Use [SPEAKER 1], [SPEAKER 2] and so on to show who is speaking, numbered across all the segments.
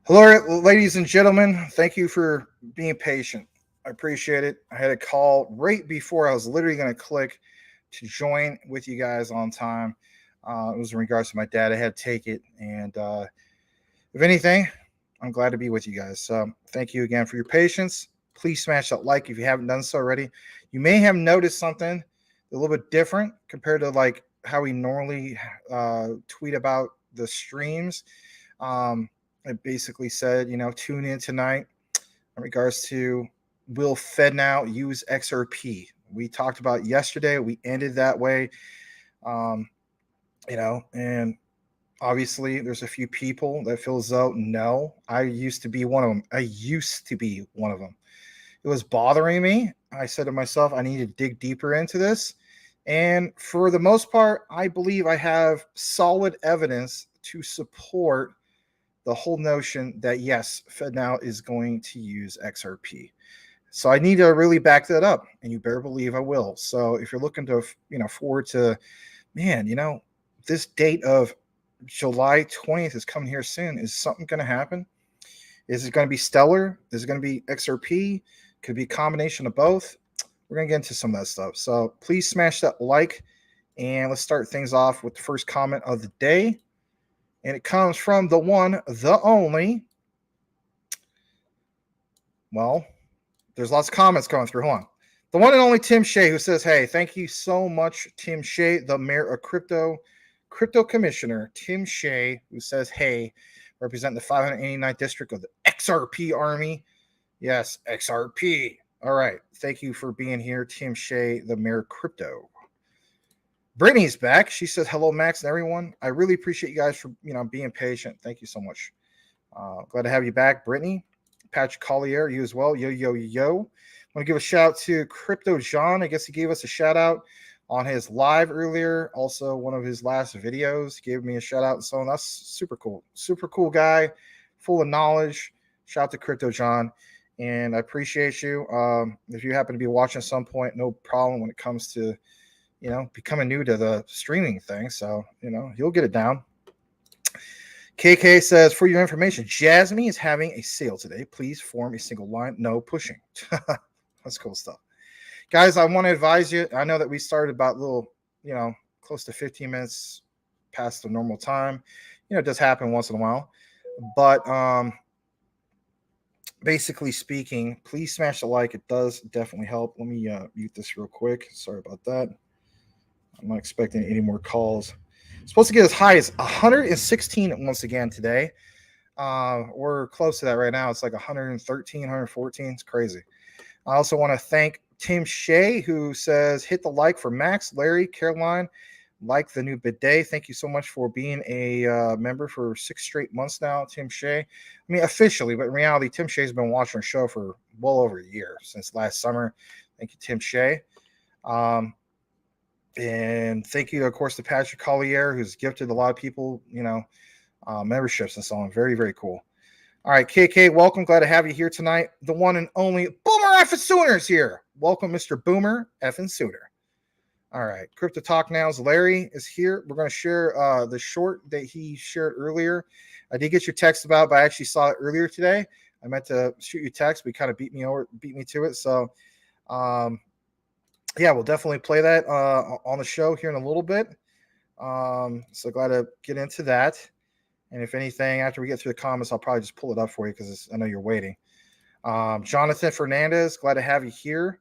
[SPEAKER 1] Hello, ladies and gentlemen. Thank you for being patient. I appreciate it. I had a call right before I was literally going to click to join with you guys on time. It was in regards to my dad. I had to take it. And if anything, I'm glad to be with you guys. So thank you again for your patience. Please smash that like if you haven't done so already. You may have noticed something a little bit different compared to like how we normally tweet about the streams. I basically said, tune in tonight in regards to will FedNow use XRP. We talked about yesterday. We ended that way, and obviously there's a few people that feel as though, no, I used to be one of them. It was bothering me. I said to myself, I need to dig deeper into this. And for the most part, I believe I have solid evidence to support the whole notion that yes, FedNow is going to use XRP. So I need to really back that up, and you better believe I will. So if you're looking to, forward to, this date of July 20th is coming here soon. Is something going to happen? Is it going to be Stellar? Is it going to be XRP? Could be a combination of both. We're going to get into some of that stuff. So please smash that like, and let's start things off with the first comment of the day. And it comes from the one, the only. Well, there's lots of comments going through. Hold on. The one and only Tim Shea, who says, hey, thank you so much, Tim Shea, the mayor of crypto commissioner, Tim Shea, who says, hey, representing the 589th district of the XRP Army. Yes, XRP. All right. Thank you for being here, Tim Shea, the mayor of crypto. Brittany's back. She says, hello, Max and everyone. I really appreciate you guys for, being patient. Thank you so much. Glad to have you back, Brittany. Patrick Collier, you as well. Yo. I want to give a shout out to Crypto John. I guess he gave us a shout out on his live earlier. Also, one of his last videos gave me a shout out. And so that's super cool. Super cool guy, full of knowledge. Shout out to Crypto John. And I appreciate you. If you happen to be watching at some point, no problem when it comes to becoming new to the streaming thing. So, you'll get it down. KK says, for your information, Jasmy is having a sale today. Please form a single line. No pushing. That's cool stuff. Guys, I want to advise you. I know that we started about a little, close to 15 minutes past the normal time. It does happen once in a while. But basically speaking, please smash the like. It does definitely help. Let me mute this real quick. Sorry about that. I'm not expecting any more calls. Supposed to get as high as 116 once again today. We're close to that right now. It's like 113, 114. It's crazy. I also want to thank Tim Shea, who says, hit the like for Max, Larry, Caroline, like the new bidet. Thank you so much for being a member for 6 straight months now, Tim Shea. I mean, officially, but in reality, Tim Shea's been watching our show for well over a year, since last summer. Thank you, Tim Shea. And thank you, of course, to Patrick Collier, who's gifted a lot of people, memberships and so on. Very, very cool. All right, KK, welcome. Glad to have you here tonight. The one and only Boomer Effin' Sooner's here. Welcome, Mr. Boomer Effin' Sooner. All right, Crypto Talk Now's Larry is here. We're going to share the short that he shared earlier. I did get your text about, but I actually saw it earlier today. I meant to shoot you a text, but you kind of beat me to it. So, yeah, we'll definitely play that on the show here in a little bit. So glad to get into that. And if anything, after we get through the comments, I'll probably just pull it up for you because I know you're waiting. Jonathan Fernandez, glad to have you here.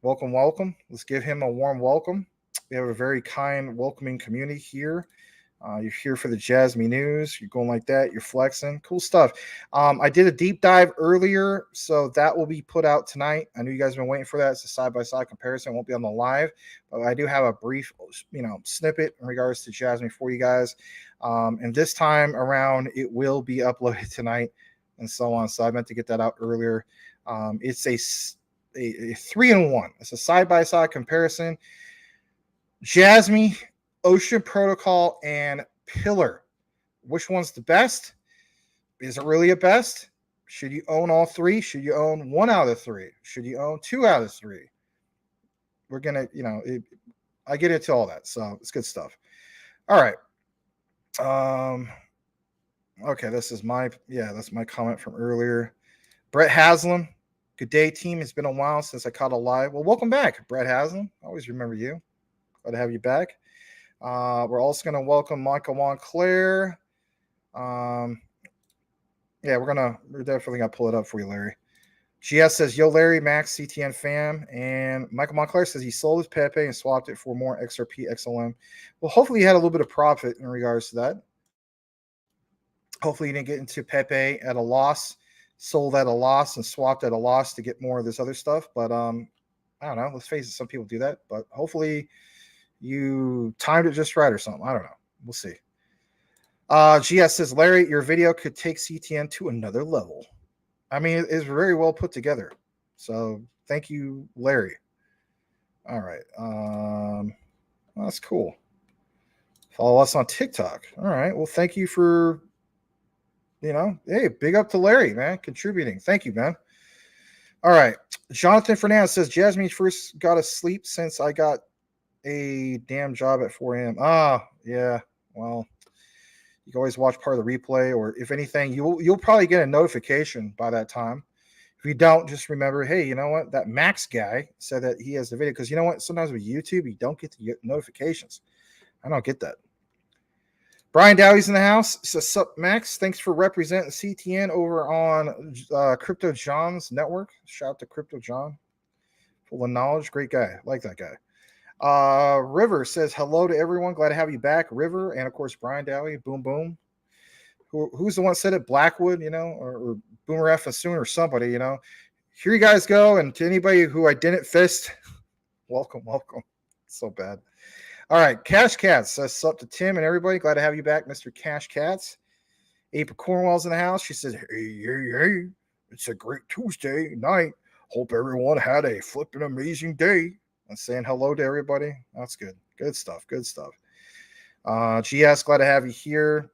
[SPEAKER 1] welcome, welcome. Let's give him a warm welcome. We have a very kind, welcoming community here. You're here for the Jasmy news. You're going like that. You're flexing. Cool stuff. I did a deep dive earlier, so that will be put out tonight. I know you guys have been waiting for that. It's a side-by-side comparison. It won't be on the live, but I do have a brief, snippet in regards to Jasmy for you guys. And this time around, it will be uploaded tonight and so on. So I meant to get that out earlier. It's a 3-in-1. It's a side-by-side comparison. Jasmy, Ocean Protocol, and Pillar. Which one's the best? Is it really a best? Should you own all three? Should you own 1 out of the 3? Should you own 2 out of 3? We're going to, I get into all that. So it's good stuff. All right. Okay. That's my comment from earlier. Brett Haslam. Good day, team. It's been a while since I caught a live. Well, welcome back, Brett Haslam. I always remember you. Glad to have you back. We're also going to welcome Michael Montclair. We're definitely going to pull it up for you, Larry. GS says, yo, Larry, Max, CTN fam. And Michael Montclair says he sold his Pepe and swapped it for more XRP XLM. Well, hopefully he had a little bit of profit in regards to that. Hopefully he didn't get into Pepe at a loss, sold at a loss, and swapped at a loss to get more of this other stuff. But I don't know. Let's face it, some people do that. But hopefully you timed it just right or something. I don't know. We'll see. GS says, Larry, your video could take CTN to another level. I mean, it's very well put together. So thank you, Larry. All right. That's cool. Follow us on TikTok. All right. Well, thank you for, hey, big up to Larry, man, contributing. Thank you, man. All right. Jonathan Fernandez says, Jasmine first got to sleep since I got a damn job at 4 a.m. Yeah. Well, you can always watch part of the replay, or if anything, you'll probably get a notification by that time. If you don't, just remember, hey, you know what? That Max guy said that he has the video, because you know what? Sometimes with YouTube, you don't get the notifications. I don't get that. Brian Dowie's in the house. Says, sup, Max? Thanks for representing CTN over on Crypto John's network. Shout out to Crypto John. Full of knowledge. Great guy. Like that guy. River says, hello to everyone. Glad to have you back, River. And, of course, Brian Dowie. Boom, boom. Who's the one that said it? Blackwood, or Boomer F. Asun or somebody, Here you guys go. And to anybody who I didn't fist, welcome. So bad. All right. Cash Cats says, sup to Tim and everybody. Glad to have you back, Mr. Cash Cats. April Cornwell's in the house. She says, hey. It's a great Tuesday night. Hope everyone had a flipping amazing day. And saying hello to everybody. That's good. Good stuff. GS, glad to have you here.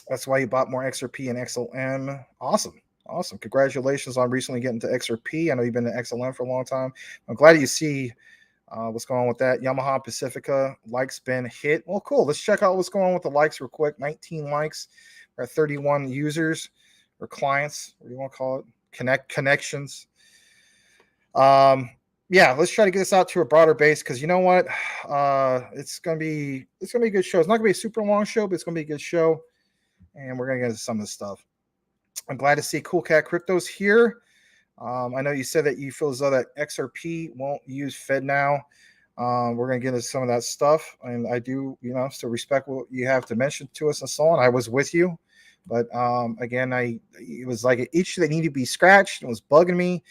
[SPEAKER 1] That's why you bought more XRP and XLM. Awesome. Congratulations on recently getting to XRP. I know you've been to XLM for a long time. I'm glad you see what's going on with that. Yamaha Pacifica likes been hit. Well, cool. Let's check out what's going on with the likes real quick. 19 likes. We're at 31 users or clients. What do you want to call it? Connections. Let's try to get this out to a broader base, because you know what? It's gonna be a good show. It's not gonna be a super long show, but it's gonna be a good show. And we're gonna get into some of this stuff. I'm glad to see Cool Cat Crypto's here. I know you said that you feel as though that XRP won't use FedNow. We're gonna get into some of that stuff, and I do, still respect what you have to mention to us and so on. I was with you, but again, it was like an itch that needed to be scratched. It was bugging me.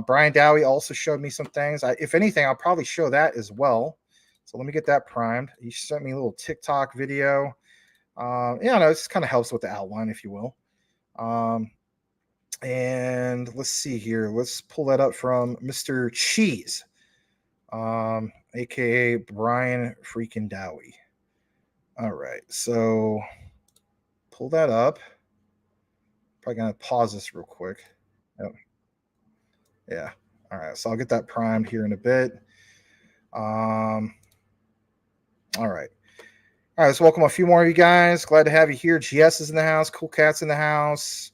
[SPEAKER 1] Brian Dowie also showed me some things. If anything, I'll probably show that as well. So let me get that primed. He sent me a little TikTok video. This kind of helps with the outline, if you will. And let's see here. Let's pull that up from Mr. Cheese, aka Brian freaking Dowie. All right, so pull that up. Probably gonna pause this real quick. Yep. Yeah. All right. So I'll get that primed here in a bit. All right. Let's welcome a few more of you guys. Glad to have you here. GS is in the house. Cool Cat's in the house.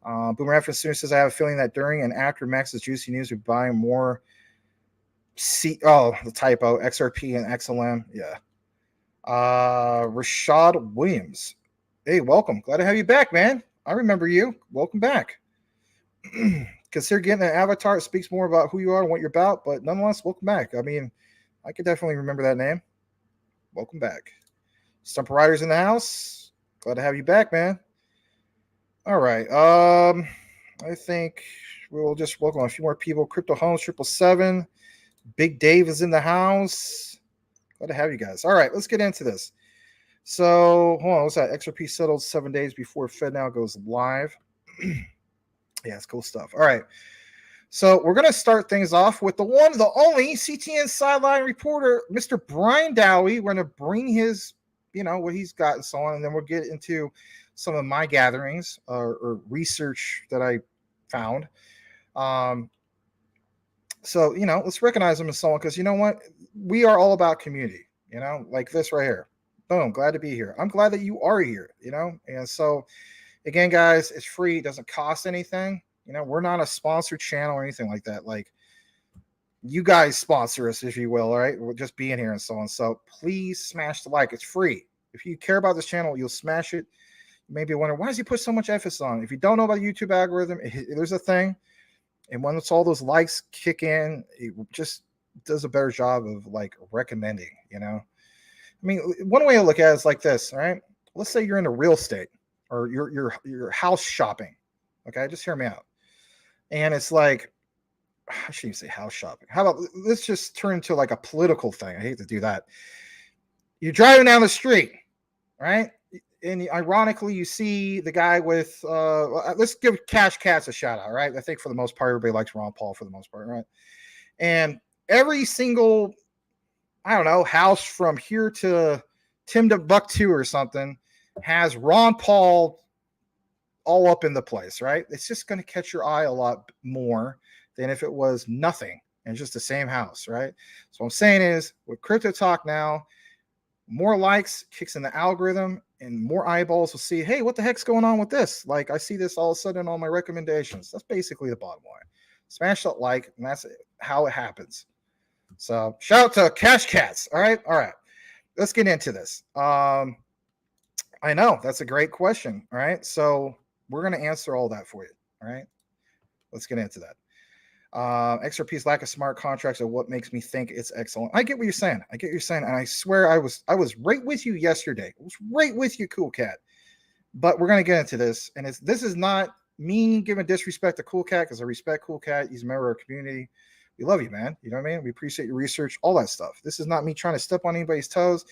[SPEAKER 1] Boomer F. says, I have a feeling that during and after Max's juicy news, we're buying more the typo, XRP and XLM. Yeah. Rashad Williams. Hey, welcome. Glad to have you back, man. I remember you. Welcome back. consider getting an avatar. It speaks more about who you are and what you're about, but nonetheless, welcome back. I mean, I could definitely remember that name. Welcome back. Stumper Riders in the house. Glad to have you back, man. All right. I think we'll just welcome a few more people. Crypto Homes 777. Big Dave is in the house. Glad to have you guys. All right, let's get into this. So, hold on. What's that? XRP settled 7 days before FedNow goes live. Yeah, it's cool stuff. All right. So, we're going to start things off with the one, the only CTN sideline reporter, Mr. Brian Dowie. We're going to bring his, what he's got and so on, and then we'll get into some of my gatherings or research that I found. So, let's recognize them and so on, because you know what? We are all about community, like this right here. Boom, glad to be here. I'm glad that you are here, And so, again, guys, it's free. It doesn't cost anything. We're not a sponsored channel or anything like that. Like, you guys sponsor us, if you will, all right? We're just being here and so on. So, please smash the like. It's free. If you care about this channel, you'll smash it. You may be wondering, why does he put so much emphasis on it? If you don't know about the YouTube algorithm, there's a thing. And once all those likes kick in, it just does a better job of like recommending, I mean, one way to look at it is like this, all right? Let's say you're into real estate or you're house shopping. Okay, just hear me out. And it's like, I shouldn't even say house shopping. How about let's just turn into like a political thing. I hate to do that. You're driving down the street, right? And ironically, you see the guy with, let's give Cash Cats a shout out, right? I think for the most part, everybody likes Ron Paul for the most part, right? And every single, I don't know, house from here to Timbuktu or something has Ron Paul all up in the place, right? It's just going to catch your eye a lot more than if it was nothing and just the same house, right? So what I'm saying is, with Crypto Talk Now, more likes kicks in the algorithm and more eyeballs will see, hey, what the heck's going on with this? Like, I see this all of a sudden on my recommendations. That's basically the bottom line. Smash that like, and that's how it happens. So shout out to Cash Cats. All right. Let's get into this. I know that's a great question. All right. So we're going to answer all that for you. All right. Let's get into that. XRP's lack of smart contracts are what makes me think it's excellent. I get what you're saying. And I swear I was right with you yesterday. I was right with you, Cool Cat. But we're going to get into this. And this is not me giving disrespect to Cool Cat, because I respect Cool Cat. He's a member of our community. We love you, man. You know what I mean? We appreciate your research, all that stuff. This is not me trying to step on anybody's toes.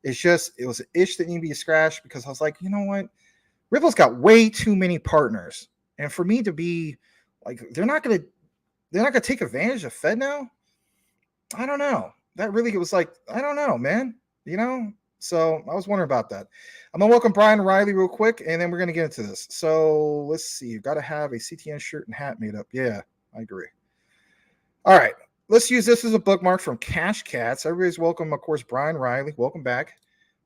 [SPEAKER 1] It's just, it was an itch that needed to be scratched, because I was like, you know what? Ripple's got way too many partners. And for me to be like, they're not going to take advantage of FedNow? I don't know. That really was like, I don't know, man. So I was wondering about that. I'm going to welcome Brian Riley real quick, and then we're going to get into this. So let's see. You've got to have a CTN shirt and hat made up. Yeah, I agree. All right. Let's use this as a bookmark from Cash Cats. Everybody's welcome, of course, Brian Riley. Welcome back.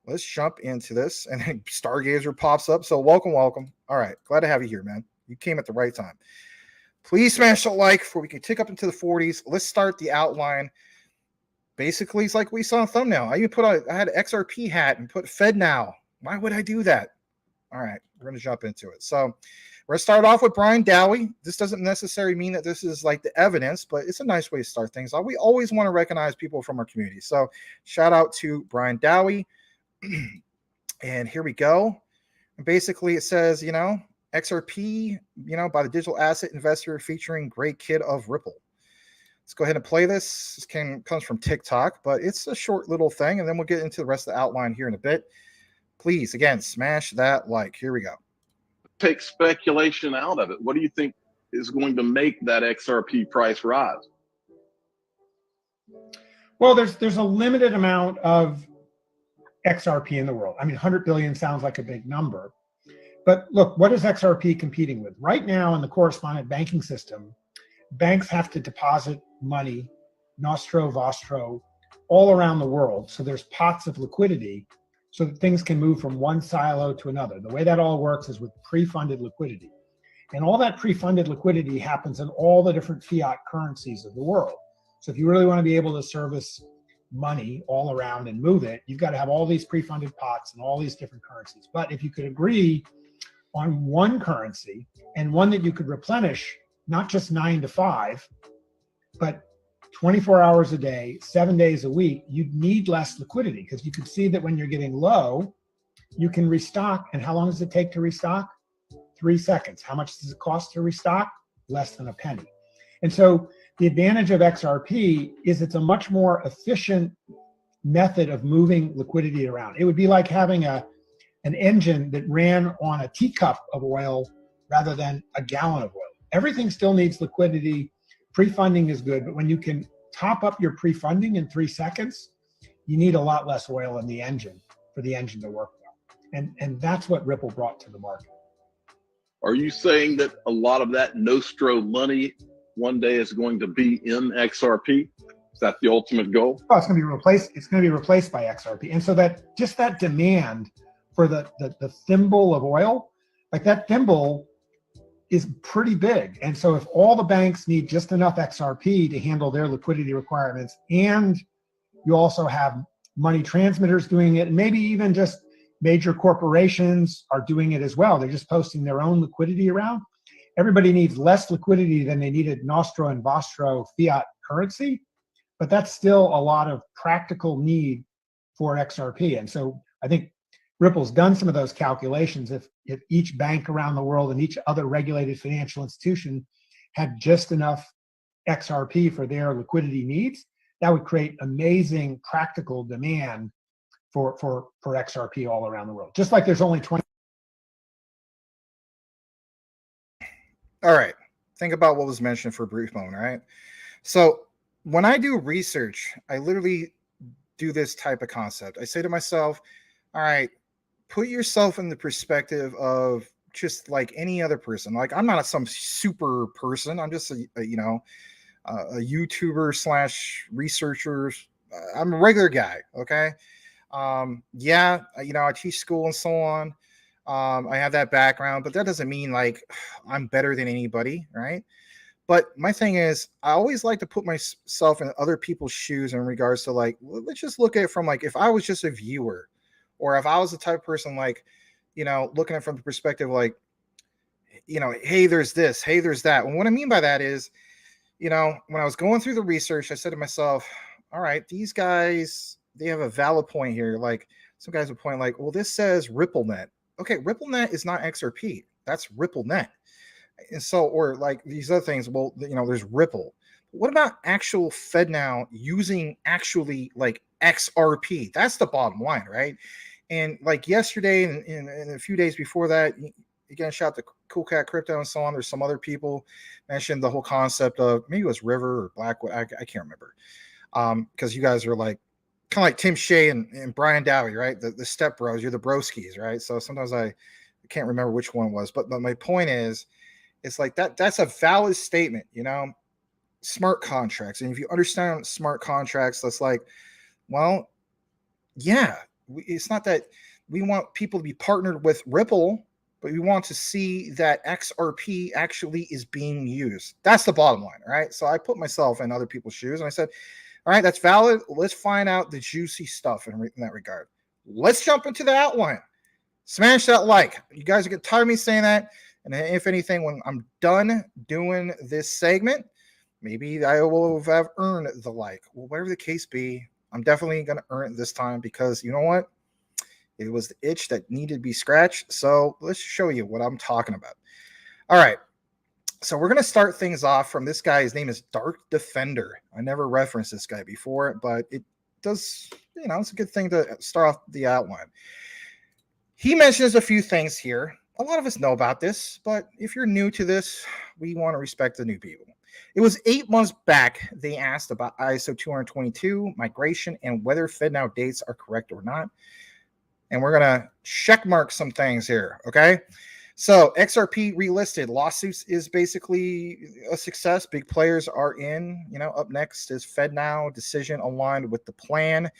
[SPEAKER 1] Let's jump into this. And then Stargazer pops up. So welcome. All right. Glad to have you here, man. You came at the right time. Please smash a like before we can tick up into the 40s. Let's start the outline. Basically, it's like we saw in the thumbnail. I had an XRP hat and put FedNow. Why would I do that? All right, we're going to jump into it. So we're going to start off with Brian Dowie. This doesn't necessarily mean that this is like the evidence, but it's a nice way to start things off. We always want to recognize people from our community. So shout out to Brian Dowie. And here we go. And basically, it says, XRP, by the digital asset investor featuring Great Kid of Ripple. Let's go ahead and play this. This comes from TikTok, but it's a short little thing, and then we'll get into the rest of the outline here in a bit. Please, again, smash that like. Here we go.
[SPEAKER 2] Take speculation out of it. What do you think is going to make that XRP price rise?
[SPEAKER 3] Well, there's a limited amount of XRP in the world. I mean, 100 billion sounds like a big number. But look, what is XRP competing with? Right now in the correspondent banking system, banks have to deposit money, nostro, vostro, all around the world. So there's pots of liquidity so that things can move from one silo to another. The way that all works is with pre-funded liquidity. And all that pre-funded liquidity happens in all the different fiat currencies of the world. So if you really want to be able to service money all around and move it, you've got to have all these pre-funded pots and all these different currencies. But if you could agree on one currency and one that you could replenish not just 9 to 5, but 24 hours a day, 7 days a week, you need less liquidity, because you can see that when you're getting low, you can restock. And how long does it take to restock? 3 seconds. How much does it cost to restock? Less than a penny. And so the advantage of XRP is it's a much more efficient method of moving liquidity around. It would be like having an engine that ran on a teacup of oil rather than a gallon of oil. Everything still needs liquidity. Pre-funding is good, but when you can top up your pre-funding in 3 seconds, you need a lot less oil in the engine for the engine to work well. And that's what Ripple brought to the market.
[SPEAKER 2] Are you saying that a lot of that Nostro money one day is going to be in XRP? Is that the ultimate goal?
[SPEAKER 3] Oh, it's going to be replaced. It's going to be replaced by XRP. And so that just that demand for the thimble of oil, like that thimble is pretty big. And so if all the banks need just enough XRP to handle their liquidity requirements, and you also have money transmitters doing it, and maybe even just major corporations are doing it as well. They're just posting their own liquidity around. Everybody needs less liquidity than they needed Nostro and Vostro fiat currency, but that's still a lot of practical need for XRP. And so I think Ripple's done some of those calculations. If each bank around the world and each other regulated financial institution had just enough XRP for their liquidity needs, that would create amazing practical demand for XRP all around the world. Just like there's only 20.
[SPEAKER 1] All right. Think about what was mentioned for a brief moment, right? So when I do research, I literally do this type of concept. I say to myself, all right, put yourself in the perspective of just like any other person. Like, I'm not some super person. I'm just a YouTuber / researcher. I'm a regular guy. Okay. Yeah, I teach school and so on. I have that background, but that doesn't mean like I'm better than anybody, right? But my thing is, I always like to put myself in other people's shoes in regards to, like, let's just look at it from, like, if I was just a viewer, or if I was the type of person, like, looking at it from the perspective, like, hey, there's this, hey, there's that. And what I mean by that is, when I was going through the research, I said to myself, all right, these guys, they have a valid point here. Like, some guys would point like, well, this says RippleNet. Okay, RippleNet is not XRP. That's RippleNet. And so, or like these other things, well, there's Ripple. What about actual FedNow using actually like XRP? That's the bottom line, right? And like yesterday and a few days before that, again, shout out to Cool Cat Crypto and so on. There's some other people mentioned the whole concept of, maybe it was River or Blackwood. I can't remember. Because you guys are like kind of like Tim Shea and Brian Dowie, right? The step bros, you're the broskies, right? So sometimes I can't remember which one it was, but my point is, it's like that's a valid statement, smart contracts. And if you understand smart contracts, that's like, well, yeah, it's not that we want people to be partnered with Ripple, but we want to see that XRP actually is being used. That's the bottom line, right? So I put myself in other people's shoes and I said, all right, that's valid. Let's find out the juicy stuff in that regard. Let's jump into the outline. Smash that like. You guys are getting tired of me saying that. And if anything, when I'm done doing this segment, maybe I will have earned the like. Well, whatever the case be, I'm definitely going to earn it this time, because you know what? It was the itch that needed to be scratched. So let's show you what I'm talking about. All right. So we're going to start things off from this guy. His name is Dark Defender. I never referenced this guy before, but it does, it's a good thing to start off the outline. He mentions a few things here. A lot of us know about this, but if you're new to this, we want to respect the new people. It was 8 months back they asked about ISO 222 migration and whether FedNow dates are correct or not. And we're going to check mark some things here, okay? So XRP relisted. Lawsuits is basically a success. Big players are in. Up next is FedNow. Decision aligned with the plan.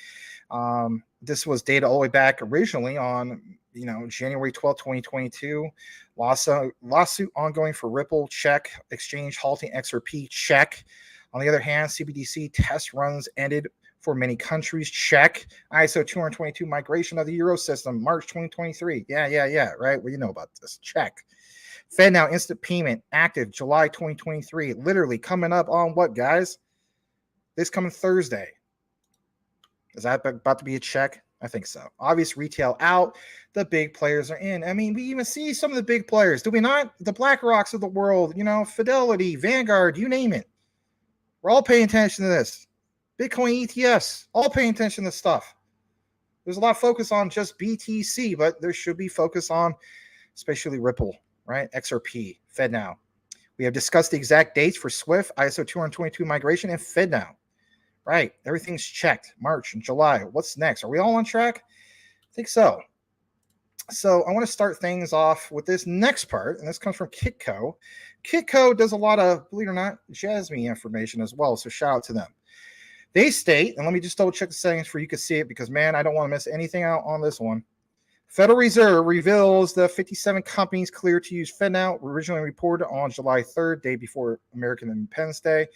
[SPEAKER 1] This was data all the way back originally on January 12th, 2022. Lawsuit ongoing for Ripple. Check. Exchange halting XRP. Check. On the other hand, CBDC test runs ended for many countries. Check. ISO 222 migration of the Euro system, March 2023. Yeah, right? Well, you know about this. Check. FedNow instant payment active July 2023. Literally coming up on what, guys? This coming Thursday. Is that about to be a check? I think so. Obvious retail out. The big players are in. I mean, we even see some of the big players. Do we not? The BlackRocks of the world, Fidelity, Vanguard, you name it. We're all paying attention to this. Bitcoin ETFs, all paying attention to this stuff. There's a lot of focus on just BTC, but there should be focus on especially Ripple, right? XRP, FedNow. We have discussed the exact dates for SWIFT, ISO 222 migration, and FedNow. Right, everything's checked. March and July. What's next? Are we all on track? I think so. So I want to start things off with this next part, and this comes from Kitco. Kitco does a lot of, believe it or not, Jasmy information as well, so shout out to them. They state, and let me just double check the settings for you can see it, because, man, I don't want to miss anything out on this one. Federal Reserve reveals the 57 companies cleared to use FedNow, originally reported on July 3rd, day before American Independence Day.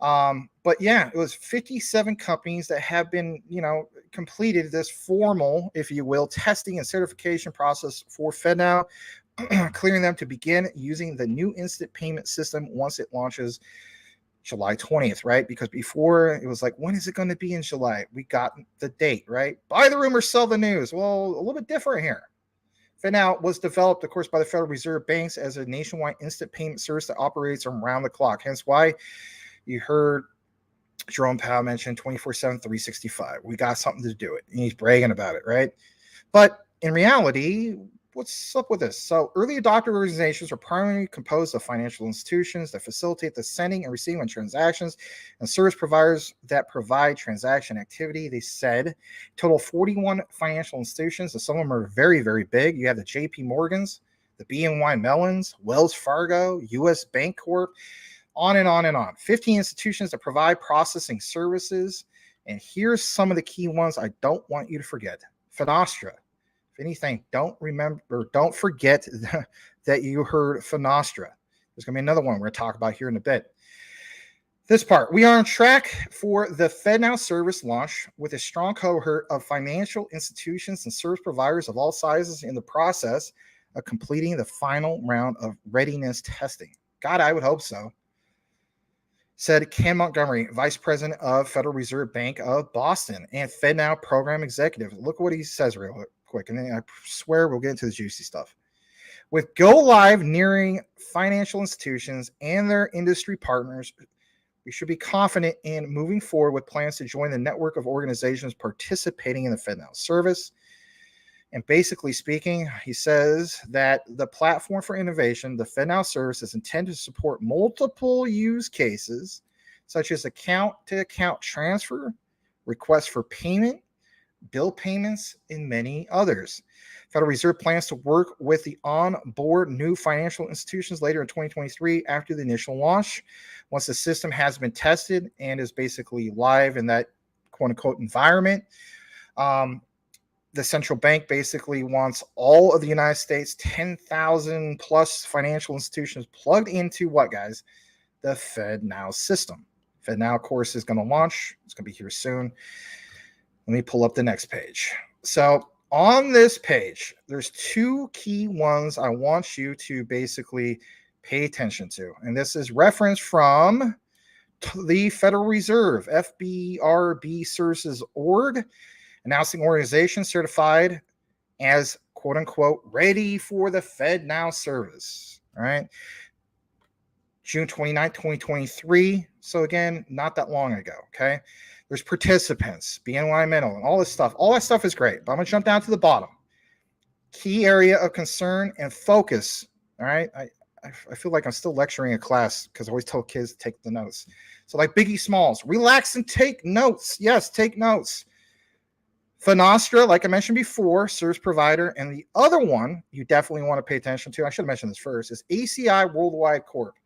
[SPEAKER 1] But yeah, it was 57 companies that have been, completed this formal, if you will, testing and certification process for FedNow, clearing them to begin using the new instant payment system once it launches July 20th, right? Because before it was like, when is it going to be in July? We got the date, right? Buy the rumor, sell the news. Well, a little bit different here. FedNow was developed, of course, by the Federal Reserve banks as a nationwide instant payment service that operates around the clock. Hence why you heard Jerome Powell mention 24/7, 365. We got something to do it. And he's bragging about it, right? But in reality, what's up with this? So early adopter organizations are primarily composed of financial institutions that facilitate the sending and receiving of transactions and service providers that provide transaction activity. They said total 41 financial institutions, and some of them are very, very big. You have the JP Morgans, the BNY Mellons, Wells Fargo, US Bank Corp, on and on and on. 15 institutions that provide processing services. And here's some of the key ones I don't want you to forget. Finastra. If anything, don't forget that you heard Finastra. There's going to be another one we're going to talk about here in a bit. This part, we are on track for the FedNow service launch with a strong cohort of financial institutions and service providers of all sizes in the process of completing the final round of readiness testing. God, I would hope so. Said Ken Montgomery, Vice President of Federal Reserve Bank of Boston and FedNow Program Executive. Look what he says real quick, and then I swear we'll get into the juicy stuff. With go live nearing financial institutions and their industry partners, we should be confident in moving forward with plans to join the network of organizations participating in the FedNow service. And basically speaking, he says that the platform for innovation, the FedNow service, is intended to support multiple use cases, such as account-to-account transfer, requests for payment, bill payments, and many others. Federal Reserve plans to work with the on-board new financial institutions later in 2023 after the initial launch. Once the system has been tested and is basically live in that quote-unquote environment, the central bank basically wants all of the United States, 10,000 plus financial institutions plugged into what, guys? The FedNow system. FedNow, of course, is going to launch. It's going to be here soon. Let me pull up the next page. So on this page, there's two key ones I want you to basically pay attention to. And this is reference from the Federal Reserve, FBRB Services Org, announcing organization certified as quote unquote ready for the FedNow service. All right. June 29th, 2023. So again, not that long ago. Okay. There's participants, BNY Mellon, and all this stuff. All that stuff is great, but I'm going to jump down to the bottom. Key area of concern and focus. All right. I feel like I'm still lecturing a class because I always tell kids to take the notes. So like Biggie Smalls, relax and take notes. Yes, take notes. Finastra, like I mentioned before, service provider. And the other one you definitely want to pay attention to, I should have mentioned this first, is ACI Worldwide Corp.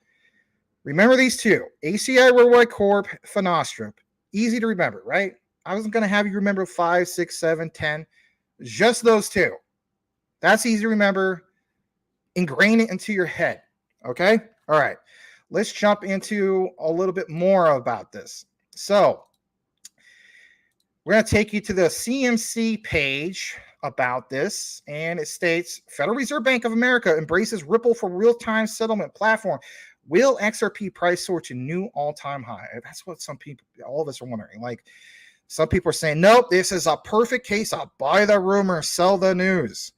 [SPEAKER 1] Remember these two, ACI Worldwide Corp, Finastra. Easy to remember, right? I wasn't going to have you remember 5, 6, 7, 10. Just those two. That's easy to remember. Ingrain it into your head. Okay? All right. Let's jump into a little bit more about this. So, we're going to take you to the CMC page about this, and it states Federal Reserve Bank of America embraces Ripple for real-time settlement platform. Will XRP price soar to new all-time high? That's what some people, all of us are wondering. Like, some people are saying, nope, this is a perfect case. I'll buy the rumor, sell the news.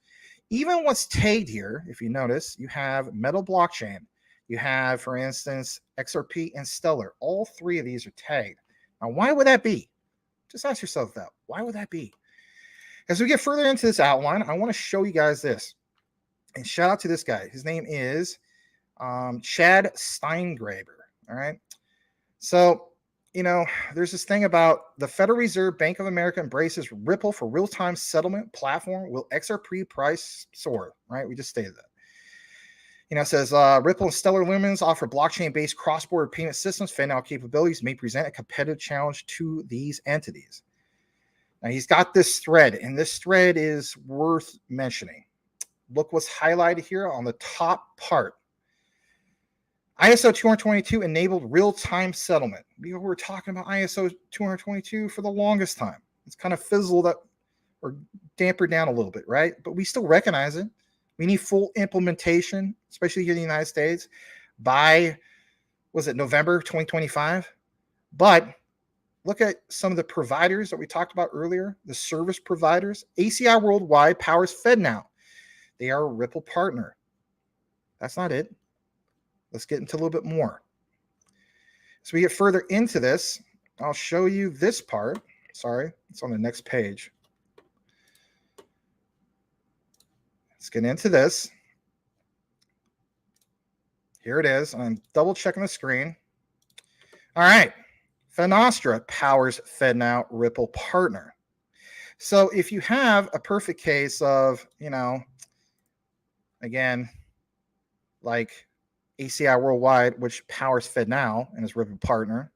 [SPEAKER 1] Even what's tagged here, if you notice, you have Metal Blockchain. You have, for instance, XRP and Stellar. All three of these are tagged. Now, why would that be? Just ask yourself that. Why would that be? As we get further into this outline, I want to show you guys this. And shout out to this guy. His name is Chad Steingraber. All right. So, you know, there's this thing about the Federal Reserve Bank of America embraces Ripple for real-time settlement platform. Will XRP price soar? Right. We just stated that. You know, it says Ripple and Stellar Lumens offer blockchain-based cross-border payment systems. FedNow capabilities may present a competitive challenge to these entities. Now, he's got this thread, and this thread is worth mentioning. Look what's highlighted here on the top part. ISO 222 enabled real-time settlement. We were talking about ISO 222 for the longest time. It's kind of fizzled up or dampered down a little bit, right? But we still recognize it. We need full implementation, especially here in the United States, by, was it November 2025? But look at some of the providers that we talked about earlier, the service providers. ACI Worldwide powers FedNow. They are a Ripple partner. That's not it. Let's get into a little bit more. As we get further into this, I'll show you this part. Sorry, it's on the next page. Let's get into this. Here it is. I'm double checking the screen. All right. Finastra powers FedNow Ripple partner. So if you have a perfect case of, you know, again, like ACI Worldwide, which powers FedNow and is Ripple partner,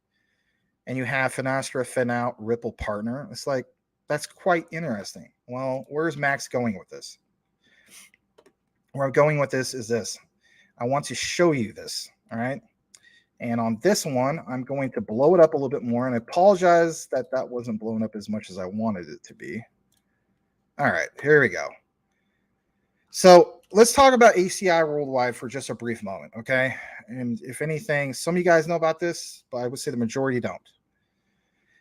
[SPEAKER 1] and you have Finastra, FedNow, Ripple partner, it's like, that's quite interesting. Well, where's Max going with this? Where I'm going with this is this. I want to show you this, all right? And on this one, I'm going to blow it up a little bit more, and I apologize that that wasn't blown up as much as I wanted it to be. All right, here we go. So let's talk about ACI Worldwide for just a brief moment, okay? And if anything, some of you guys know about this, but I would say the majority don't. It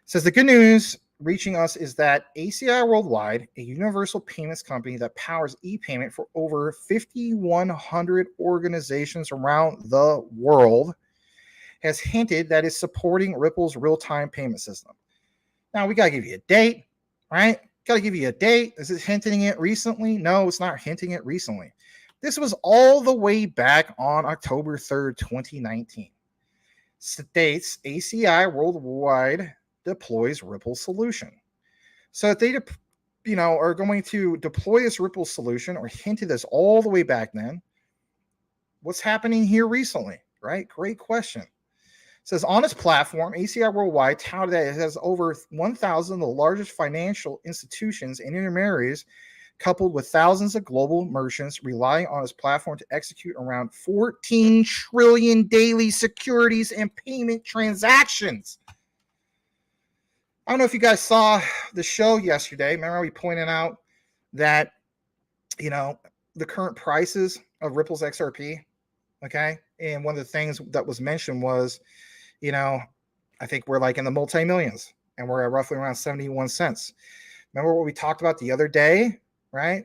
[SPEAKER 1] says the good news reaching us is that ACI Worldwide, a universal payments company that powers e-payment for over 5,100 organizations around the world, has hinted that it's supporting Ripple's real-time payment system. Now, we got to give you a date, right? Got to give you a date. Is it hinting it recently? No, it's not hinting it recently. This was all the way back on October 3rd, 2019. States ACI Worldwide deploys Ripple solution. So if they, you know, are going to deploy this Ripple solution or hinted this all the way back then, what's happening here recently, right? Great question. It says on its platform, ACI Worldwide touted that it has over 1,000 of the largest financial institutions and intermediaries, coupled with thousands of global merchants relying on its platform to execute around 14 trillion daily securities and payment transactions. I don't know if you guys saw the show yesterday. Remember we pointed out that, you know, the current prices of Ripple's XRP, okay? And one of the things that was mentioned was, you know, I think we're like in the multi-millions and we're at roughly around 71 cents. Remember what we talked about the other day, right?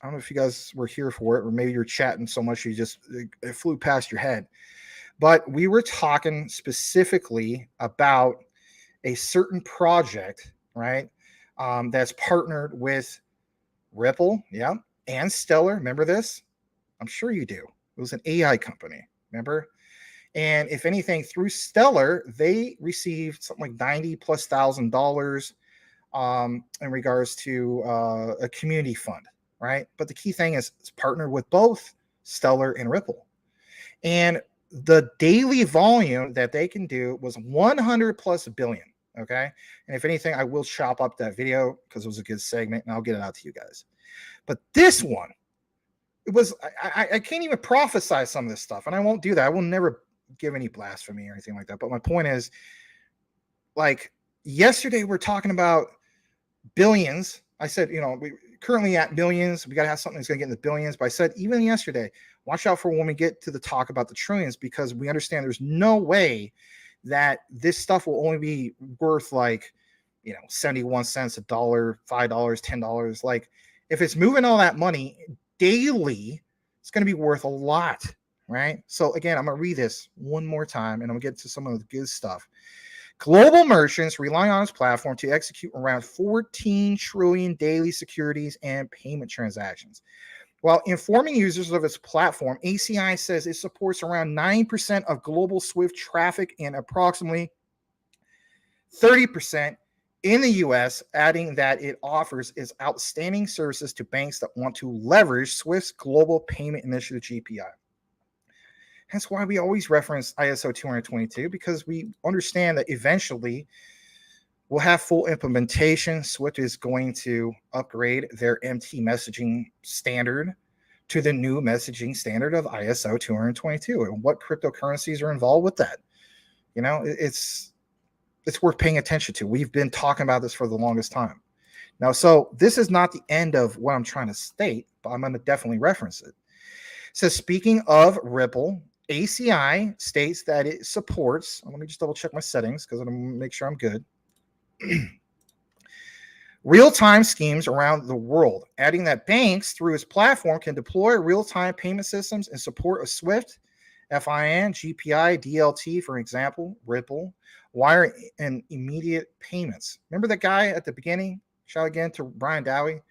[SPEAKER 1] I don't know if you guys were here for it, or maybe you're chatting so much you just, it flew past your head. But we were talking specifically about a certain project, right? That's partnered with Ripple, yeah, and Stellar. Remember this? I'm sure you do. It was an AI company, remember? And if anything, through Stellar, they received something like $90,000+ in regards to a community fund, right? But the key thing is it's partnered with both Stellar and Ripple. And the daily volume that they can do was 100+ billion, okay? And if anything, I will chop up that video because it was a good segment, and I'll get it out to you guys. But this one, it was, I can't even prophesy some of this stuff, and I won't do that. I will never give any blasphemy or anything like that. But my point is, like, yesterday we're talking about billions. I said, you know, currently at millions. We got to have something that's going to get in the billions. But I said even yesterday, watch out for when we get to the talk about the trillions, because we understand there's no way that this stuff will only be worth like, 71 cents, $1, $5, $10. Like if it's moving all that money daily, it's going to be worth a lot, right? So again, I'm going to read this one more time and I'm going to get to some of the good stuff. Global merchants rely on its platform to execute around 14 trillion daily securities and payment transactions. While informing users of its platform, ACI says it supports around 9% of global SWIFT traffic and approximately 30% in the US, adding that it offers its outstanding services to banks that want to leverage SWIFT's Global Payment Initiative GPI. That's why we always reference ISO 222, because we understand that eventually we'll have full implementation. SWIFT is going to upgrade their MT messaging standard to the new messaging standard of ISO 222. And what cryptocurrencies are involved with that? It's worth paying attention to. We've been talking about this for the longest time. Now, so this is not the end of what I'm trying to state, but I'm going to definitely reference it. It says, speaking of Ripple, ACI states that it supports, let me just double check my settings because I'm going to make sure I'm good. Real-time schemes around the world, adding that banks through its platform can deploy real-time payment systems in support of SWIFT, FIN, GPI, DLT, for example, Ripple, wire and immediate payments. Remember that guy at the beginning? Shout again to Brian Dowie.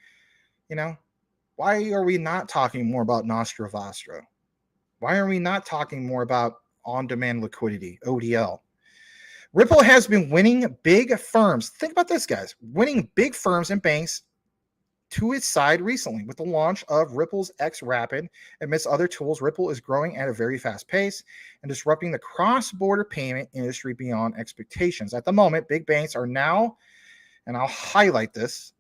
[SPEAKER 1] Why are we not talking more about Nostra Vostra? Why are we not talking more about on-demand liquidity, ODL? Ripple has been winning big firms. Think about this, guys. Winning big firms and banks to its side recently with the launch of Ripple's X Rapid. Amidst other tools, Ripple is growing at a very fast pace and disrupting the cross-border payment industry beyond expectations. At the moment, big banks are now, and I'll highlight this,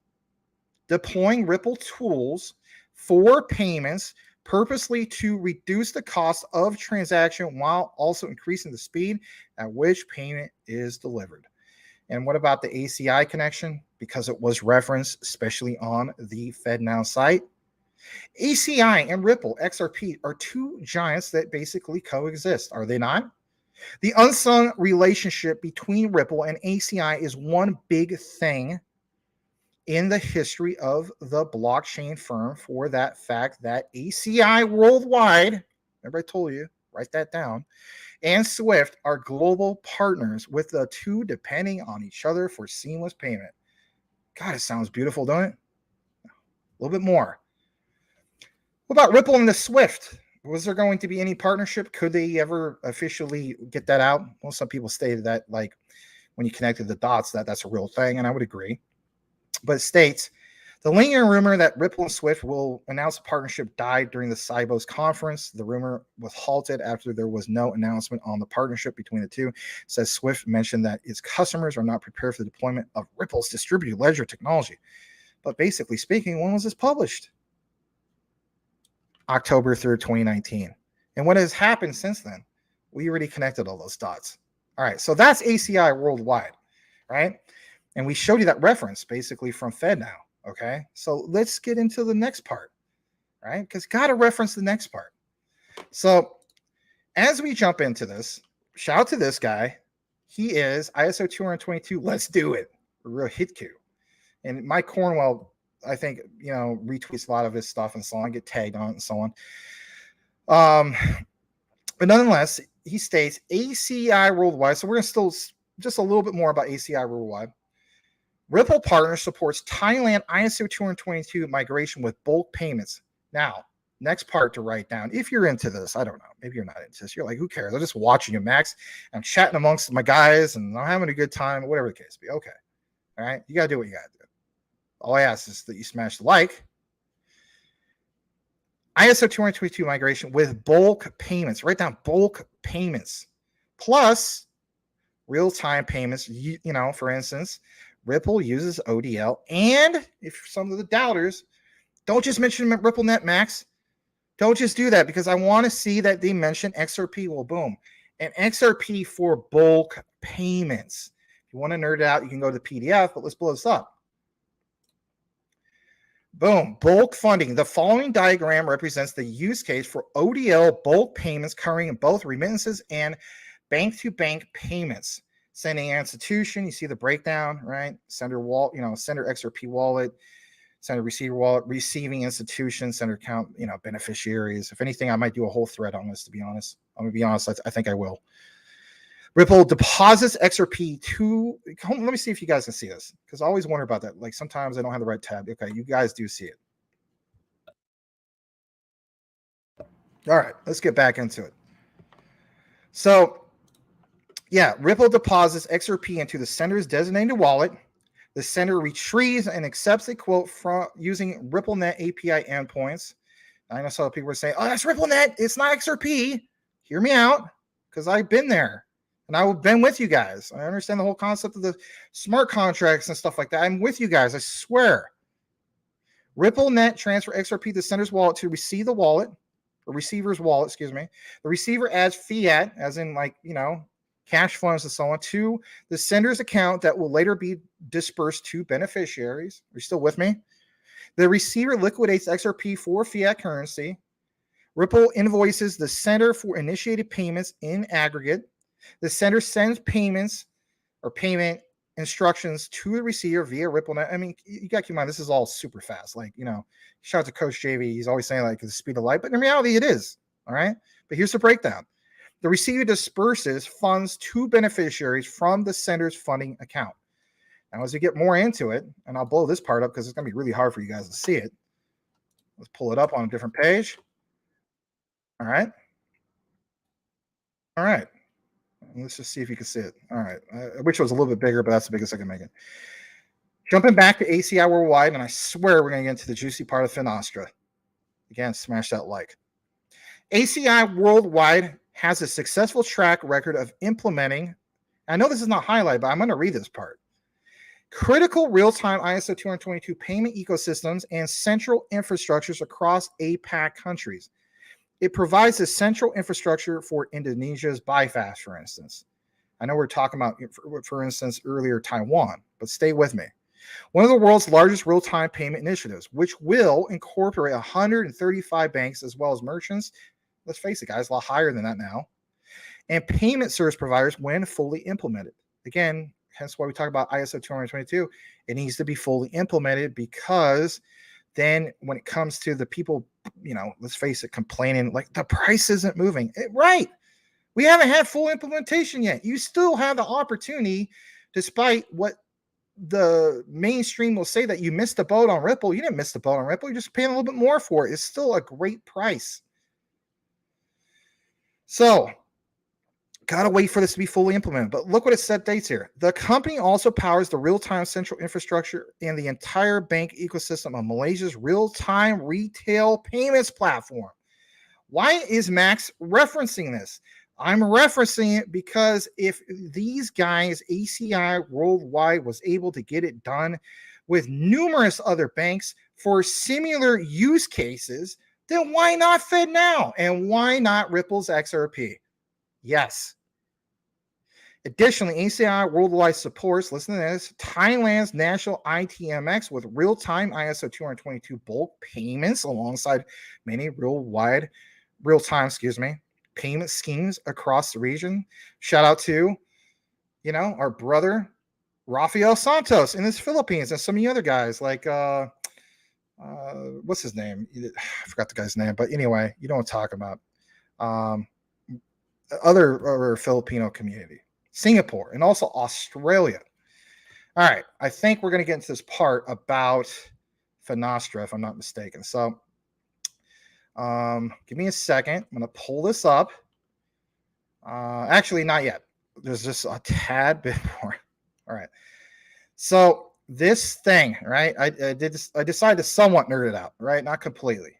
[SPEAKER 1] deploying Ripple tools for payments purposely to reduce the cost of transaction while also increasing the speed at which payment is delivered. And what about the ACI connection? Because it was referenced, especially on the FedNow site. ACI and Ripple XRP are two giants that basically coexist, are they not? The unsung relationship between Ripple and ACI is one big thing in the history of the blockchain firm, for that fact that ACI worldwide, remember I told you, write that down, and SWIFT are global partners, with the two depending on each other for seamless payment. God, it sounds beautiful, don't it? A little bit more. What about Ripple and the SWIFT? Was there going to be any partnership? Could they ever officially get that out? Well, some people stated that, like, when you connected the dots, that's a real thing, and I would agree. But it states, the lingering rumor that Ripple and SWIFT will announce a partnership died during the Sibos conference. The rumor was halted after there was no announcement on the partnership between the two. It says SWIFT mentioned that its customers are not prepared for the deployment of Ripple's distributed ledger technology. But basically speaking, when was this published? October 3rd, 2019. And what has happened since then? We already connected all those dots. All right, so that's ACI worldwide, right? And we showed you that reference basically from FedNow. Okay, so let's get into the next part, right? Because got to reference the next part. So as we jump into this, shout out to this guy. He is ISO 222. Let's do it. A real hit coup. And Mike Cornwell, I think, retweets a lot of his stuff and so on, get tagged on it and so on. But nonetheless, he states ACI worldwide. So we're going to still just a little bit more about ACI worldwide. Ripple Partners supports Thailand ISO 222 migration with bulk payments. Now, next part to write down. If you're into this, I don't know. Maybe you're not into this. You're like, who cares? I'm just watching you, Max. I'm chatting amongst my guys and I'm having a good time, whatever the case be. Okay. All right. You got to do what you got to do. All I ask is that you smash the like. ISO 222 migration with bulk payments. Write down bulk payments. Plus real-time payments. For instance, Ripple uses ODL, and if some of the doubters, don't just mention RippleNet, Max. Don't just do that, because I want to see that they mention XRP. Well, boom. And XRP for bulk payments. If you want to nerd out, you can go to the PDF, but let's blow this up. Boom, bulk funding. The following diagram represents the use case for ODL bulk payments covering both remittances and bank-to-bank payments. Sending institution, you see the breakdown, right? Sender wallet, sender XRP wallet, sender receiver wallet, receiving institution, sender account, beneficiaries. If anything, I might do a whole thread on this, to be honest. I'm going to be honest, I think I will. Ripple deposits XRP to, let me see if you guys can see this, because I always wonder about that. Like sometimes I don't have the right tab. Okay, you guys do see it. All right, let's get back into it. So, yeah, Ripple deposits XRP into the sender's designated wallet. The sender retrieves and accepts a quote from using RippleNet API endpoints. I know some people are saying, "Oh, that's RippleNet. It's not XRP." Hear me out, because I've been there. And I've been with you guys. I understand the whole concept of the smart contracts and stuff like that. I'm with you guys, I swear. RippleNet transfer XRP to sender's wallet to receive the wallet, or receiver's wallet, excuse me. The receiver adds fiat, as in cash funds and so on, to the sender's account that will later be dispersed to beneficiaries. Are you still with me? The receiver liquidates XRP for fiat currency. Ripple invoices the sender for initiated payments in aggregate. The sender sends payments or payment instructions to the receiver via RippleNet. I mean, you got to keep in mind, this is all super fast. Shout out to Coach JV. He's always saying the speed of light, but in reality, it is. All right. But here's the breakdown. The receiver disperses funds to beneficiaries from the sender's funding account. Now, as we get more into it, and I'll blow this part up because it's going to be really hard for you guys to see it. Let's pull it up on a different page. All right. All right. Let's just see if you can see it. All right. I wish it was a little bit bigger, but that's the biggest I can make it. Jumping back to ACI Worldwide, and I swear we're going to get into the juicy part of Finastra. Again, smash that like. ACI Worldwide has a successful track record of implementing, I know this is not highlighted, but I'm going to read this part. Critical real-time ISO 222 payment ecosystems and central infrastructures across APAC countries. It provides the central infrastructure for Indonesia's BIFAST, for instance. I know we're talking about, for instance, earlier Taiwan, but stay with me. One of the world's largest real-time payment initiatives, which will incorporate 135 banks as well as merchants. Let's face it, guys, a lot higher than that now. And payment service providers when fully implemented. Again, hence why we talk about ISO 222. It needs to be fully implemented, because then when it comes to the people, let's face it, complaining like the price isn't moving. Right. We haven't had full implementation yet. You still have the opportunity, despite what the mainstream will say, that you missed the boat on Ripple. You didn't miss the boat on Ripple. You're just paying a little bit more for it. It's still a great price. So, gotta wait for this to be fully implemented. But look what it said dates here. The company also powers the real-time central infrastructure and the entire bank ecosystem of Malaysia's real-time retail payments platform. Why is Max referencing this? I'm referencing it because if these guys, ACI Worldwide, was able to get it done with numerous other banks for similar use cases, then why not FedNow? And why not Ripple's XRP? Yes. Additionally, ACI Worldwide supports, listen to this, Thailand's national ITMX with real-time ISO 222 bulk payments alongside many real-time, payment schemes across the region. Shout out to, our brother Rafael Santos in the Philippines and some of the other guys like, what's his name? I forgot the guy's name, but anyway, you know what I'm talking about. Other Filipino community. Singapore, and also Australia. All right, I think we're going to get into this part about Finastra, if I'm not mistaken. So give me a second. I'm going to pull this up. Actually, not yet. There's just a tad bit more. All right. So this thing, right, I decided to somewhat nerd it out, right? Not completely.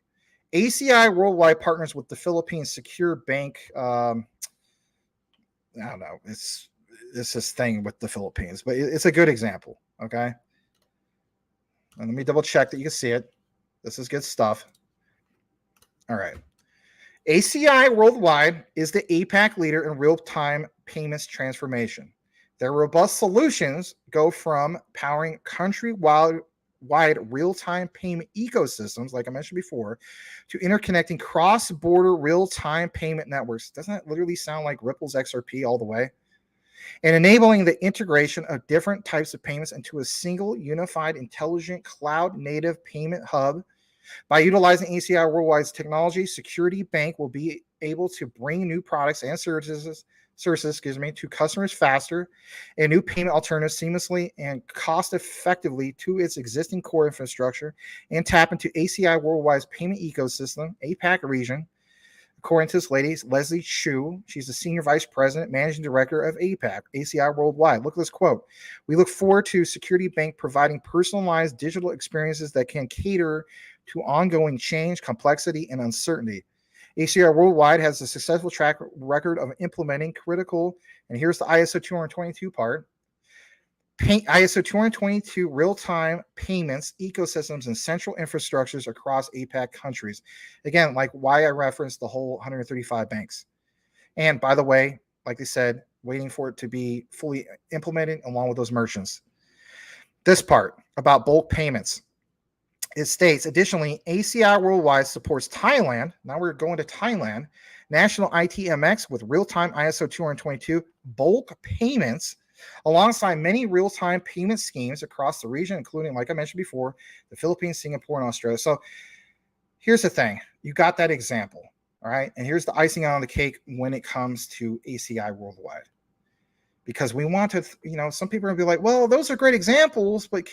[SPEAKER 1] ACI Worldwide partners with the Philippines Secure Bank. I don't know. It's this thing with the Philippines, but it's a good example. Okay. And let me double check that you can see it. This is good stuff. All right. ACI Worldwide is the APAC leader in real-time payments transformation. Their robust solutions go from powering countrywide worldwide real-time payment ecosystems, like I mentioned before, to interconnecting cross-border real-time payment networks. Doesn't that literally sound like Ripple's XRP all the way? And enabling the integration of different types of payments into a single, unified, intelligent, cloud-native payment hub. By utilizing ACI Worldwide's technology, Security Bank will be able to bring new products and services to customers faster, and new payment alternatives seamlessly and cost-effectively to its existing core infrastructure, and tap into ACI Worldwide's payment ecosystem, APAC region. According to this lady, Leslie Chu, she's the Senior Vice President, Managing Director of APAC, ACI Worldwide. Look at this quote. We look forward to Security Bank providing personalized digital experiences that can cater to ongoing change, complexity, and uncertainty. ACI Worldwide has a successful track record of implementing critical, and here's the ISO 222 part, ISO 222 real-time payments, ecosystems, and central infrastructures across APAC countries. Again, like why I referenced the whole 135 banks. And by the way, like I said, waiting for it to be fully implemented along with those merchants. This part about bulk payments. It states, additionally, ACI Worldwide supports Thailand. Now we're going to Thailand. National ITMX with real-time ISO 222 bulk payments, alongside many real-time payment schemes across the region, including, like I mentioned before, the Philippines, Singapore, and Australia. So here's the thing. You got that example, all right? And here's the icing on the cake when it comes to ACI Worldwide. Because we want to, some people are going to be like, well, those are great examples, but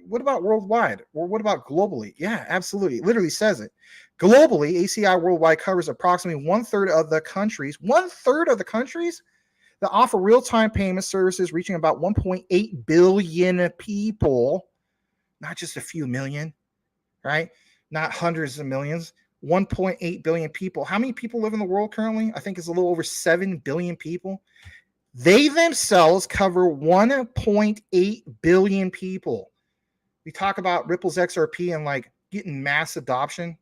[SPEAKER 1] what about worldwide? Or what about globally? Yeah, absolutely. It literally says it. Globally, ACI Worldwide covers approximately one-third of the countries that offer real-time payment services, reaching about 1.8 billion people, not just a few million, right? Not hundreds of millions, 1.8 billion people. How many people live in the world currently? I think it's a little over 7 billion people. They themselves cover 1.8 billion people. We talk about Ripple's XRP and like getting mass adoption,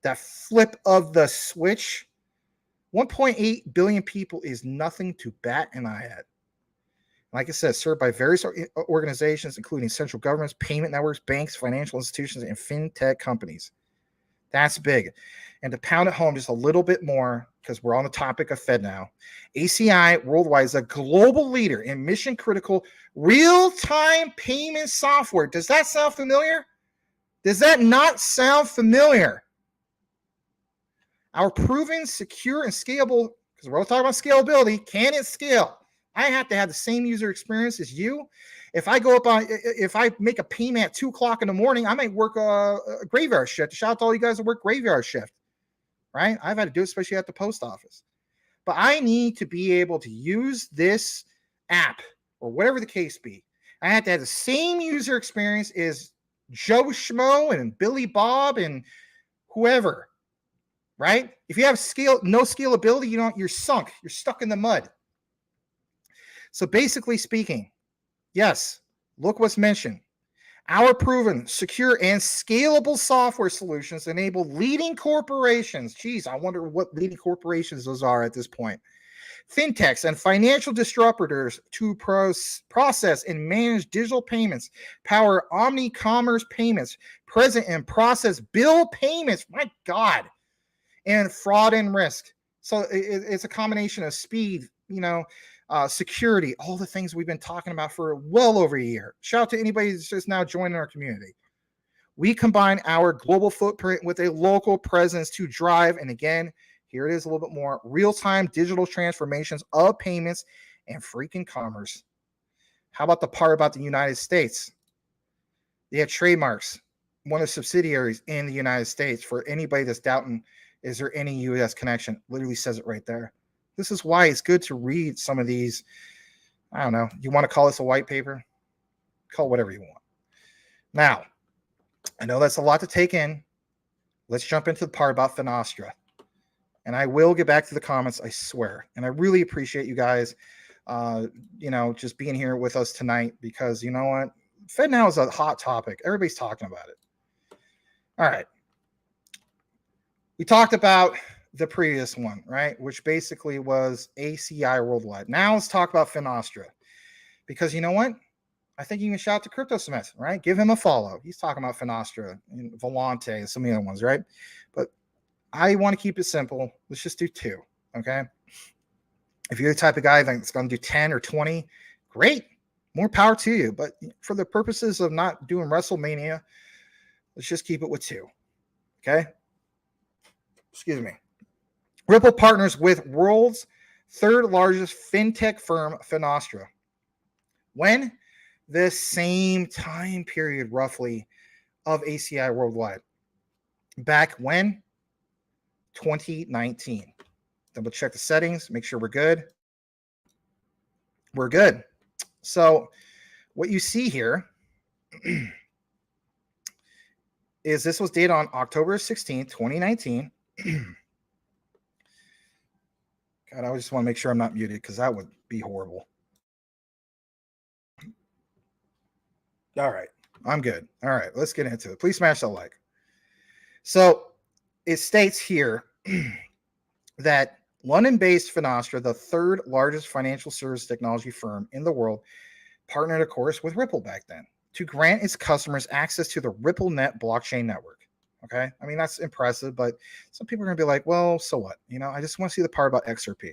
[SPEAKER 1] that flip of the switch. 1.8 billion people is nothing to bat an eye at. Like I said, served by various organizations, including central governments, payment networks, banks, financial institutions, and fintech companies. That's big. And to pound it home just a little bit more, because we're on the topic of FedNow, ACI Worldwide is a global leader in mission-critical real-time payment software. Does that sound familiar? Does that not sound familiar? Our proven, secure, and scalable, because we're all talking about scalability, can it scale? I have to have the same user experience as you. If I make a payment at 2 o'clock in the morning, I might work a graveyard shift. Shout out to all you guys that work graveyard shift, right? I've had to do it, especially at the post office. But I need to be able to use this app or whatever the case be. I have to have the same user experience as Joe Schmo and Billy Bob and whoever, right? If you have no scalability, you're sunk. You're stuck in the mud. So basically speaking, yes, look what's mentioned. Our proven, secure, and scalable software solutions enable leading corporations. Geez, I wonder what leading corporations those are at this point. Fintechs and financial disruptors to process and manage digital payments, power omni-commerce payments, present and process bill payments. My God. And fraud and risk. So it's a combination of speed, security, all the things we've been talking about for well over a year. Shout out to anybody that's just now joining our community. We combine our global footprint with a local presence to drive, and again, here it is a little bit more, real-time digital transformations of payments and freaking commerce. How about the part about the United States? They have trademarks, one of the subsidiaries in the United States. For anybody that's doubting, is there any U.S. connection? Literally says it right there. This is why it's good to read some of these. I don't know. You want to call this a white paper? Call it whatever you want. Now, I know that's a lot to take in. Let's jump into the part about Finastra. And I will get back to the comments, I swear. And I really appreciate you guys, just being here with us tonight, because you know what? FedNow is a hot topic. Everybody's talking about it. All right. We talked about the previous one, right? Which basically was ACI Worldwide. Now let's talk about Finastra. Because you know what? I think you can shout to Crypto Smith, right? Give him a follow. He's talking about Finastra and Volante and some of the other ones, right? But I want to keep it simple. Let's just do 2, okay? If you're the type of guy that's going to do 10 or 20, great. More power to you. But for the purposes of not doing WrestleMania, let's just keep it with 2, okay? Excuse me. Ripple partners with world's 3rd largest fintech firm, Finastra. When? The same time period, roughly, of ACI worldwide. Back when? 2019. Double check the settings, make sure we're good. We're good. So what you see here is this was dated on October 16th, 2019. God, I just want to make sure I'm not muted because that would be horrible. All right, I'm good. All right, let's get into it. Please smash that like. So it states here that London-based Finastra, the 3rd largest financial service technology firm in the world, partnered, of course, with Ripple back then to grant its customers access to the RippleNet blockchain network. Okay, I mean, that's impressive, but some people are going to be like, well, so what? You know, I just want to see the part about XRP.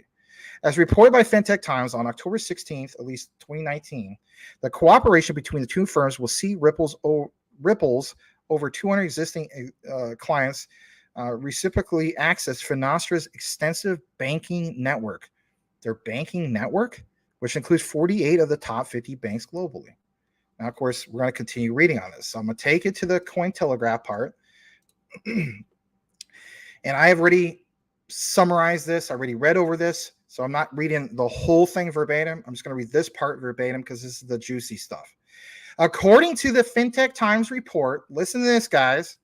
[SPEAKER 1] As reported by FinTech Times on October 16th, at least 2019, the cooperation between the 2 firms will see Ripple's over 200 existing clients reciprocally access Finastra's extensive banking network. Their banking network, which includes 48 of the top 50 banks globally. Now, of course, we're going to continue reading on this. So I'm going to take it to the Cointelegraph part. And I have already summarized this. I already read over this. So I'm not reading the whole thing verbatim. I'm just going to read this part verbatim because this is the juicy stuff. According to the FinTech Times report, listen to this, guys.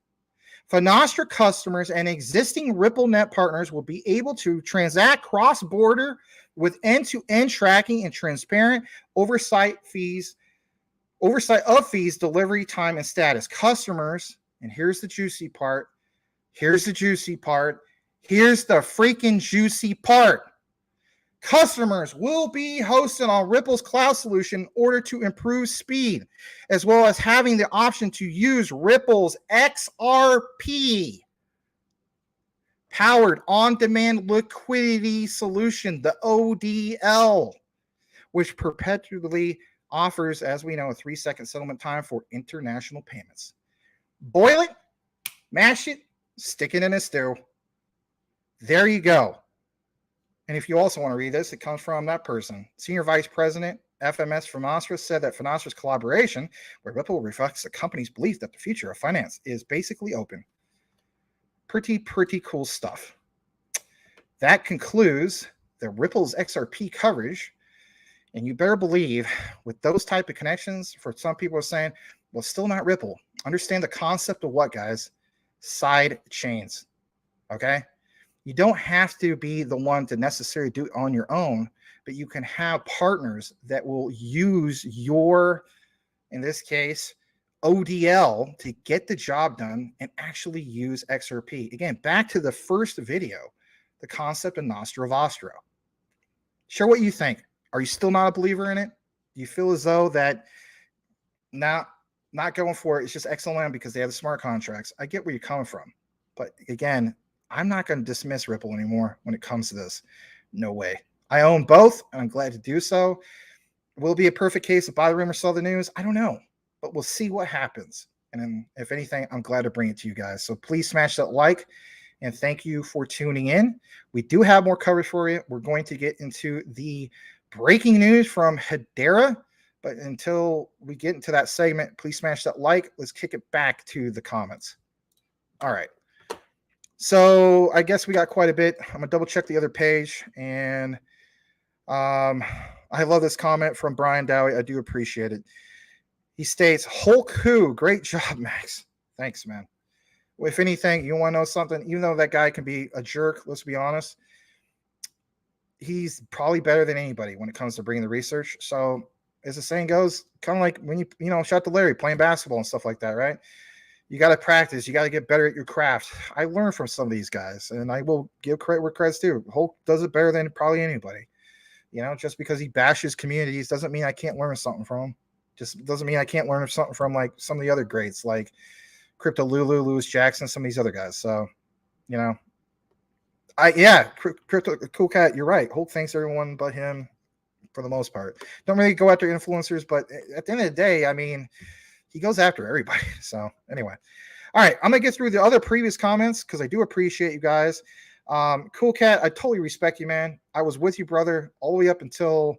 [SPEAKER 1] Finastra customers and existing RippleNet partners will be able to transact cross-border with end-to-end tracking and transparent oversight of fees, delivery time, and status. Customers, and here's the juicy part. Here's the juicy part. Here's the freaking juicy part. Customers will be hosted on Ripple's cloud solution in order to improve speed, as well as having the option to use Ripple's XRP powered on-demand liquidity solution, the ODL, which perpetually offers, as we know, a 3-second settlement time for international payments. Boil it, mash it, stick it in a stew. There you go. And if you also want to read this, it comes from that person. Senior Vice President, FMS Finastra, said that Finastra's collaboration with Ripple reflects the company's belief that the future of finance is basically open. Pretty cool stuff. That concludes the Ripple's XRP coverage. And you better believe with those type of connections, for some people are saying, well, still not Ripple. Understand the concept of what, guys? Side chains. Okay? You don't have to be the one to necessarily do it on your own, but you can have partners that will use your, in this case, ODL to get the job done and actually use XRP. Again, back to the first video, the concept of Nostra Vostra. Share what you think. Are you still not a believer in it? Do you feel as though that not going for it, it's just XLM because they have the smart contracts? I get where you're coming from. But again, I'm not going to dismiss Ripple anymore when it comes to this. No way. I own both, and I'm glad to do so. Will it be a perfect case of buy the rumor, sell the news? I don't know, but we'll see what happens. And then, if anything, I'm glad to bring it to you guys. So please smash that like, and thank you for tuning in. We do have more coverage for you. We're going to get into the breaking news from Hedera, but until we get into that segment, please smash that like. Let's kick it back to the comments. All right. So I guess we got quite a bit. I'm going to double check the other page. And I love this comment from Brian Dowie. I do appreciate it. He states, Hulk who? Great job, Max. Thanks, man. If anything, you want to know something? Even though that guy can be a jerk, let's be honest, he's probably better than anybody when it comes to bringing the research. So as the saying goes, kind of like when you shout to Larry playing basketball and stuff like that, right? You got to practice. You got to get better at your craft. I learned from some of these guys, and I will give credit where credit's due. Hulk does it better than probably anybody. Just because he bashes communities doesn't mean I can't learn something from him. Just doesn't mean I can't learn something from like some of the other greats like Crypto Lulu, Lewis Jackson, some of these other guys. So, you know, Crypto Cool Cat, you're right. Hope thanks everyone but him for the most part. Don't really go after influencers, but at the end of the day, I mean, he goes after everybody. So anyway, all right, I'm gonna get through the other previous comments because I do appreciate you guys. Cool Cat, I totally respect you, man. I was with you, brother, all the way up until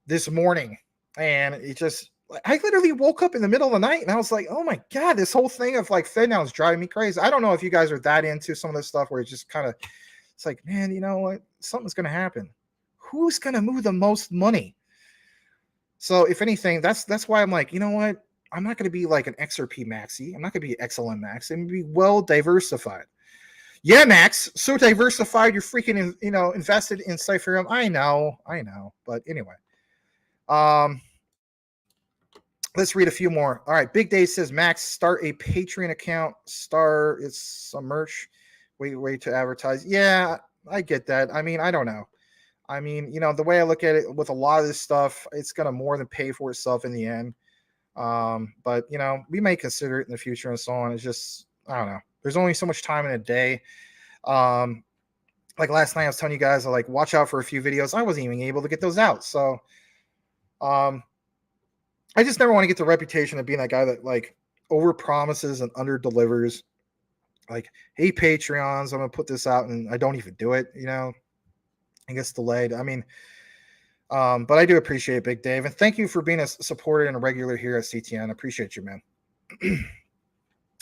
[SPEAKER 1] this morning, and it just, I literally woke up in the middle of the night and I was like, oh my God, this whole thing of like FedNow is driving me crazy. I don't know if you guys are that into some of this stuff where it's just kind of, it's like, man, you know what? Something's going to happen. Who's going to move the most money? So if anything, that's why I'm like, you know what? I'm not going to be like an XRP maxi. I'm not going to be XLM max. I'm going to be well diversified. Yeah, Max, so diversified. You're freaking, invested in Cypher. I know. But anyway, let's read a few more. All right. Big Dave says, Max, start a Patreon account. It's some merch. Way to advertise. Yeah, I get that. I mean, I don't know. I mean, the way I look at it with a lot of this stuff, it's going to more than pay for itself in the end. But, we may consider it in the future and so on. It's just, I don't know. There's only so much time in a day. Like last night I was telling you guys, like, watch out for a few videos. I wasn't even able to get those out. So, I just never want to get the reputation of being that guy that like over promises and under delivers. Like, hey, Patreons, I'm going to put this out and I don't even do it, it gets delayed. I mean, but I do appreciate Big Dave, and thank you for being a supporter and a regular here at CTN. I appreciate you, man.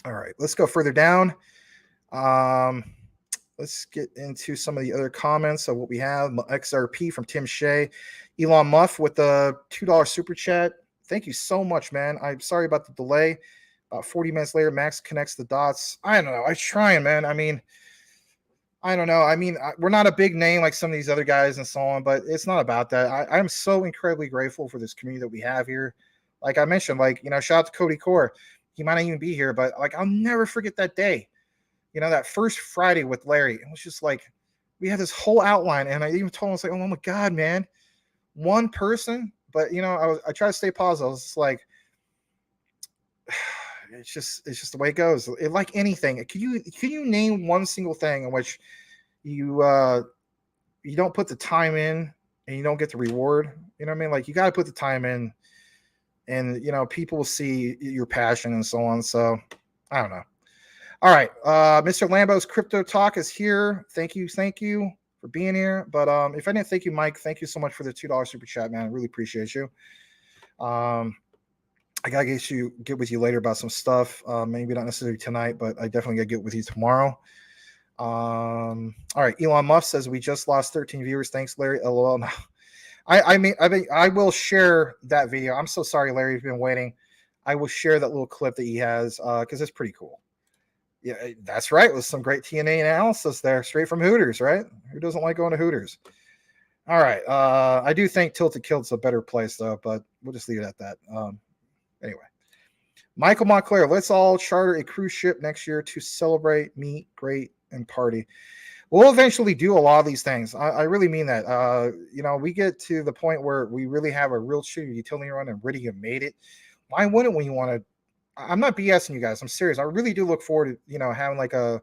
[SPEAKER 1] All right, let's go further down. Let's get into some of the other comments of what we have. XRP from Tim Shea. Elon Muff with the $2 super chat. Thank you so much, man. I'm sorry about the delay. About 40 minutes later, Max connects the dots. I don't know. I'm trying, man. I mean, I don't know. I mean, we're not a big name like some of these other guys and so on, but it's not about that. I'm so incredibly grateful for this community that we have here. Like I mentioned, like, shout out to Cody Core. He might not even be here, but like, I'll never forget that day. That first Friday with Larry. It was just like, we had this whole outline, and I even told him, I was like, oh my God, man, one person. But, I try to stay positive. I was just like, it's just the way it goes. Like anything, can you name one single thing in which you don't put the time in and you don't get the reward? You know what I mean? Like, you got to put the time in, and people will see your passion and so on. So I don't know. All right, Mr. Lambo's Crypto Talk is here. Thank you for being here. But if I didn't thank you, Mike, thank you so much for the $2 super chat, man. I really appreciate you. I gotta get with you later about some stuff. Maybe not necessarily tonight, but I definitely gotta get with you tomorrow. All right, Elon Musk says we just lost 13 viewers. Thanks, Larry. LOL. No. I will share that video. I'm so sorry, Larry. You've been waiting. I will share that little clip that he has because it's pretty cool. Yeah, that's right. It was some great TNA analysis there, straight from Hooters, right? Who doesn't like going to Hooters? All right. I do think Tilted Kilt's a better place, though, but we'll just leave it at that. Anyway, Michael Montclair, let's all charter a cruise ship next year to celebrate, meet, great, and party. We'll eventually do a lot of these things. I really mean that. We get to the point where we really have a real shitty utility run and really have made it. Why wouldn't we want to? I'm not BSing you guys. I'm serious. I really do look forward to, having like a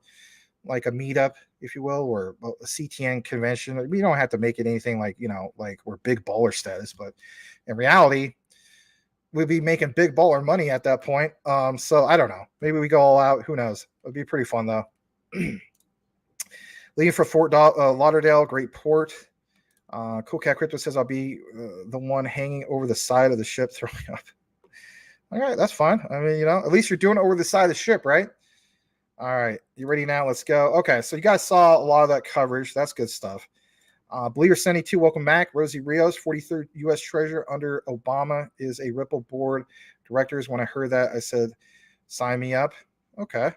[SPEAKER 1] meetup, if you will, or a CTN convention. We don't have to make it anything like, like we're big baller status, but in reality, we'd be making big baller money at that point. So I don't know. Maybe we go all out. Who knows? It'd be pretty fun though. Leaving for Fort Lauderdale, great port. Cool Cat Crypto says I'll be the one hanging over the side of the ship throwing up. All right, that's fine. I mean, at least you're doing it over the side of the ship, right? All right, you ready now? Let's go. Okay, so you guys saw a lot of that coverage. That's good stuff. Believer 72, welcome back. Rosie Rios, 43rd U.S. Treasurer under Obama, is a Ripple board directors. When I heard that, I said, sign me up. Okay.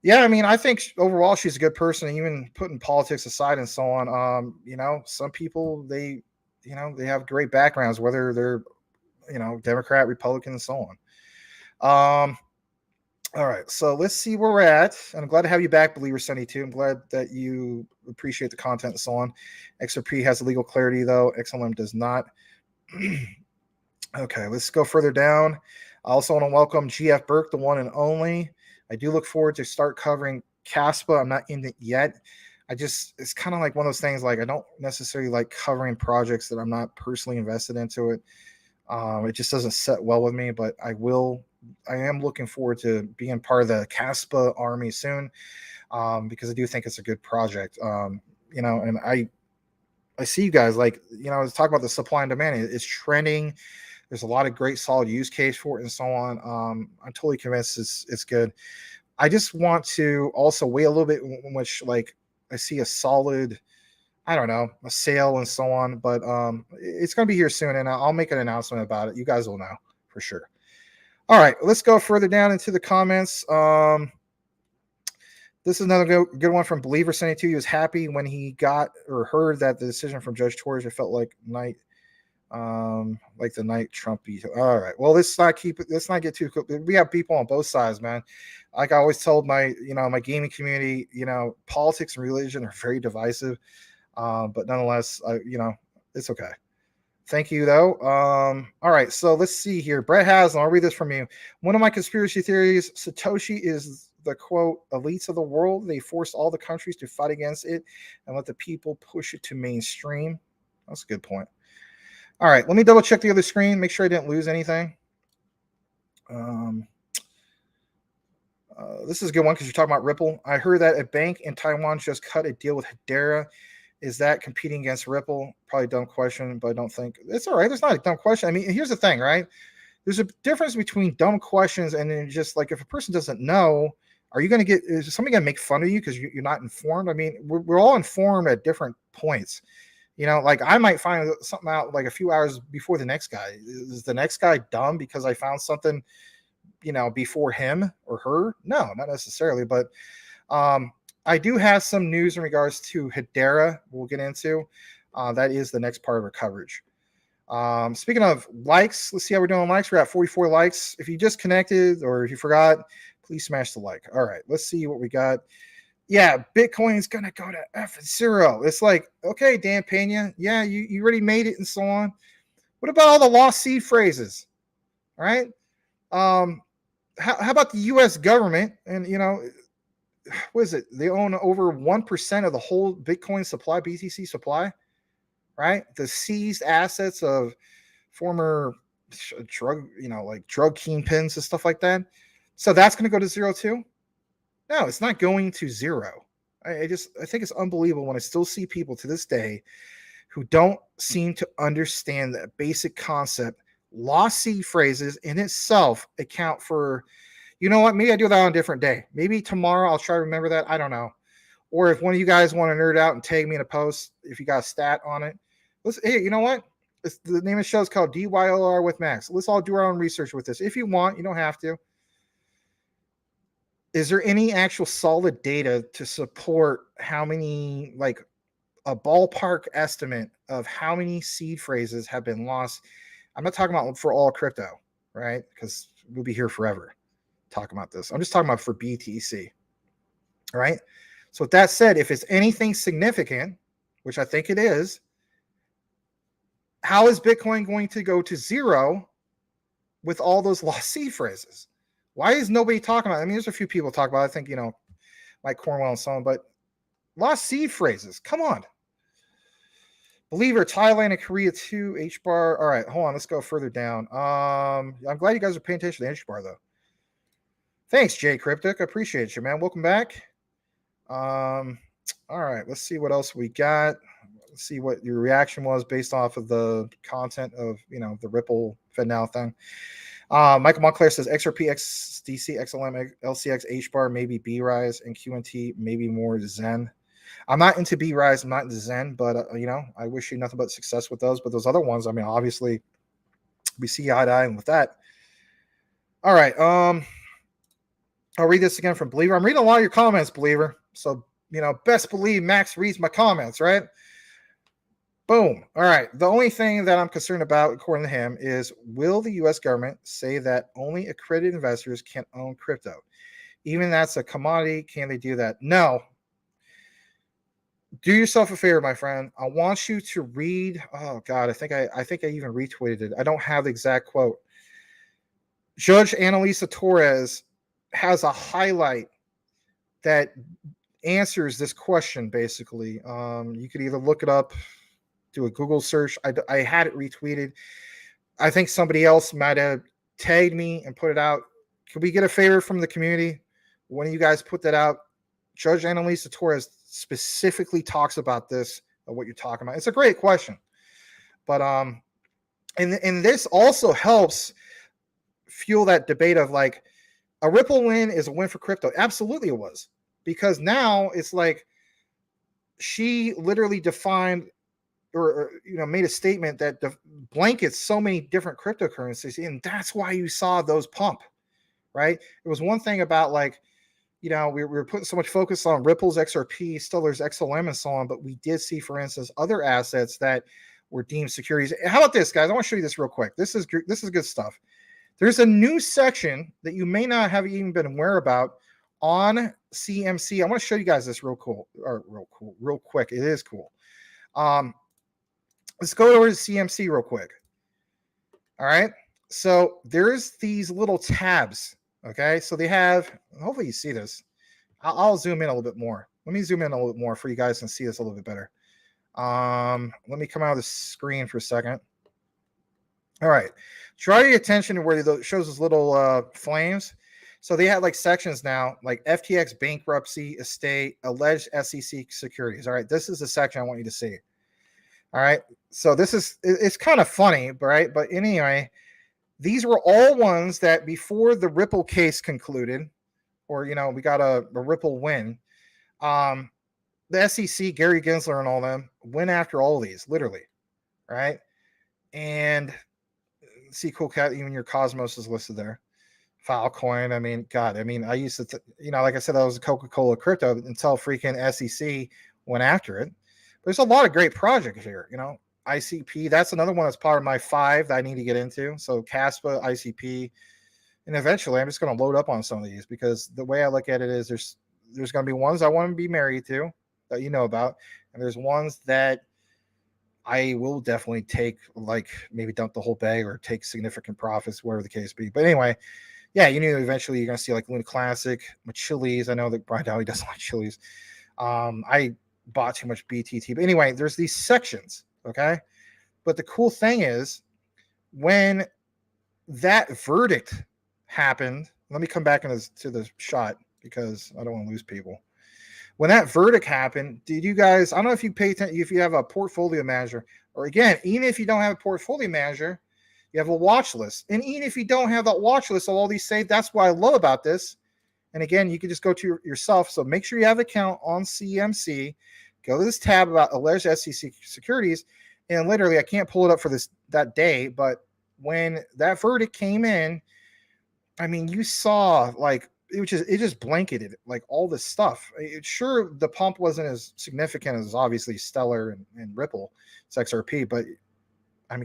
[SPEAKER 1] Yeah, I mean, I think overall she's a good person, even putting politics aside and so on. Some people, they have great backgrounds, whether they're, Democrat, Republican, and so on. All right, so let's see where we're at. And I'm glad to have you back, Believer 72. I'm glad that you appreciate the content and so on. XRP has legal clarity, though. XLM does not. Okay, let's go further down. I also want to welcome GF Burke, the one and only. I do look forward to start covering CASPA. I'm not in it yet. It's kind of like one of those things, like I don't necessarily like covering projects that I'm not personally invested into it. It just doesn't set well with me, but I am looking forward to being part of the CASPA army soon, because I do think it's a good project. And I see you guys, like, I was talking about the supply and demand. It's trending. There's a lot of great solid use case for it and so on. I'm totally convinced it's good. I just want to also wait a little bit in which, like, I see a solid, I don't know, a sale and so on, but it's going to be here soon, and I'll make an announcement about it. You guys will know for sure. All right, let's go further down into the comments. This is another good one from Believer 72. He was happy when he got or heard that the decision from Judge Torres. It felt like the night Trump beat. All right, well, let's not get too cool. We have people on both sides, man. Like I always told my gaming community, politics and religion are very divisive. But nonetheless, it's okay. Thank you, though. All right, so let's see here. Brett Haslam, I'll read this from you. One of my conspiracy theories, Satoshi is the, quote, elites of the world. They forced all the countries to fight against it and let the people push it to mainstream. That's a good point. All right, let me double check the other screen, make sure I didn't lose anything. This is a good one because you're talking about Ripple. I heard that a bank in Taiwan just cut a deal with Hedera. Is that competing against Ripple? Probably a dumb question, but I don't think it's all right. It's not a dumb question. I mean, here's the thing, right? There's a difference between dumb questions and then just like if a person doesn't know, is somebody going to make fun of you because you're not informed? I mean, we're all informed at different points. Like I might find something out like a few hours before the next guy. Is the next guy dumb because I found something, before him or her? No, not necessarily. But I do have some news in regards to Hedera we'll get into. That is the next part of our coverage. Speaking of likes, let's see how we're doing on likes. We're at 44 likes. If you just connected or if you forgot, please smash the like. All right, let's see what we got. Yeah, Bitcoin's going to go to F0. It's like, okay, Dan Pena, yeah, you already made it and so on. What about all the lost seed phrases? All right. How about the U.S. government? And, what is it? They own over 1% of the whole Bitcoin supply, BTC supply, right? The seized assets of former drug kingpins and stuff like that. So that's going to go to zero too? No, it's not going to zero. I think it's unbelievable when I still see people to this day who don't seem to understand that basic concept. Lost seed phrases in itself account for, you know what? Maybe I do that on a different day. Maybe tomorrow I'll try to remember that. I don't know. Or if one of you guys want to nerd out and tag me in a post, if you got a stat on it, hey, you know what? The name of the show is called Dyor With Max. Let's all do our own research with this. If you want, you don't have to. Is there any actual solid data to support how many, like a ballpark estimate of how many seed phrases have been lost? I'm not talking about for all crypto, right? Because we'll be here forever talking about this. I'm just talking about for BTC, all right? So with that said, if it's anything significant, which I think it is, how is Bitcoin going to go to zero with all those lost seed phrases? Why is nobody talking about it? I mean, there's a few people talk about it. I think, Mike Cornwell and so on, but lost seed phrases. Come on. Believer, Thailand and Korea too, HBAR. All right, hold on. Let's go further down. I'm glad you guys are paying attention to HBAR, though. Thanks, Jay Cryptic. I appreciate you, man. Welcome back. All right, let's see what else we got. Let's see what your reaction was based off of the content of, the Ripple FedNow thing. Michael Montclair says XRP, XDC, XLM, LCX, HBAR, maybe BRISE, and QNT, maybe more Zen. I'm not into BRISE, I'm not into Zen, but I wish you nothing but success with those. But those other ones, I mean, obviously, we see eye to eye with that. All right, I'll read this again from Believer. I'm reading a lot of your comments, Believer. So best believe Max reads my comments, right? Boom. All right. The only thing that I'm concerned about, according to him, is will the U.S. government say that only accredited investors can own crypto? Even that's a commodity, can they do that? No. do yourself a favor, my friend. I want you to read. Oh God, I think I even retweeted it. I don't have the exact quote. Judge Annalisa Torres has a highlight that answers this question. Basically, you could either look it up, do a Google search. I had it retweeted. I think somebody else might have tagged me and put it out. Could we get a favor from the community? When you guys put that out, Judge Annalisa Torres specifically talks about this, what you're talking about. It's a great question. But and this also helps fuel that debate of like a Ripple win is a win for crypto. Absolutely it was. Because now it's like she literally defined or made a statement that blankets so many different cryptocurrencies, and that's why you saw those pump, right? It was one thing about like, we were putting so much focus on Ripple's XRP, Stellar's XLM, and so on, but we did see, for instance, other assets that were deemed securities. How about this, guys? I want to show you this real quick. This is good stuff. There's a new section that you may not have even been aware about on CMC. I want to show you guys this real quick. It is cool. Let's go over to CMC real quick. All right. So there's these little tabs. Okay. So they have, hopefully you see this. I'll zoom in a little bit more. Let me zoom in a little bit more for you guys and see this a little bit better. Let me come out of the screen for a second. All right. Draw your attention to where it shows those little flames. So they have like sections now, like FTX bankruptcy, estate, alleged SEC securities. All right. This is the section I want you to see. All right. So it's kind of funny, right? But anyway, these were all ones that before the Ripple case concluded, or, we got a Ripple win. The SEC, Gary Gensler and all them went after all of these, literally. Right. And see, cool cat, even your Cosmos is listed there. Filecoin. I mean, God, I used to, like I said, I was a Coca-Cola crypto until freaking SEC went after it. There's a lot of great projects here, ICP. That's another one that's part of my 5 that I need to get into. So Caspa, ICP, and eventually I'm just going to load up on some of these because the way I look at it is there's going to be ones I want to be married to that you know about, and there's ones that I will definitely take, like maybe dump the whole bag or take significant profits, whatever the case be. But anyway, yeah, eventually you're going to see like Luna Classic, Chili's. I know that Brian Dowley doesn't like Chili's. I bought too much BTT. But anyway, there's these sections, okay? But the cool thing is when that verdict happened, let me come back to the shot because I don't want to lose people. When that verdict happened, did you guys, I don't know if you pay attention, if you have a portfolio manager, or again, even if you don't have a portfolio manager, you have a watch list. And even if you don't have that watch list of all these saved, that's what I love about this. And again, you can just go to yourself. So make sure you have an account on CMC. Go to this tab about alleged SEC securities. And literally, I can't pull it up for that day. But when that verdict came in, you saw like it just blanketed like all this stuff. Sure, the pump wasn't as significant as obviously Stellar and Ripple, it's XRP. But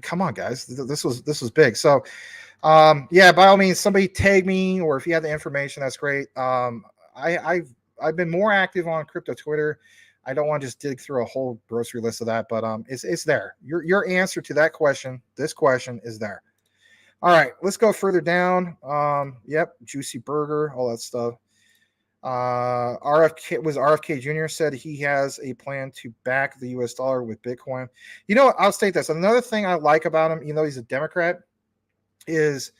[SPEAKER 1] come on, guys, this was big. So. Yeah, by all means, somebody tag me, or if you have the information, that's great. I've been more active on crypto Twitter. I don't want to just dig through a whole grocery list of that, but it's there. Your answer to that question, this question, is there. All right, let's go further down. Yep, Juicy Burger, all that stuff. RFK Jr. said he has a plan to back the US dollar with Bitcoin. I'll state this. Another thing I like about him, he's a Democrat, is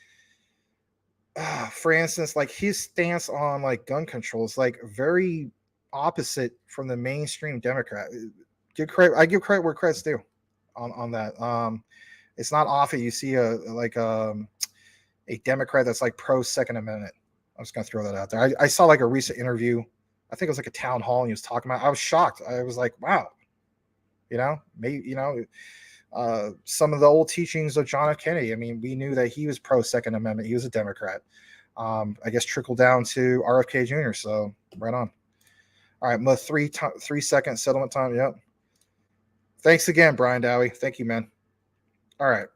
[SPEAKER 1] for instance, like his stance on like gun control is like very opposite from the mainstream Democrat. I give credit where credit's due on that. It's not often you see a Democrat that's like pro Second Amendment. I'm just gonna throw that out there. I saw like a recent interview. I think it was like a town hall, and he was talking about. I was shocked. I was like, wow, maybe some of the old teachings of John F. Kennedy. We knew that he was pro Second Amendment. He was a Democrat. I guess trickled down to RFK Jr. So right on. All right, my 3-second settlement time. Yep. Thanks again, Brian Dowie. Thank you, man. All right,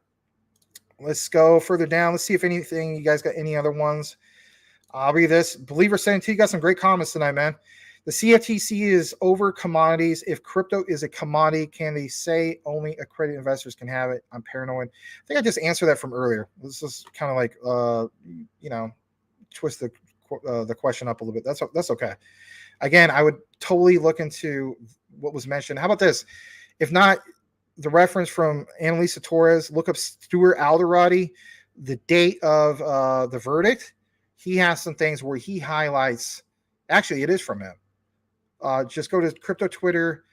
[SPEAKER 1] let's go further down. Let's see if anything you guys got any other ones. I'll read this. Believer saying to you, got some great comments tonight, man. The CFTC is over commodities. If crypto is a commodity, can they say only accredited investors can have it? I'm paranoid. I think I just answered that from earlier. This is kind of like, twist the question up a little bit. That's okay. Again, I would totally look into what was mentioned. How about this? If not, the reference from Annalisa Torres, look up Stuart Alderati, the date of the verdict. He has some things where he highlights, actually, it is from him. Just go to crypto Twitter,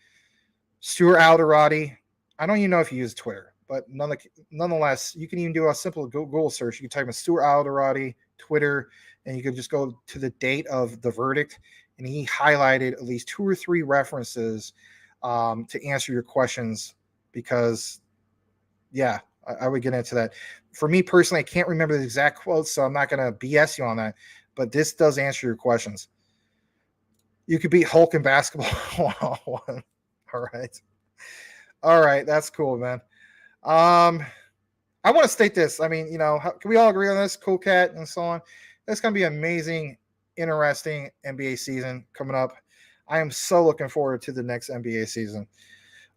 [SPEAKER 1] Stuart Alderati. I don't even know if he uses Twitter, but nonetheless, you can even do a simple Google search. You can type in Stuart Alderati, Twitter, and you can just go to the date of the verdict. And he highlighted at least 2 or 3 references to answer your questions because, yeah, I would get into that. For me personally, I can't remember the exact quotes, so I'm not going to BS you on that. But this does answer your questions. You could beat Hulk in basketball one-on-one. All right. That's cool, man. I want to state this. I mean, can we all agree on this? Cool Cat and so on. It's going to be amazing, interesting NBA season coming up. I am so looking forward to the next NBA season.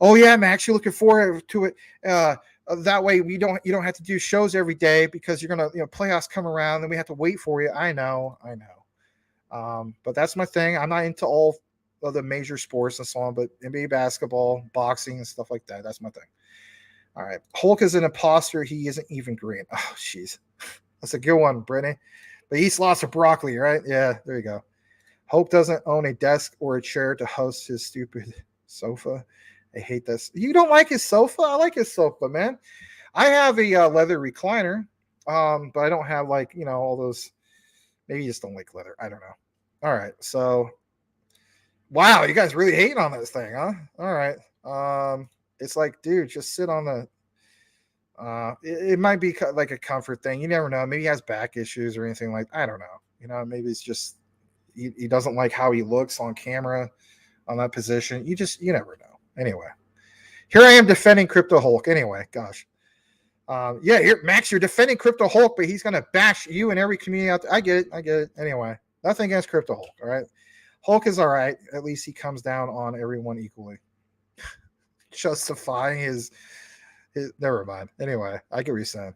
[SPEAKER 1] Oh yeah, I'm actually looking forward to it. That way you don't have to do shows every day because you're gonna playoffs come around and we have to wait for you. I know. But that's my thing. I'm not into all of the major sports and so on, but NBA basketball, boxing, and stuff like that. That's my thing. All right. Hulk is an imposter. He isn't even green. Oh, jeez. That's a good one, Brittany. But he eats lots of broccoli, right? Yeah, there you go. Hulk doesn't own a desk or a chair to host his stupid sofa. I hate this. You don't like his sofa? I like his sofa, man. I have a leather recliner, but I don't have all those. Maybe you just don't like leather. I don't know. All right. So, wow, you guys really hating on this thing, huh? All right. It's like, dude, just sit on the. It might be like a comfort thing. You never know. Maybe he has back issues or anything like. I don't know. Maybe it's just he doesn't like how he looks on camera on that position. You never know. Anyway, here I am defending Crypto Hulk. Anyway, gosh. Here, Max, you're defending Crypto Hulk, but he's going to bash you and every community out there. I get it. Anyway, nothing against Crypto Hulk, all right? Hulk is all right. At least he comes down on everyone equally. Justifying his never mind. Anyway, I get what you're saying.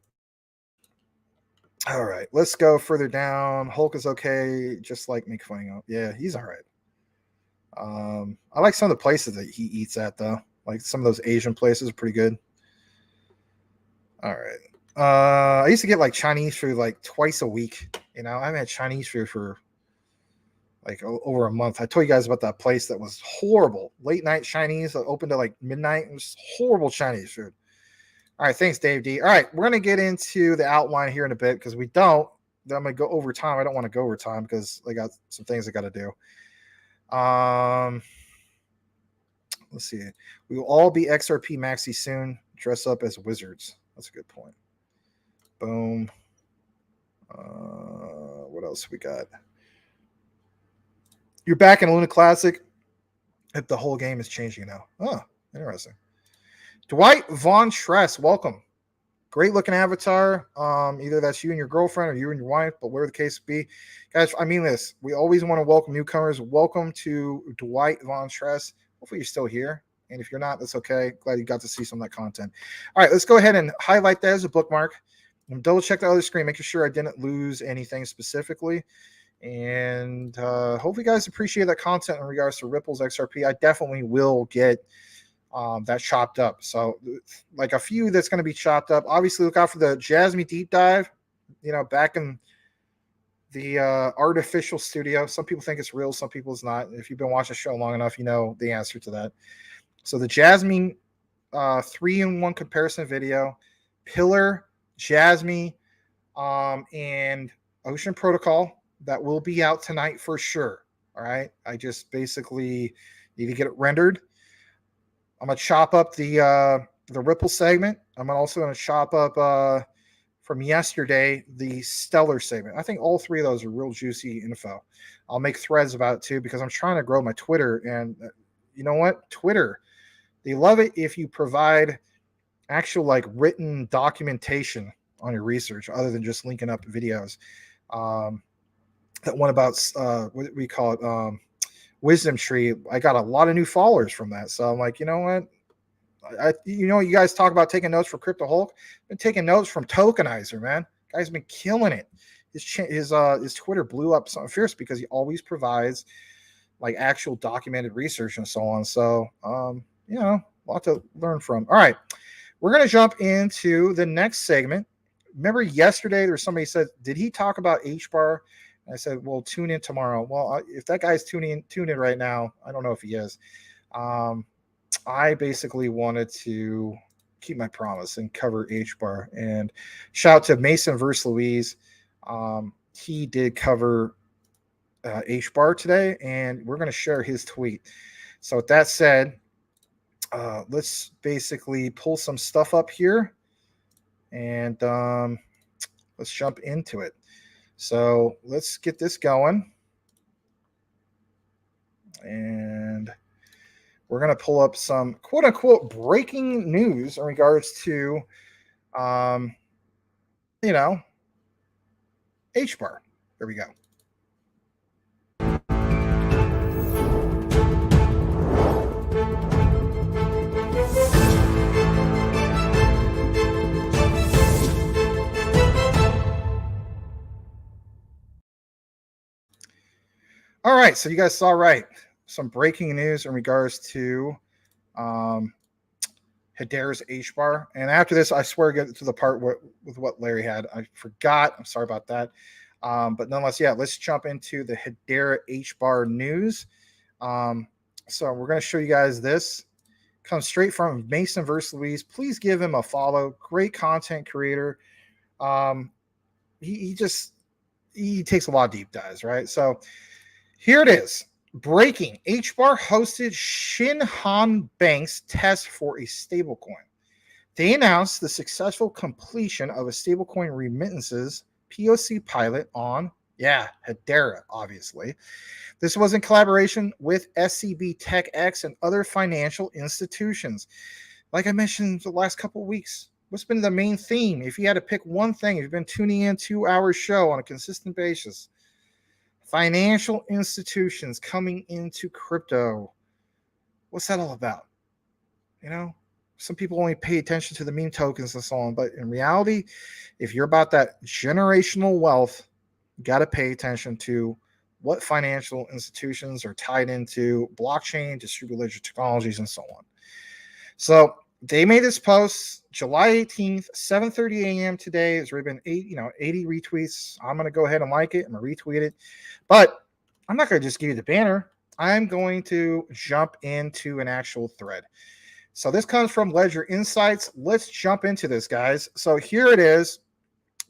[SPEAKER 1] All right, let's go further down. Hulk is okay, just like make fun of him. Yeah, he's all right. I like some of the places that he eats at, though. Like some of those Asian places are pretty good. All right. I used to get Chinese food twice a week. I haven't had Chinese food for over a month. I told you guys about that place that was horrible. Late night Chinese that opened at midnight. It was horrible Chinese food. All right. Thanks, Dave D. All right. We're going to get into the outline here in a bit because we don't. Then I'm going to go over time. I don't want to go over time because I got some things I got to do. Let's see. We will all be XRP maxi soon. Dress up as wizards. That's a good point. Boom. What else we got? You're back in Luna Classic. If the whole game is changing now. Oh, interesting. Dwight Von Tress, welcome. Great looking avatar. Either that's you and your girlfriend or you and your wife, but whatever the case be. Guys, I mean this. We always want to welcome newcomers. Welcome to Dwight Von Tress. Hopefully you're still here. And if you're not, that's okay. Glad you got to see some of that content. All right, let's go ahead and highlight that as a bookmark. And double check the other screen, making sure I didn't lose anything specifically. And hopefully you guys appreciate that content in regards to Ripple's XRP. I definitely will get that chopped up. So a few that's going to be chopped up. Obviously, look out for the Jasmy deep dive, back in the artificial studio. Some people think it's real, some people it's not. If you've been watching the show long enough, you know the answer to that. So the Jasmy 3-in-1 comparison video, Pillar, Jasmy, and Ocean Protocol, that will be out tonight for sure. All right. I just basically need to get it rendered. I'm going to chop up the Ripple segment. I'm also going to chop up from yesterday the Stellar segment. I think all three of those are real juicy info. I'll make threads about it too because I'm trying to grow my Twitter. And you know what? Twitter, they love it if you provide actual written documentation on your research other than just linking up videos. That one about what we call it, wisdom tree, I got a lot of new followers from that. So I'm like, you know what? You guys talk about taking notes for Crypto Hulk. I've been taking notes from Tokenizer, man. Guy's been killing it. His Twitter blew up something fierce because he always provides like actual documented research and so on. So, a lot to learn from. All right, we're going to jump into the next segment. Remember yesterday there was somebody said, did he talk about HBAR? And I said, well, tune in tomorrow. Well, if that guy's tuning in right now, I don't know if he is. I basically wanted to keep my promise and cover HBAR. And shout out to Mason versus Louise. He did cover HBAR today, and we're going to share his tweet. So with that said, let's basically pull some stuff up here, and let's jump into it. So let's get this going, and we're going to pull up some quote unquote breaking news in regards to, HBAR. There we go. All right, so you guys saw right. Some breaking news in regards to Hedera's HBAR. And after this, I swear, get to the part with what Larry had. I forgot. I'm sorry about that. But nonetheless, yeah, let's jump into the Hedera HBAR news. So we're going to show you guys this. Comes straight from Mason versus Louise. Please give him a follow. Great content creator. He takes a lot of deep dives, right? So here it is. Breaking. HBAR hosted Shinhan Bank's test for a stablecoin. They announced the successful completion of a stablecoin remittances POC pilot on, Hedera, obviously. This was in collaboration with SCB TechX and other financial institutions. Like I mentioned the last couple of weeks, what's been the main theme? If you had to pick one thing, if you've been tuning in 2-hour show on a consistent basis, financial institutions coming into crypto. What's that all about? Some people only pay attention to the meme tokens and so on, but in reality, if you're about that generational wealth, you got to pay attention to what financial institutions are tied into blockchain, distributed ledger technologies, and so on. So they made this post July 18th, 7:30 a.m. today. There's already been 80 retweets. I'm going to go ahead and like it. I'm going to retweet it. But I'm not going to just give you the banner. I'm going to jump into an actual thread. So this comes from Ledger Insights. Let's jump into this, guys. So here it is.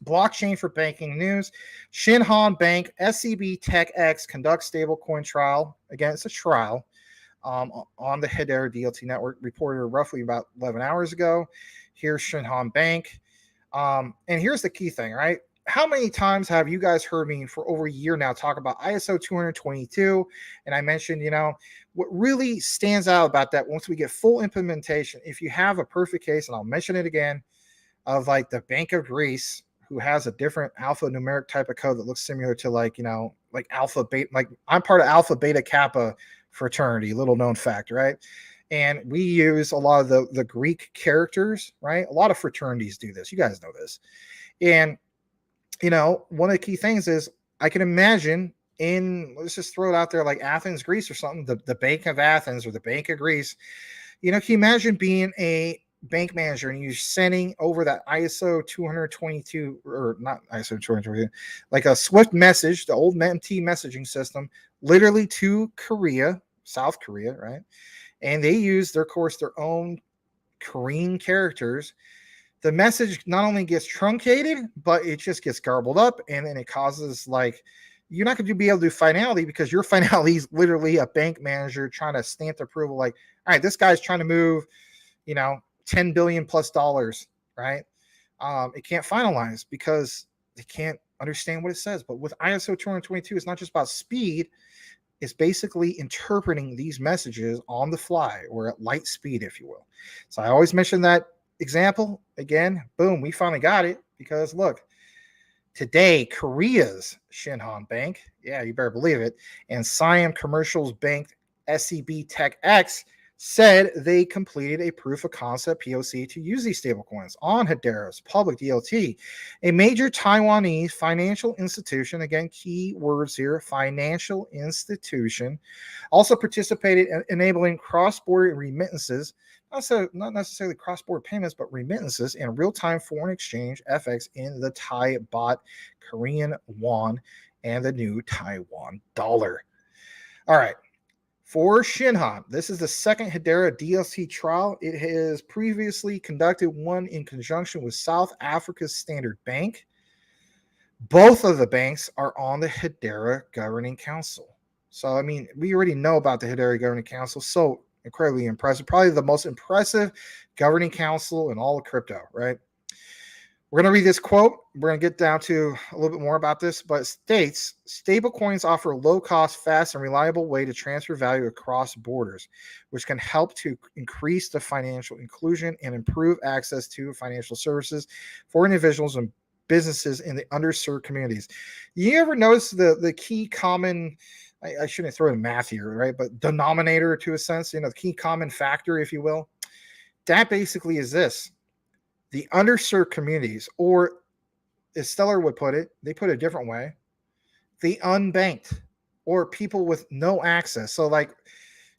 [SPEAKER 1] Blockchain for banking news. Shinhan Bank, SCB TechX conducts stablecoin trial. Again, it's a trial. On the Hedera DLT network, reported roughly about 11 hours ago. Here's Shinhan Bank. And here's the key thing, right? How many times have you guys heard me for over a year now talk about ISO 222? And I mentioned, what really stands out about that once we get full implementation, if you have a perfect case, and I'll mention it again, of like the Bank of Greece, who has a different alphanumeric type of code that looks similar to like alpha beta, like I'm part of Alpha Beta Kappa fraternity, little known fact, right? And we use a lot of the Greek characters, right? A lot of fraternities do this. You guys know this. And, one of the key things is I can imagine let's just throw it out there, like Athens, Greece or something, the Bank of Athens or the Bank of Greece. Can you imagine being a bank manager and you're sending over that ISO 222, or not ISO 222, like a Swift message, the old MT messaging system, literally to Korea, South Korea, right? And they use their own Korean characters. The message not only gets truncated, but it just gets garbled up, and then it causes you're not going to be able to do finality because your finality is literally a bank manager trying to stamp the approval. Like, all right, this guy's trying to move, $10 billion plus, right? It can't finalize because they can't understand what it says. But with ISO 222, it's not just about speed. It's basically interpreting these messages on the fly or at light speed, if you will. So I always mention that example. Again, boom, we finally got it because look, Today, Korea's Shinhan Bank, yeah, you better believe it, and Siam Commercial's Bank SCB Tech X said they completed a proof of concept POC to use these stablecoins on Hedera's public DLT. A major Taiwanese financial institution, again, key words here, financial institution, also participated in enabling cross-border remittances, not necessarily cross-border payments, but remittances and real-time foreign exchange FX in the Thai baht, Korean won, and the new Taiwan dollar. All right. For Shinhan, this is the second Hedera DLC trial. It has previously conducted one in conjunction with South Africa's Standard Bank. Both of the banks are on the Hedera Governing Council. So, I mean, we already know about the Hedera Governing Council. So incredibly impressive. Probably the most impressive governing council in all of crypto, right? We're going to read this quote. We're going to get down to a little bit more about this, but it states, stablecoins offer a low-cost, fast, and reliable way to transfer value across borders, which can help to increase the financial inclusion and improve access to financial services for individuals and businesses in the underserved communities. You ever notice the key common, I shouldn't throw in math here, right? But denominator to a sense, the key common factor, if you will, that basically is this. The underserved communities, or as Stellar would put it, they put it a different way, the unbanked, or people with no access. So like,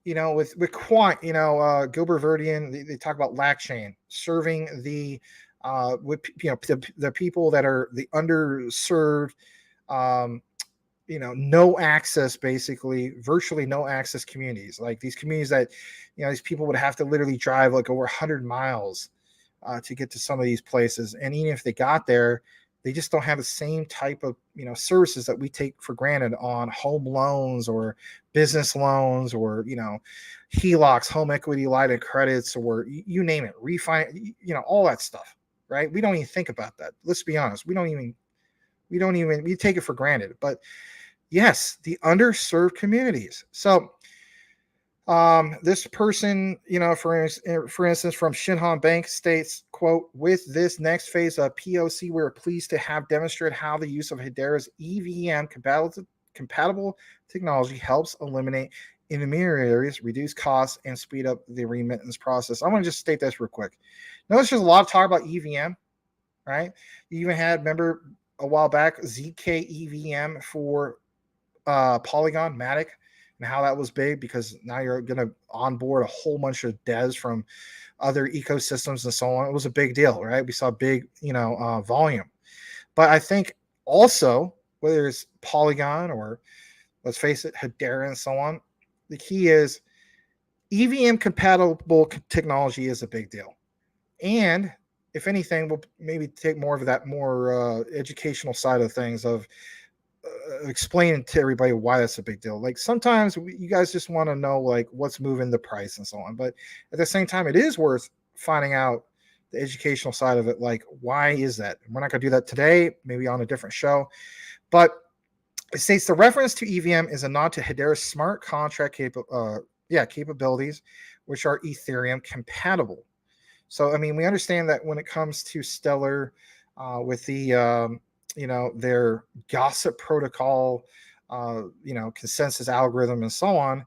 [SPEAKER 1] with Quant, Gilbert Verdian, they talk about LackChain serving the the people that are the underserved, no access, basically virtually no access communities, like these communities that, these people would have to literally drive like over 100 miles to get to some of these places. And even if they got there, they just don't have the same type of, services that we take for granted on home loans or business loans or, HELOCs, home equity line of credits, or you name it, refinance, all that stuff, right? We don't even think about that. Let's be honest. We take it for granted. But yes, the underserved communities. So this person, for instance, from Shinhan Bank states, quote, with this next phase of POC, we're pleased to have demonstrated how the use of Hedera's EVM compatible technology helps eliminate intermediaries, reduce costs, and speed up the remittance process. I want to just state this real quick. Notice there's a lot of talk about EVM, right? You even had, remember a while back, ZK EVM for Polygon, Matic, and how that was big because now you're going to onboard a whole bunch of devs from other ecosystems and so on. It was a big deal, right? We saw big, volume. But I think also, whether it's Polygon or, let's face it, Hedera and so on, the key is EVM compatible technology is a big deal. And if anything, we'll maybe take more of that more educational side of things of explaining to everybody why that's a big deal. Like sometimes you guys just want to know like what's moving the price and so on, but at the same time, it is worth finding out the educational side of it. Like, why is that? We're not going to do that today, maybe on a different show, but it states the reference to EVM is a nod to Hedera's smart contract capabilities, which are Ethereum compatible. So, I mean, we understand that when it comes to Stellar with the their gossip protocol, consensus algorithm and so on.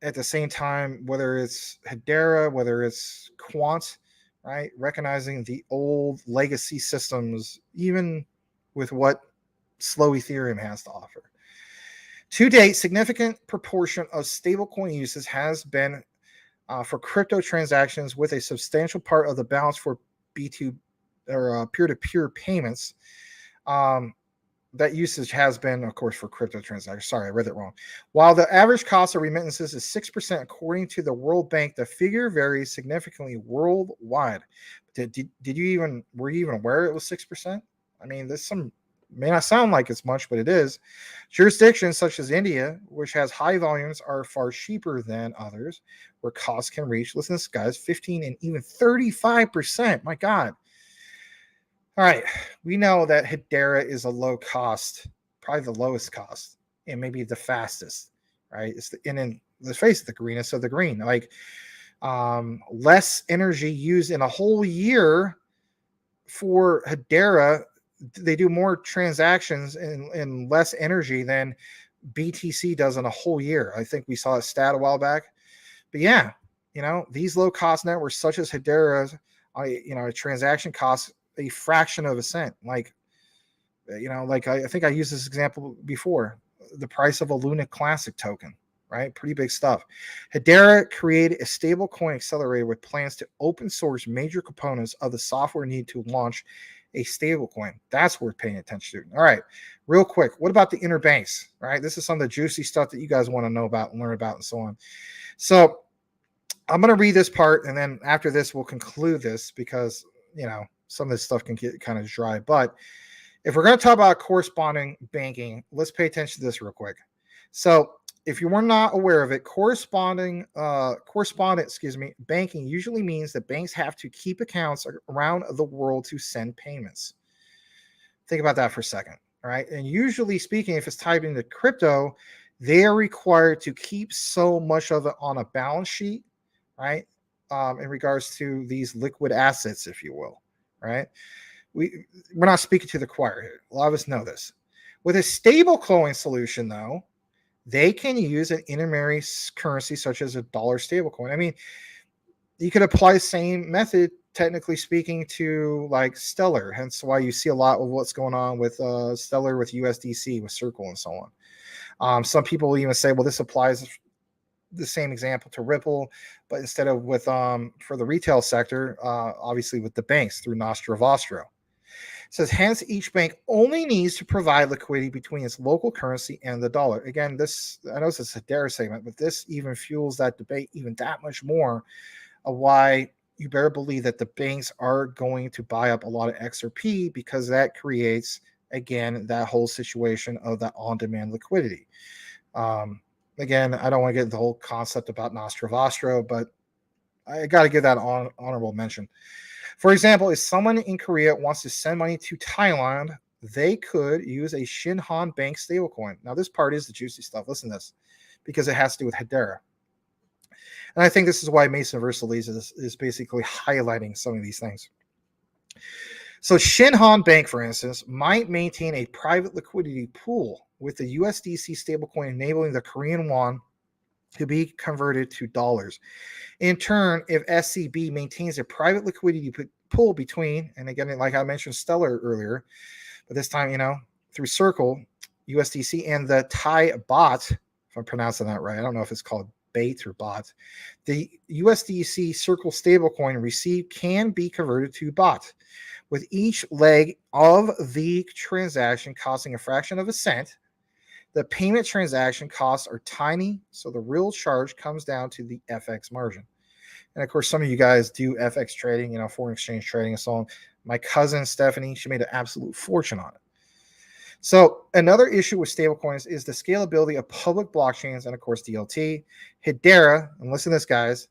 [SPEAKER 1] At the same time, whether it's Hedera, whether it's Quant, right? Recognizing the old legacy systems, even with what slow Ethereum has to offer. To date, significant proportion of stablecoin uses has been for crypto transactions, with a substantial part of the balance for B2 or peer-to-peer payments. That usage has been, of course, for crypto transactions. Sorry, I read that wrong. While the average cost of remittances is 6%, according to the World Bank, the figure varies significantly worldwide. Were you even aware it was 6%? I mean, there's some, may not sound like it's much, but it is. Jurisdictions such as India, which has high volumes, are far cheaper than others, where costs can reach, listen to this, guys, 15 and even 35%. My God. All right, we know that Hedera is a low cost, probably the lowest cost, and maybe the fastest, right? And let's face it, the greenest of the green. Like less energy used in a whole year for Hedera they do more transactions in less energy than BTC does in a whole year. I think we saw a stat a while back. But yeah, these low cost networks such as Hedera, a transaction costs a fraction of a cent. Like I think I used this example before, the price of a Luna Classic token, right? Pretty big stuff. Hedera created a stable coin accelerator with plans to open source major components of the software needed to launch a stable coin. That's worth paying attention to. All right, real quick. What about the interbanks, right? This is some of the juicy stuff that you guys want to know about and learn about and so on. So I'm going to read this part, and then after this, we'll conclude this because, some of this stuff can get kind of dry. But if we're going to talk about corresponding banking, let's pay attention to this real quick. So if you were not aware of it, correspondent banking usually means that banks have to keep accounts around the world to send payments. Think about that for a second, all right? And usually speaking, if it's tied into crypto, they are required to keep so much of it on a balance sheet, right? In regards to these liquid assets, if you will, right? We're not speaking to the choir here. A lot of us know this. With a stable coin solution, though, they can use an intermediary currency such as a dollar stablecoin. I mean, you could apply the same method, technically speaking, to like Stellar. Hence why you see a lot of what's going on with Stellar, with USDC, with Circle, and so on. Some people will even say, well, this applies the same example to Ripple, but instead of with for the retail sector, obviously with the banks through Nostra Vostro. It says, hence, each bank only needs to provide liquidity between its local currency and the dollar. Again, this, I know it's a Hedera segment, but this even fuels that debate even that much more of why you better believe that the banks are going to buy up a lot of XRP, because that creates, again, that whole situation of that on-demand liquidity. Again, I don't want to get into the whole concept about Nostra Vostro, but I got to give that honorable mention. For example, if someone in Korea wants to send money to Thailand, they could use a Shinhan Bank stablecoin. Now, this part is the juicy stuff. Listen to this, because it has to do with Hedera. And I think this is why Mason Versailles is basically highlighting some of these things. So Shinhan Bank, for instance, might maintain a private liquidity pool with the USDC stablecoin, enabling the Korean won to be converted to dollars. In turn, if SCB maintains a private liquidity pool between, and again, like I mentioned Stellar earlier, but this time, through Circle, USDC, and the Thai bot, if I'm pronouncing that right, I don't know if it's called bait or bot, the USDC Circle stablecoin received can be converted to bot, with each leg of the transaction costing a fraction of a cent. The payment transaction costs are tiny, so the real charge comes down to the FX margin. And of course, some of you guys do FX trading, foreign exchange trading and so on. My cousin Stephanie, she made an absolute fortune on it. So another issue with stablecoins is the scalability of public blockchains and, of course, DLT. Hedera, and listen to this, guys,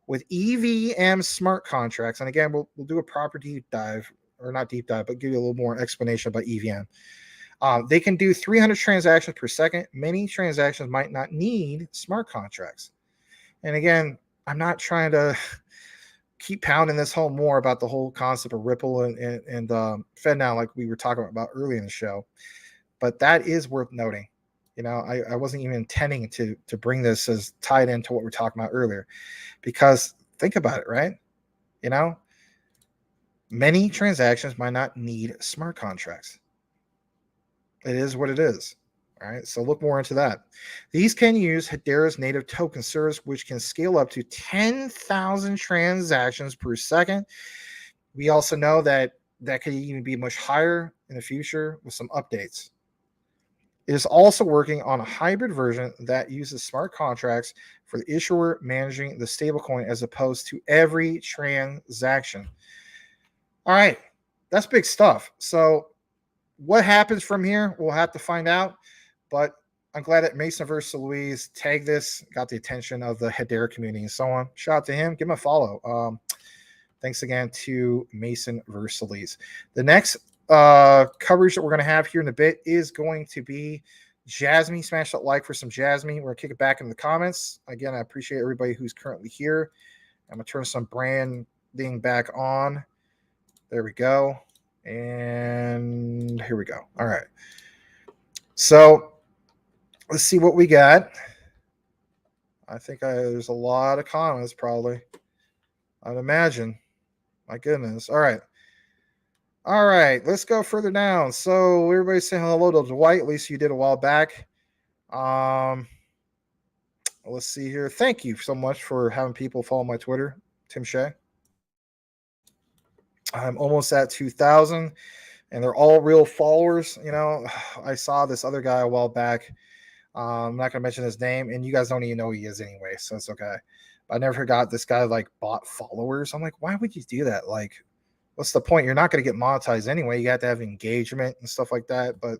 [SPEAKER 1] with EVM smart contracts, and again, we'll do a proper deep dive, or not deep dive, but give you a little more explanation about EVM. They can do 300 transactions per second. Many transactions might not need smart contracts. And again, I'm not trying to keep pounding this home more about the whole concept of Ripple and FedNow, like we were talking about early in the show. But that is worth noting. I wasn't even intending to bring this as tied into what we're talking about earlier, because think about it, right? Many transactions might not need smart contracts. It is what it is. All right, so look more into that. These can use Hedera's native token service, which can scale up to 10,000 transactions per second. We also know that could even be much higher in the future with some updates. It is also working on a hybrid version that uses smart contracts for the issuer managing the stablecoin as opposed to every transaction. All right, that's big stuff. So what happens from here, we'll have to find out. But I'm glad that Mason Versailles tagged this, got the attention of the Hedera community and so on. Shout out to him. Give him a follow. Thanks again to Mason Versailles. The next coverage that we're going to have here in a bit is going to be Jasmy. Smash that like for some Jasmy. We're going to kick it back in the comments. Again, I appreciate everybody who's currently here. I'm going to turn some branding back on. There we go. And here we go. All right. So let's see what we got. I think there's a lot of comments probably. I'd imagine. My goodness. All right. All right. Let's go further down. So everybody's saying hello to Dwight. At least you did a while back. Let's see here. Thank you so much for having people follow my Twitter, Tim Shea. I'm almost at 2,000, and they're all real followers. You know, I saw this other guy a while back. I'm not going to mention his name, and you guys don't even know who he is anyway, so it's okay. But I never forgot this guy, like, bought followers. I'm like, why would you do that? Like, what's the point? You're not going to get monetized anyway. You have to have engagement and stuff like that. But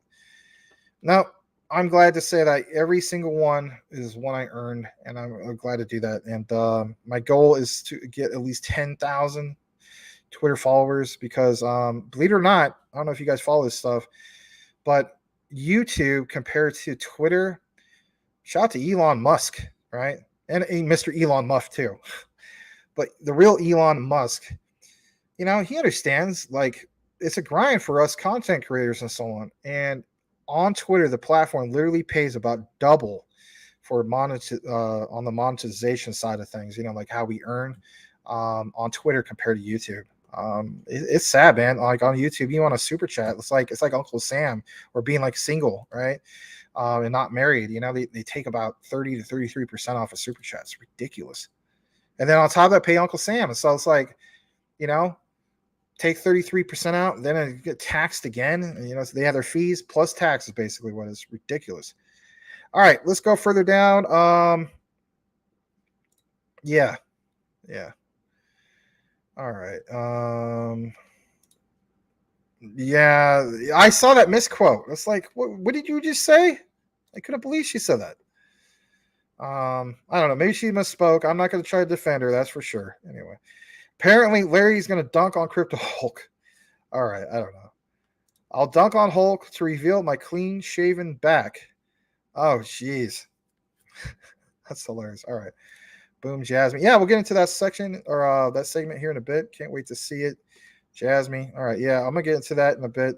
[SPEAKER 1] no, I'm glad to say that every single one is one I earned, and I'm glad to do that. And my goal is to get at least 10,000 Twitter followers because, believe it or not, I don't know if you guys follow this stuff, but YouTube compared to Twitter, shout out to Elon Musk, right? And Mr. Elon Musk too. But the real Elon Musk, you know, he understands, like, it's a grind for us content creators and so on. And on Twitter, the platform literally pays about double for on the monetization side of things, you know, like how we earn on Twitter compared to YouTube. It's sad, man. Like on YouTube, you want a super chat. It's like Uncle Sam or being like single, right? And not married. You know, they take about 30 to 33% off of super chats. It's ridiculous. And then on top of that, pay Uncle Sam. And so it's like, you know, take 33% out, then I get taxed again. And, you know, so they have their fees plus taxes, basically what is ridiculous. All right, let's go further down. Yeah. All right. Yeah, I saw that misquote. It's like, what did you just say? I couldn't believe she said that. I don't know. Maybe she misspoke. I'm not going to try to defend her. That's for sure. Anyway, apparently Larry's going to dunk on Crypto Hulk. All right. I don't know. I'll dunk on Hulk to reveal my clean shaven back. Oh, jeez. That's hilarious. All right. Boom, Jasmy. Yeah, we'll get into that section or that segment here in a bit. Can't wait to see it. Jasmy. All right. Yeah, I'm going to get into that in a bit.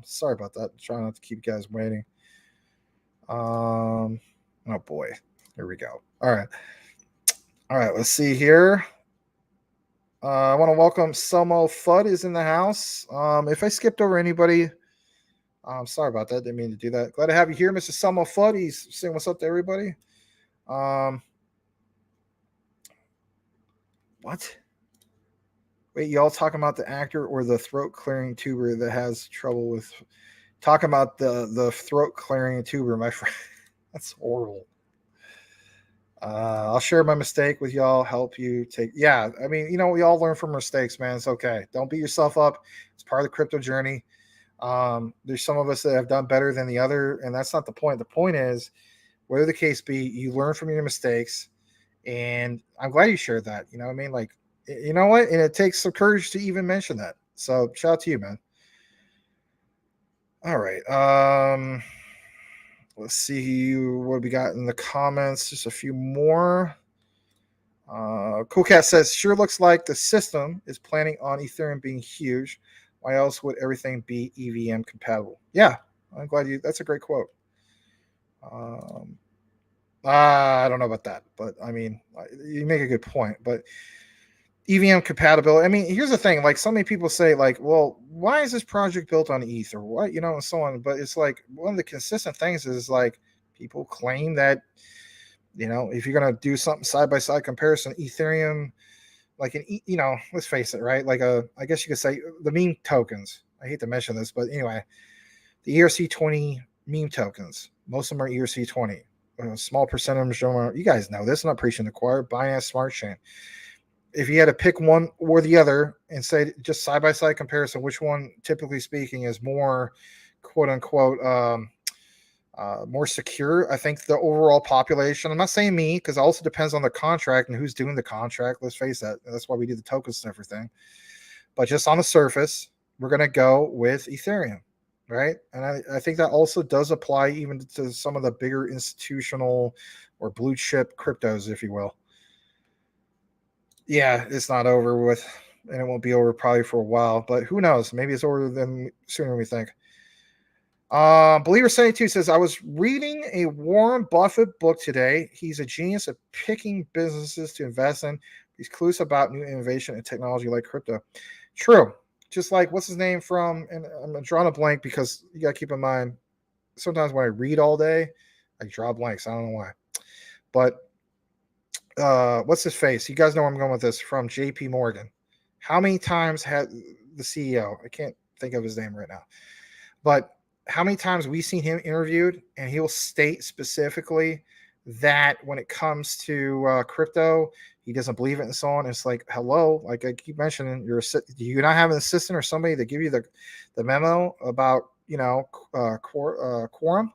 [SPEAKER 1] Sorry about that. I'm trying not to keep you guys waiting. Oh, boy. Here we go. All right. Let's see here. I want to welcome Selmo Fudd is in the house. If I skipped over anybody, I'm sorry about that. Didn't mean to do that. Glad to have you here, Mr. Selmo Fudd. He's saying what's up to everybody. What? Wait, y'all talking about the actor or the throat clearing tuber that has trouble with talking about the throat clearing tuber, my friend? That's horrible. I'll share my mistake with y'all, help you take. Yeah, I mean, you know, we all learn from mistakes, man. It's okay. Don't beat yourself up. It's part of the crypto journey. There's some of us that have done better than the other, and that's not the point. The point is, whatever the case be, you learn from your mistakes, and I'm glad you shared that. You know what I mean? Like, you know what? And it takes some courage to even mention that. So shout out to you, man. All right. Let's see what we got in the comments. Just a few more. Cool Cat says, sure looks like the system is planning on Ethereum being huge. Why else would everything be EVM compatible? Yeah, I'm glad that's a great quote. I don't know about that, but I mean, you make a good point. But EVM compatibility. I mean, here's the thing. Like, so many people say, like, well, why is this project built on ETH or what, you know, and so on. But it's like one of the consistent things is like people claim that, you know, if you're gonna do something side by side comparison, Ethereum, like you know, let's face it, right? Like I guess you could say the meme tokens. I hate to mention this, but anyway, the ERC20 meme tokens. Most of them are ERC20. A small percentage. You guys know this. I'm not preaching to the choir. Binance Smart Chain. If you had to pick one or the other and say just side by side comparison, which one, typically speaking, is more quote unquote more secure? I think the overall population. I'm not saying me, because it also depends on the contract and who's doing the contract. Let's face that. That's why we do the tokens and everything. But just on the surface, we're going to go with Ethereum, right? And I think that also does apply even to some of the bigger institutional or blue chip cryptos, if you will. Yeah, it's not over with. and it won't be over probably for a while. But who knows? Maybe it's over sooner than we think. Believer 72 says, I was reading a Warren Buffett book today. He's a genius at picking businesses to invest in. He's clueless about new innovation and technology like crypto. True. Just like, what's his name from, and I'm drawing a blank because you got to keep in mind, sometimes when I read all day, I draw blanks. I don't know why. But what's his face? You guys know where I'm going with this, from JP Morgan. How many times had the CEO, I can't think of his name right now, but how many times we've seen him interviewed, and he'll state specifically that when it comes to crypto, he doesn't believe it and so on. It's like, hello, like I keep mentioning, do you not have an assistant or somebody to give you the memo about, quorum?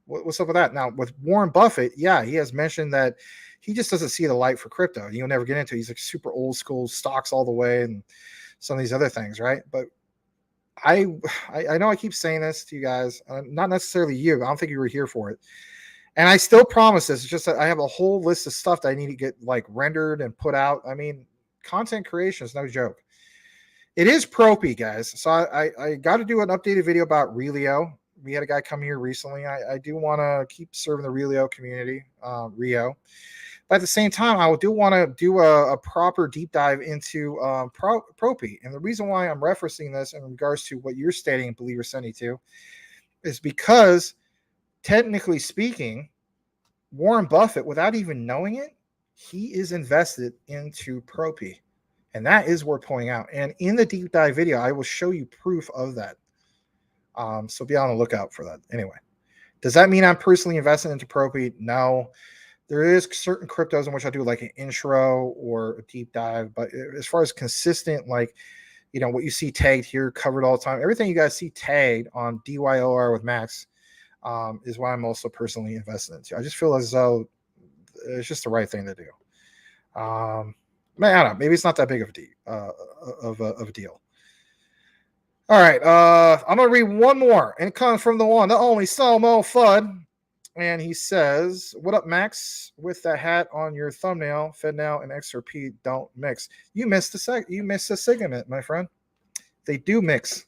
[SPEAKER 1] What's up with that? Now, with Warren Buffett, yeah, he has mentioned that he just doesn't see the light for crypto. You'll never get into it. He's like super old school, stocks all the way, and some of these other things, right? But I know I keep saying this to you guys, not necessarily you. I don't think you were here for it. And I still promise this. It's just that I have a whole list of stuff that I need to get like rendered and put out. I mean, content creation is no joke. It is propy, guys. So I got to do an updated video about Relio. We had a guy come here recently. I do want to keep serving the Relio community, Rio. But at the same time, I do want to do a proper deep dive into propy. And the reason why I'm referencing this in regards to what you're stating, Believer 72, is because technically speaking, Warren Buffett, without even knowing it, he is invested into propy. And that is worth pointing out. And in the deep dive video, I will show you proof of that. So be on the lookout for that. Anyway, does that mean I'm personally invested into propy? No. There is certain cryptos in which I do like an intro or a deep dive. But as far as consistent, like, what you see tagged here, covered all the time, everything you guys see tagged on Dyor With Max is what I'm also personally invested into. I just feel as though it's just the right thing to do. I don't know. Maybe it's not that big of a deal. All right. I'm going to read one more, and it comes from the one, the only Salmo Fudd. And he says, what up, Max? With that hat on your thumbnail, FedNow and XRP don't mix. You missed a segment, my friend. They do mix.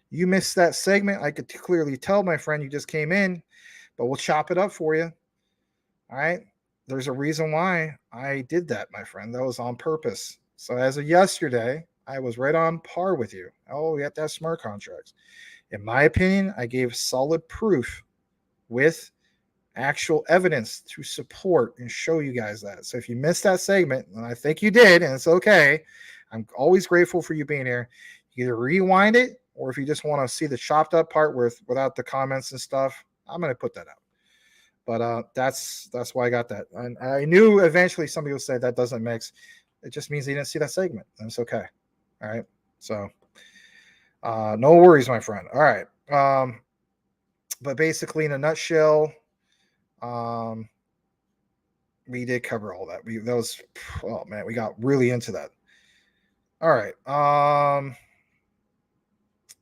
[SPEAKER 1] You missed that segment. I could clearly tell, my friend, you just came in, but we'll chop it up for you. All right. There's a reason why I did that, my friend. That was on purpose. So as of yesterday, I was right on par with you. Oh, we have to have smart contracts. In my opinion, I gave solid proof with actual evidence to support and show you guys that. So if you missed that segment, and I think you did, and it's okay, I'm always grateful for you being here. You either rewind it, or if you just want to see the chopped up part without the comments and stuff, I'm going to put that out. But that's why I got that. And I knew eventually somebody would say that doesn't mix. It just means they didn't see that segment, and it's okay. All right. So no worries, my friend. All right. But basically, in a nutshell, we did cover all that. Oh man, we got really into that. All right.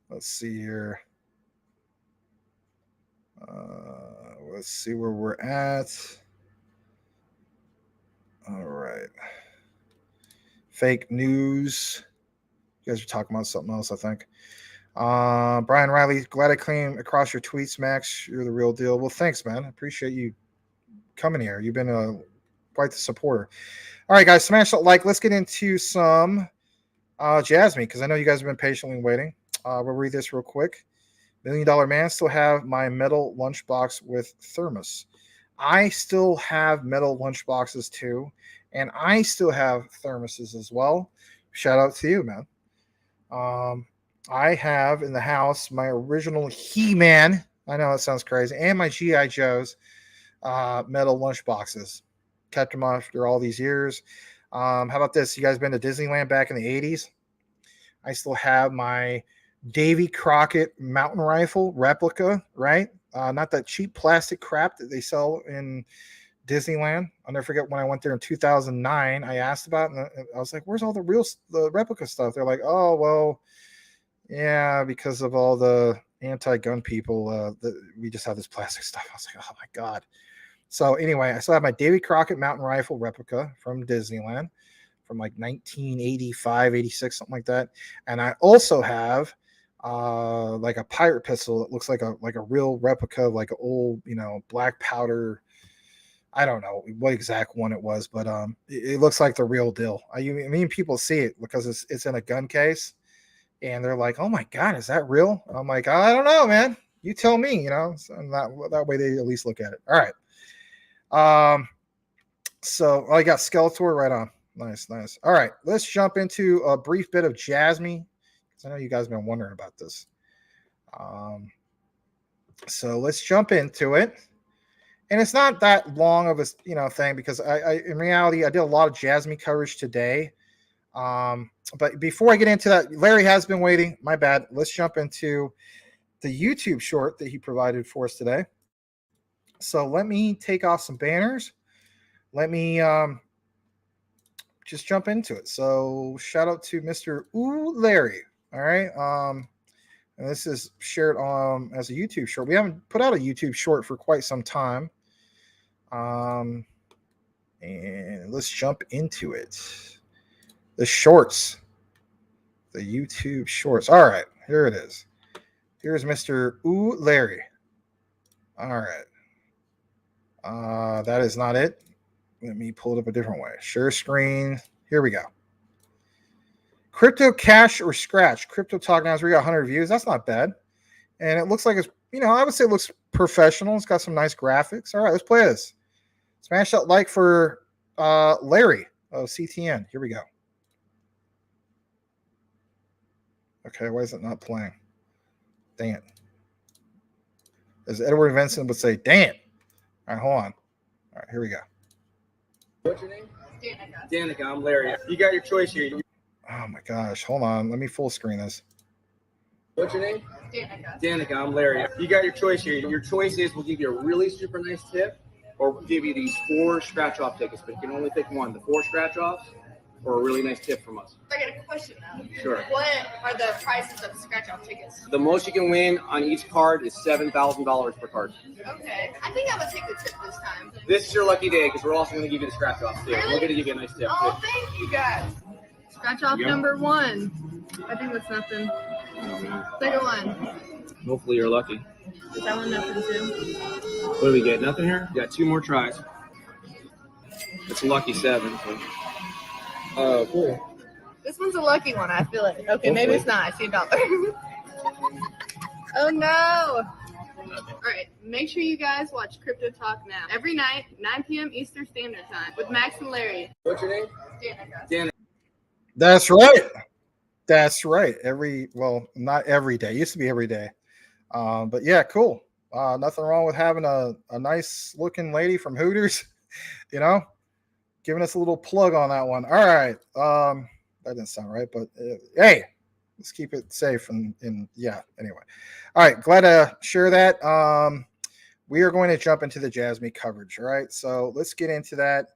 [SPEAKER 1] Let's see here. Let's see where we're at. All right. Fake news. You guys are talking about something else, I think. Brian Riley, glad I came across your tweets, Max. You're the real deal. Well, thanks, man. I appreciate you coming here. You've been quite the supporter. All right, guys, smash that like. Let's get into some Jasmy, because I know you guys have been patiently waiting. We'll read this real quick. $1 Million Man, still have my metal lunchbox with thermos. I still have metal lunchboxes too, and I still have thermoses as well. Shout out to you, man. I have in the house my original He-Man. I know that sounds crazy, and my G.I. Joe's metal lunchboxes. Kept them after all these years. How about this? You guys been to Disneyland back in the 80s? I still have my Davy Crockett mountain rifle replica, right? Not that cheap plastic crap that they sell in Disneyland. I'll never forget when I went there in 2009. I asked about it, and I was like, where's all the replica stuff? They're like, oh, well, yeah, because of all the anti-gun people, we just have this plastic stuff. I was like, oh, my God. So anyway, I still have my Davy Crockett mountain rifle replica from Disneyland from like 1985, 86, something like that. And I also have like a pirate pistol that looks like a real replica of like an old, black powder. I don't know what exact one it was, but it looks like the real deal. I mean, people see it because it's in a gun case, and they're like, "Oh my god, is that real?" I'm like, "I don't know, man. You tell me." So that way they at least look at it. All right. So I got Skeletor right on. Nice. All right, let's jump into a brief bit of Jasmy, because I know you guys have been wondering about this. So let's jump into it. And it's not that long of a thing, because I in reality I did a lot of Jasmy coverage today. But before I get into that, Larry has been waiting. My bad. Let's jump into the YouTube short that he provided for us today. So let me take off some banners. Let me just jump into it. So shout out to Mr. Larry. All right. And this is shared as a YouTube short. We haven't put out a YouTube short for quite some time. And let's jump into it. The shorts, the YouTube shorts. All right, here it is. Here's Mr. Larry. All right. That is not it. Let me pull it up a different way. Share screen. Here we go. Crypto Cash or Scratch. Crypto Talk Now. We got 100 views. That's not bad. And it looks like it's, I would say it looks professional. It's got some nice graphics. All right, let's play this. Smash that like for Larry of CTN. Here we go. Okay, why is it not playing? Dang it. As Edward Vincent would say, dang it. All right, hold on. All right, here we go.
[SPEAKER 4] What's your name? Danica. I'm Larry. You got your choice here.
[SPEAKER 1] Oh my gosh, hold on. Let me full screen this.
[SPEAKER 4] What's your name? Danica. I'm Larry. You got your choice here. Your choice is we'll give you a really super nice tip, or we'll give you these 4 scratch-off tickets, but you can only pick one. The 4 scratch-offs or a really nice tip from us.
[SPEAKER 5] I got a question now.
[SPEAKER 4] Sure.
[SPEAKER 5] What are the prices of scratch-off tickets?
[SPEAKER 4] The most you can win on each card is $7,000 per card.
[SPEAKER 5] Okay. I think I'm going to take the tip this time.
[SPEAKER 4] This is your lucky day because we're also going to give you the scratch-offs too.
[SPEAKER 5] Really?
[SPEAKER 4] We're going to give you a nice tip
[SPEAKER 5] Oh,
[SPEAKER 4] too.
[SPEAKER 5] thank you guys. Scratch-off number 1. I think that's nothing. Second one.
[SPEAKER 4] Hopefully you're lucky.
[SPEAKER 5] Is that one nothing too?
[SPEAKER 4] What do we get? Nothing here? You got 2 more tries. It's a lucky 7. So. Oh, cool.
[SPEAKER 5] This one's a lucky one, I feel it. Okay, maybe it's not. I see $1. Oh, no. All right, make sure you guys watch Crypto Talk Now. Every night, 9 p.m. Eastern Standard Time with Max and Larry.
[SPEAKER 4] What's your name? Danica.
[SPEAKER 1] That's right. That's right. Not every day. It used to be every day. But yeah, cool. Nothing wrong with having a nice looking lady from Hooters, giving us a little plug on that one. All right. That didn't sound right, but hey, let's keep it safe. And yeah, anyway. All right. Glad to share that. We are going to jump into the Jasmy coverage. All right. So let's get into that.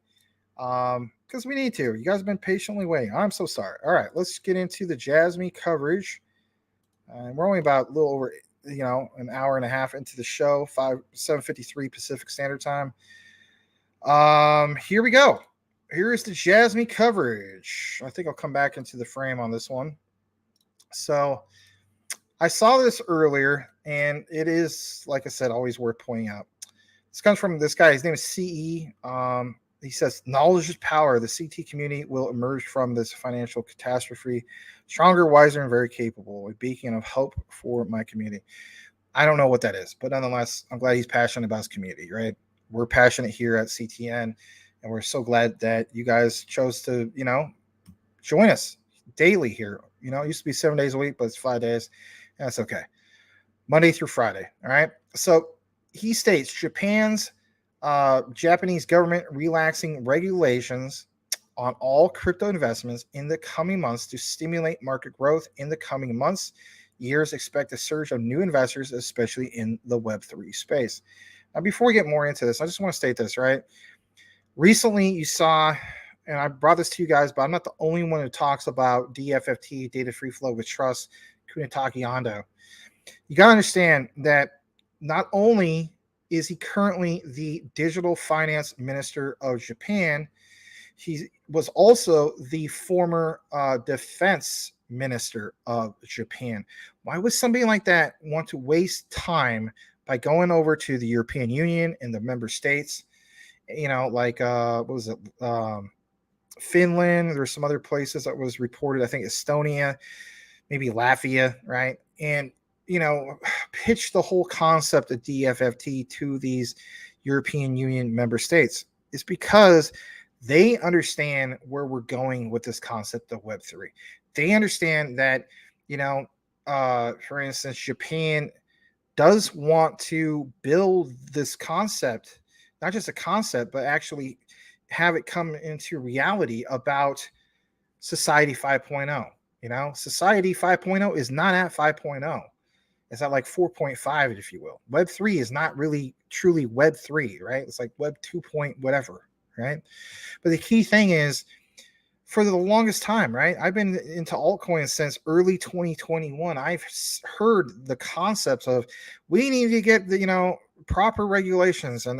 [SPEAKER 1] Because we need to. You guys have been patiently waiting. I'm so sorry. All right. Let's get into the Jasmy coverage. And we're only about a little over an hour and a half into the show, 7:53 Pacific Standard Time. Here we go. Here is the Jasmy coverage. I think I'll come back into the frame on this one. So I saw this earlier, and it is, like I said, always worth pointing out. This comes from this guy. His name is CE. He says, knowledge is power. The CT community will emerge from this financial catastrophe stronger, wiser, and very capable. A beacon of hope for my community. I don't know what that is, but nonetheless, I'm glad he's passionate about his community, right? We're passionate here at CTN, and we're so glad that you guys chose to, join us daily here. It used to be 7 days a week, but it's 5 days. And that's okay. Monday through Friday. All right. So he states Japanese government relaxing regulations on all crypto investments in the coming months to stimulate market growth in the coming months. Years expect a surge of new investors, especially in the Web3 space. Now, before we get more into this, I just want to state this, right? Recently, you saw, and I brought this to you guys, but I'm not the only one who talks about DFFT, data free flow with trust, Kunitake Ando. You got to understand that not only is he currently the digital finance minister of Japan, He was also the former defense minister of Japan. Why would somebody like that want to waste time by going over to the European Union and the member states? Like what was it? Finland. There's some other places that was reported. I think Estonia, maybe Latvia, right? And pitch the whole concept of DFFT to these European Union member states. It's because they understand where we're going with this concept of Web3. They understand that, for instance, Japan does want to build this concept, not just a concept, but actually have it come into reality about Society 5.0. Society 5.0 is not at 5.0. It's at like 4.5, if you will. Web 3 is not really truly Web 3, right? It's like Web 2 point whatever, right? But the key thing is, for the longest time, right? I've been into altcoins since early 2021. I've heard the concepts of we need to get the, proper regulations. And,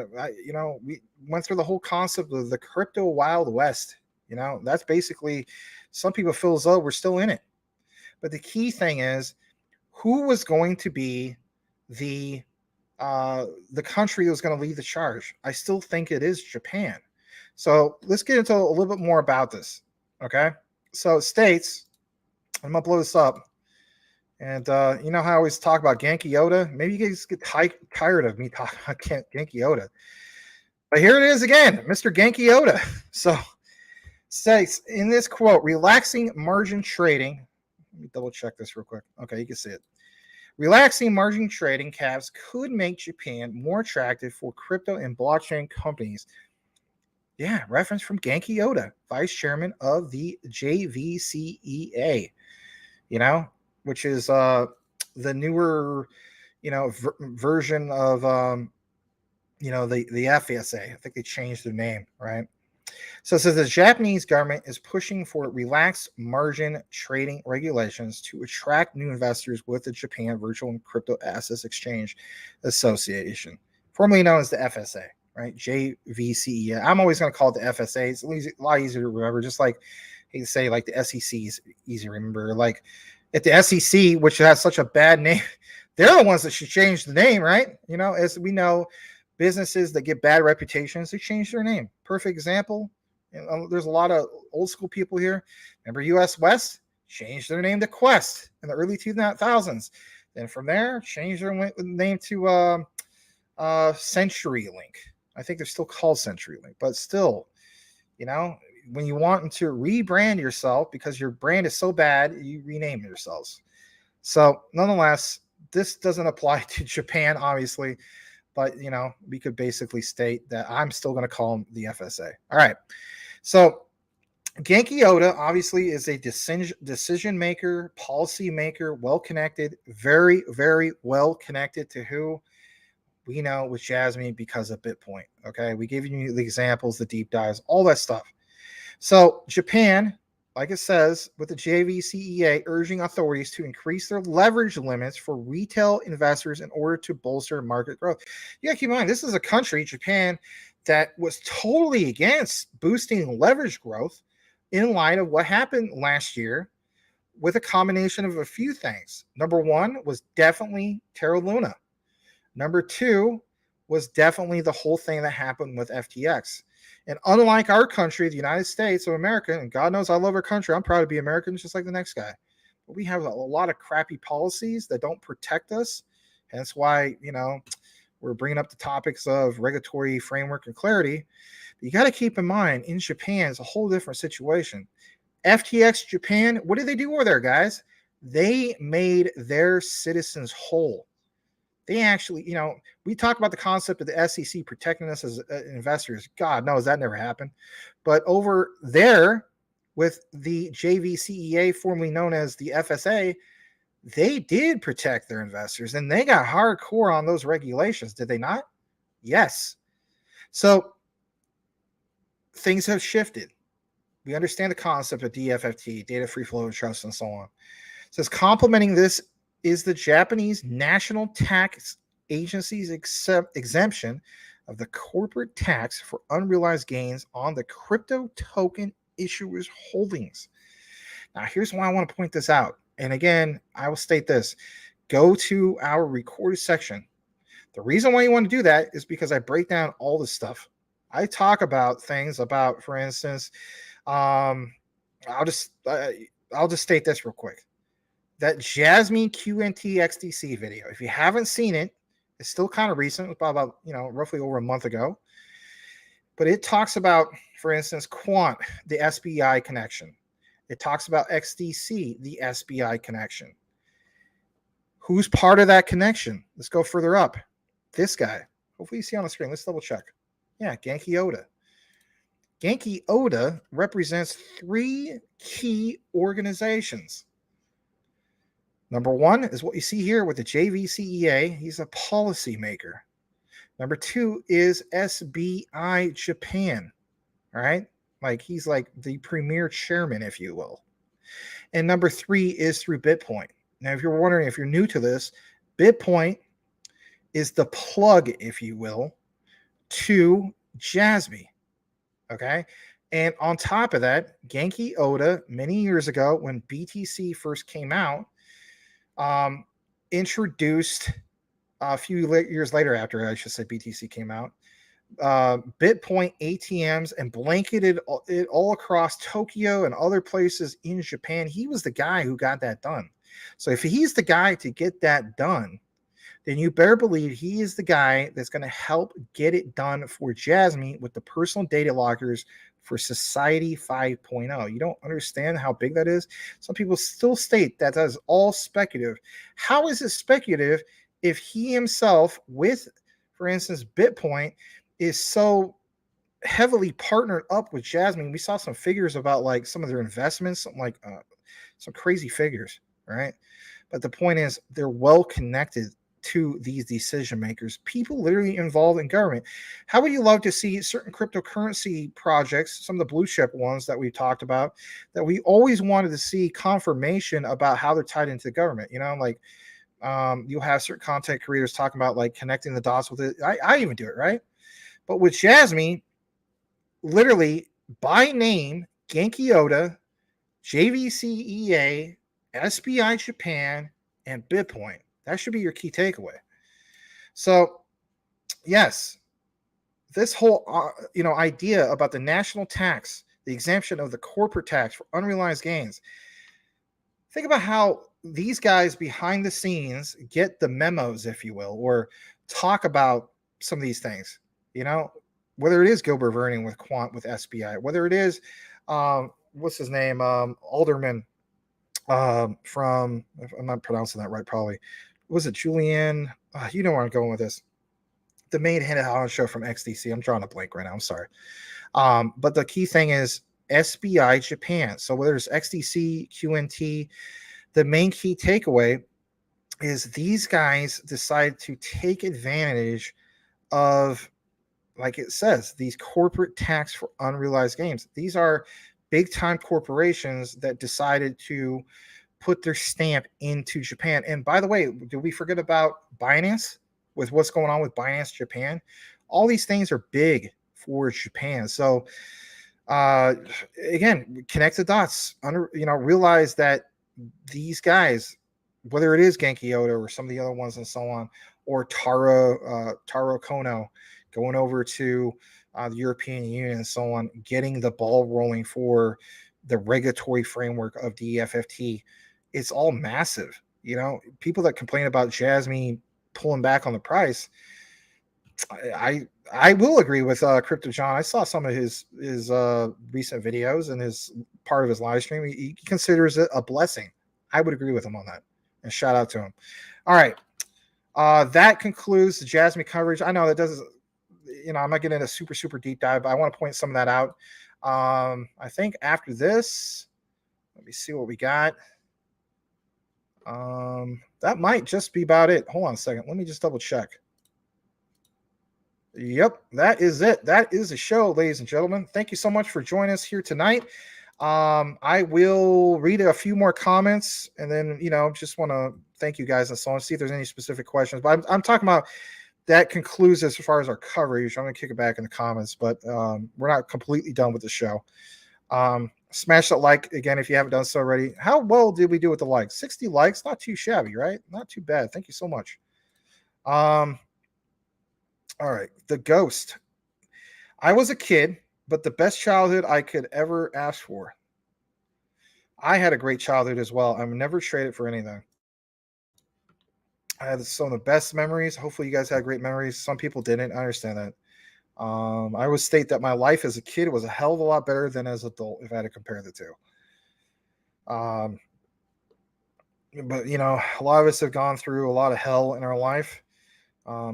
[SPEAKER 1] we went through the whole concept of the crypto Wild West. That's basically, some people feel as though we're still in it. But the key thing is, who was going to be the country that was going to lead the charge? I still think it is Japan. So let's get into a little bit more about this. Okay. So states, I'm going to blow this up. And how I always talk about Genki Yoda? Maybe you guys get tired of me talking about Genki Yoda. But here it is again, Mr. Genki Yoda. So states in this quote, relaxing margin trading. Let me double check this real quick. Okay, you can see it. Relaxing margin trading caps could make Japan more attractive for crypto and blockchain companies. Yeah, reference from Genki Yoda, vice chairman of the JVCEA, which is the newer, version of, the FSA. I think they changed their name, right? So it says the Japanese government is pushing for relaxed margin trading regulations to attract new investors with the Japan Virtual and Crypto Assets Exchange Association, formerly known as the FSA, right? JVCE. I'm always going to call it the FSA. It's a lot easier to remember. Just like you say, like the SEC is easy to remember. Like at the SEC, which has such a bad name, they're the ones that should change the name, right? As we know, businesses that get bad reputations, they change their name. Perfect example. There's a lot of old school people here. Remember US West? Changed their name to Quest in the early 2000s. Then from there, changed their name to CenturyLink. I think they're still called CenturyLink, but still, when you want to rebrand yourself because your brand is so bad, you rename yourselves. So nonetheless, this doesn't apply to Japan, obviously. But, we could basically state that I'm still going to call him the FSA. All right. So Genki Yoda obviously is a decision maker, policy maker, well-connected, very, very well connected to who we know with Jasmy because of BitPoint. Okay. We gave you the examples, the deep dives, all that stuff. So Japan, like it says, with the JVCEA urging authorities to increase their leverage limits for retail investors in order to bolster market growth. You got to keep in mind, this is a country, Japan, that was totally against boosting leverage growth in light of what happened last year with a combination of a few things. Number one was definitely Terra Luna. Number two was definitely the whole thing that happened with FTX. And unlike our country, the United States of America, and God knows I love our country, I'm proud to be American just like the next guy. But we have a lot of crappy policies that don't protect us. Hence why, we're bringing up the topics of regulatory framework and clarity. But you got to keep in mind, in Japan, it's a whole different situation. FTX Japan, what did they do over there, guys? They made their citizens whole. They actually, we talk about the concept of the SEC protecting us as investors. God knows that never happened. But over there with the JVCEA, formerly known as the FSA, they did protect their investors and they got hardcore on those regulations. Did they not? Yes. So things have shifted. We understand the concept of DFFT, data free flow of trust, and so on. It says complementing this is the Japanese National Tax Agency's exemption of the corporate tax for unrealized gains on the crypto token issuers' holdings. Now, here's why I want to point this out. And again, I will state this. Go to our recorded section. The reason why you want to do that is because I break down all this stuff. I talk about things about, for instance, I'll just state this real quick. That Jasmy QNT XDC video, if you haven't seen it, it's still kind of recent. It's about roughly over a month ago. But it talks about, for instance, Quant, the SBI connection. It talks about XDC, the SBI connection. Who's part of that connection? Let's go further up. This guy. Hopefully you see on the screen. Let's double check. Yeah, Genki Oda. Genki Oda represents 3 key organizations. Number 1 is what you see here with the JVCEA. He's a policymaker. Number 2 is SBI Japan. All right? Like he's like the premier chairman, if you will. And number 3 is through BitPoint. Now, if you're wondering, if you're new to this, BitPoint is the plug, if you will, to Jasmy. Okay? And on top of that, Genki Oda, many years ago when BTC first came out, introduced a few years later, after I should say BTC came out, BitPoint ATMs and blanketed it all across Tokyo and other places in Japan. He was the guy who got that done. So if he's the guy to get that done, then you better believe he is the guy that's going to help get it done for Jasmy with the personal data lockers for Society 5.0. You don't understand how big that is? Some people still state that is all speculative. How is it speculative if he himself, with, for instance, BitPoint, is so heavily partnered up with Jasmy? We saw some figures about like some of their investments, something like some crazy figures, right? But the point is, they're well connected to these decision makers, people literally involved in government. How would you love to see certain cryptocurrency projects, some of the blue chip ones that we've talked about, that we always wanted to see confirmation about how they're tied into the government? Like you'll have certain content creators talking about like connecting the dots with it. I even do it, right? But with Jasmy, literally by name, Genki Oda, JVCEA, SBI Japan, and BitPoint. That should be your key takeaway. So, yes, this whole idea about the national tax, the exemption of the corporate tax for unrealized gains. Think about how these guys behind the scenes get the memos, if you will, or talk about some of these things. Whether it is Gilbert Vernon with Quant with SBI, whether it is what's his name, Alderman from, if I'm not pronouncing that right, probably. Was it Julian? You know where I'm going with this. The main head show from XDC. I'm drawing a blank right now. I'm sorry. But the key thing is SBI Japan. So whether it's XDC, QNT, the main key takeaway is these guys decide to take advantage of, like it says, these corporate tax for unrealized gains. These are big time corporations that decided to put their stamp into Japan. And by the way, did we forget about Binance with what's going on with Binance Japan? All these things are big for Japan. So again, connect the dots. Realize that these guys, whether it is Genki Oda or some of the other ones and so on, or Taro Kono going over to the European Union and so on, getting the ball rolling for the regulatory framework of the EFFT. It's all massive. People that complain about Jasmy pulling back on the price, I will agree with Crypto John. I saw some of his recent videos and his part of his live stream. He considers it a blessing. I would agree with him on that, and shout out to him. All right, that concludes the Jasmy coverage. I know that doesn't, I'm not getting a super deep dive, but I want to point some of that out. I think after this, let me see what we got. That might just be about it. Hold on a second. Let me just double check. Yep, that is it. That is the show, ladies and gentlemen. Thank you so much for joining us here tonight. I will read a few more comments and then, just want to thank you guys and so on, see if there's any specific questions. But I'm talking about that concludes as far as our coverage. I'm going to kick it back in the comments, but we're not completely done with the show. Smash that like again if you haven't done so already. How well did we do with the likes? 60 likes, not too shabby, right? Not too bad. Thank you so much. All right, the ghost. I was a kid, but the best childhood I could ever ask for. I had a great childhood as well. I'm never traded for anything. I had some of the best memories. Hopefully you guys had great memories. Some people didn't. I understand that. I would state that my life as a kid was a hell of a lot better than as an adult if I had to compare the two. But you know, a lot of us have gone through a lot of hell in our life.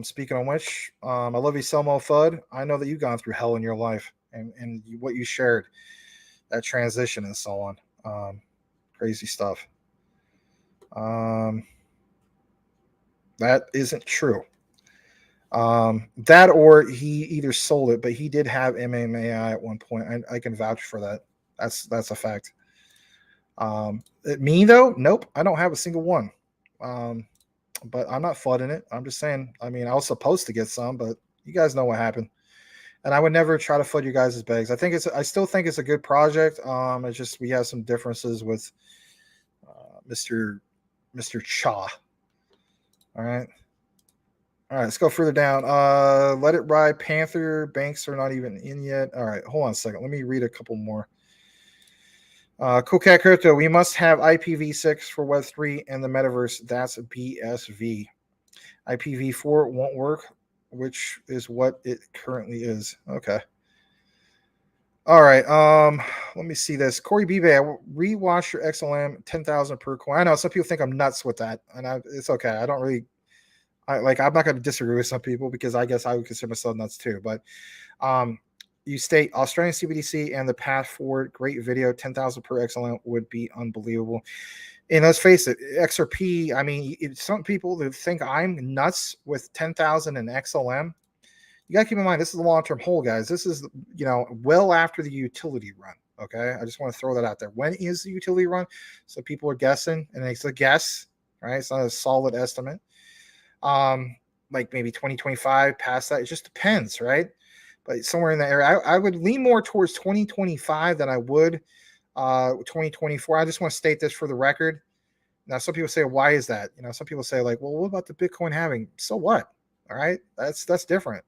[SPEAKER 1] Speaking of which, I love you, Selmo Fudd. I know that you've gone through hell in your life and what you shared, that transition and so on. Crazy stuff. That isn't true. That or he either sold it, but he did have MMAI at one point. I can vouch for that. That's a fact. Me though, nope. I don't have a single one. But I'm not flooding it. I'm just saying. I mean, I was supposed to get some, but you guys know what happened. And I would never try to flood you guys' bags. I still think it's a good project. It's just we have some differences with Mr. Cha. All right. All right, let's go further down. Let it ride. Panther banks are not even in yet. All right, hold on a second. Let me read a couple more. Cool Cat Crypto. We must have IPv6 for Web3 and the metaverse. That's BSV. IPv4 won't work, which is what it currently is. Okay. All right. Let me see this. Corey Bebe, rewash your XLM 10,000 per coin. I know some people think I'm nuts with that, and it's okay. I don't really. I'm not going to disagree with some people because I guess I would consider myself nuts too. But you state Australian CBDC and the path forward. Great video. 10,000 per XLM would be unbelievable. And let's face it, XRP. I mean, some people who think I'm nuts with 10,000 in XLM. You got to keep in mind this is a long-term hold, guys. This is well after the utility run. Okay, I just want to throw that out there. When is the utility run? So people are guessing, and it's a guess, right? It's not a solid estimate. Like maybe 2025, past that. It just depends, right? But somewhere in that area, I would lean more towards 2025 than I would 2024. I just want to state this for the record. Now, some people say, why is that? Some people say, like, well, what about the Bitcoin halving? So what? All right, that's different.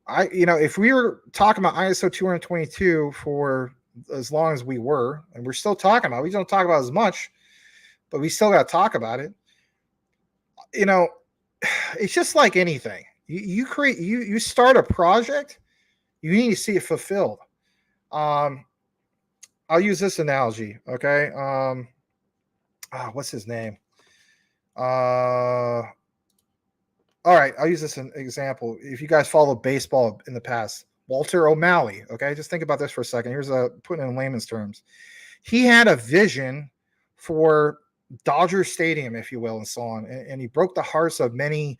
[SPEAKER 1] If we were talking about ISO 222 for as long as we were, and we're still talking about it, we don't talk about it as much, but we still got to talk about it. It's just like anything. You start a project, you need to see it fulfilled. I'll use this analogy, okay? What's his name? All right, I'll use this as an example. If you guys follow baseball in the past, Walter O'Malley, okay? Just think about this for a second. Here's putting it in layman's terms. He had a vision for Dodger Stadium, if you will, and so on. And he broke the hearts of many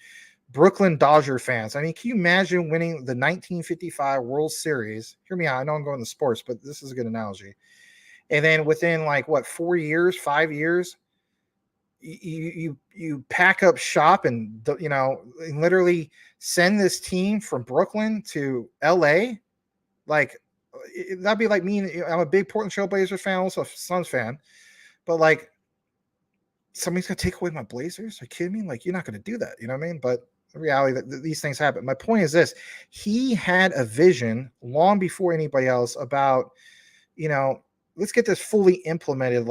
[SPEAKER 1] Brooklyn Dodger fans. I mean, can you imagine winning the 1955 World Series? Hear me out. I know I'm going to sports, but this is a good analogy. And then within 4 years, 5 years, you pack up shop and literally send this team from Brooklyn to LA. That'd be like me. I'm a big Portland Trail Blazers fan, also a Suns fan, but somebody's gonna take away my Blazers? Are you kidding me? You're not gonna do that. You know what I mean? But the reality that these things happen. My point is this: he had a vision long before anybody else about, let's get this fully implemented.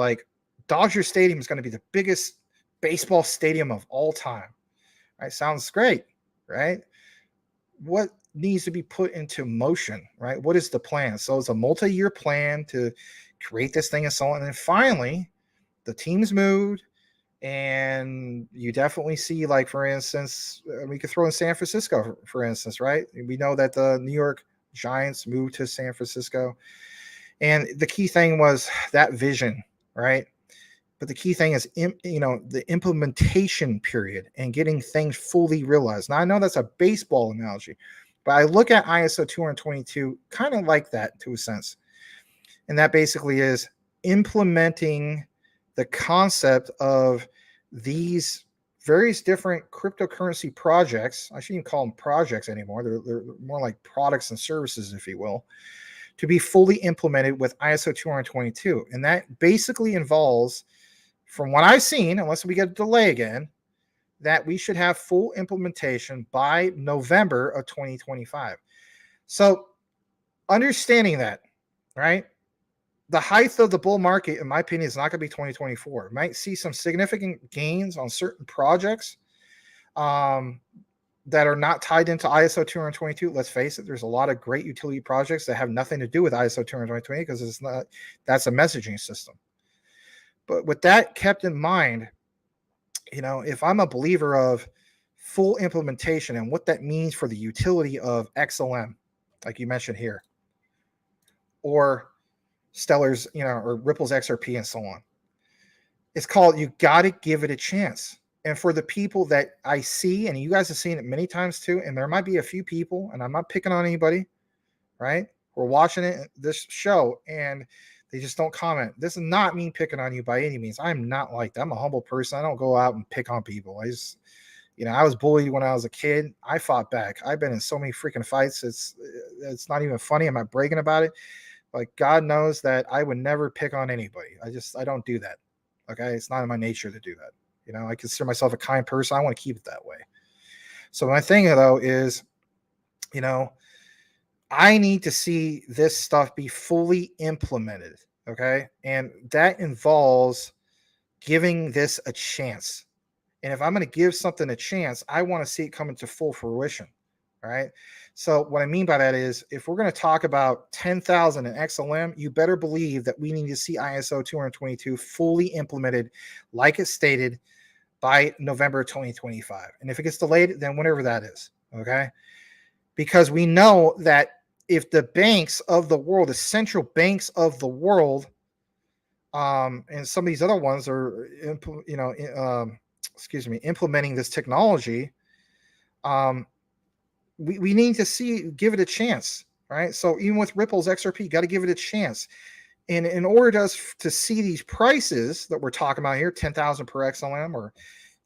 [SPEAKER 1] Dodger Stadium is going to be the biggest baseball stadium of all time. Right? Sounds great, right? What needs to be put into motion, right? What is the plan? So it's a multi-year plan to create this thing and so on. And then finally, the team's moved, and you definitely see, for instance, we could throw in San Francisco, for instance, right? We know that the New York Giants moved to San Francisco. And the key thing was that vision, right? But the key thing is, the implementation period and getting things fully realized. Now, I know that's a baseball analogy, but I look at ISO 222 kind of like that to a sense. And that basically is implementing the concept of these various different cryptocurrency projects. I shouldn't even call them projects anymore. They're more like products and services, if you will, to be fully implemented with ISO 222. And that basically involves, from what I've seen, unless we get a delay again, that we should have full implementation by November of 2025. So understanding that, right? The height of the bull market, in my opinion, is not going to be 2024. It might see some significant gains on certain projects that are not tied into ISO 222. Let's face it, there's a lot of great utility projects that have nothing to do with ISO 222 because it's not, that's a messaging system. But with that kept in mind, you know, if I'm a believer of full implementation and what that means for the utility of XLM, like you mentioned here, or Stellar's, you know, or Ripple's XRP and so on. It's called, you got to give it a chance. And for the people that I see, and you guys have seen it many times too, and there might be a few people, and I'm not picking on anybody, right? We're watching this show and they just don't comment. This is not me picking on you by any means. I'm not like that. I'm a humble person. I don't go out and pick on people. I just, you know, I was bullied when I was a kid. I fought back. I've been in so many freaking fights. It's not even funny. I'm not bragging about it. Like, God knows that I would never pick on anybody. I don't do that. Okay. It's not in my nature to do that. You know, I consider myself a kind person. I want to keep it that way. So my thing though is, you know, I need to see this stuff be fully implemented. Okay. And that involves giving this a chance. And if I'm going to give something a chance, I want to see it come into full fruition. Right. So what I mean by that is, if we're going to talk about 10,000 in XLM, you better believe that we need to see ISO 222 fully implemented, like it stated, by November 2025. And if it gets delayed, then whenever that is. Okay. Because we know that if the banks of the world, the central banks of the world, and some of these other ones are, implementing this technology, we need to give it a chance, right? So even with Ripple's XRP, got to give it a chance. And in order to see these prices that we're talking about here, 10,000 per XLM, or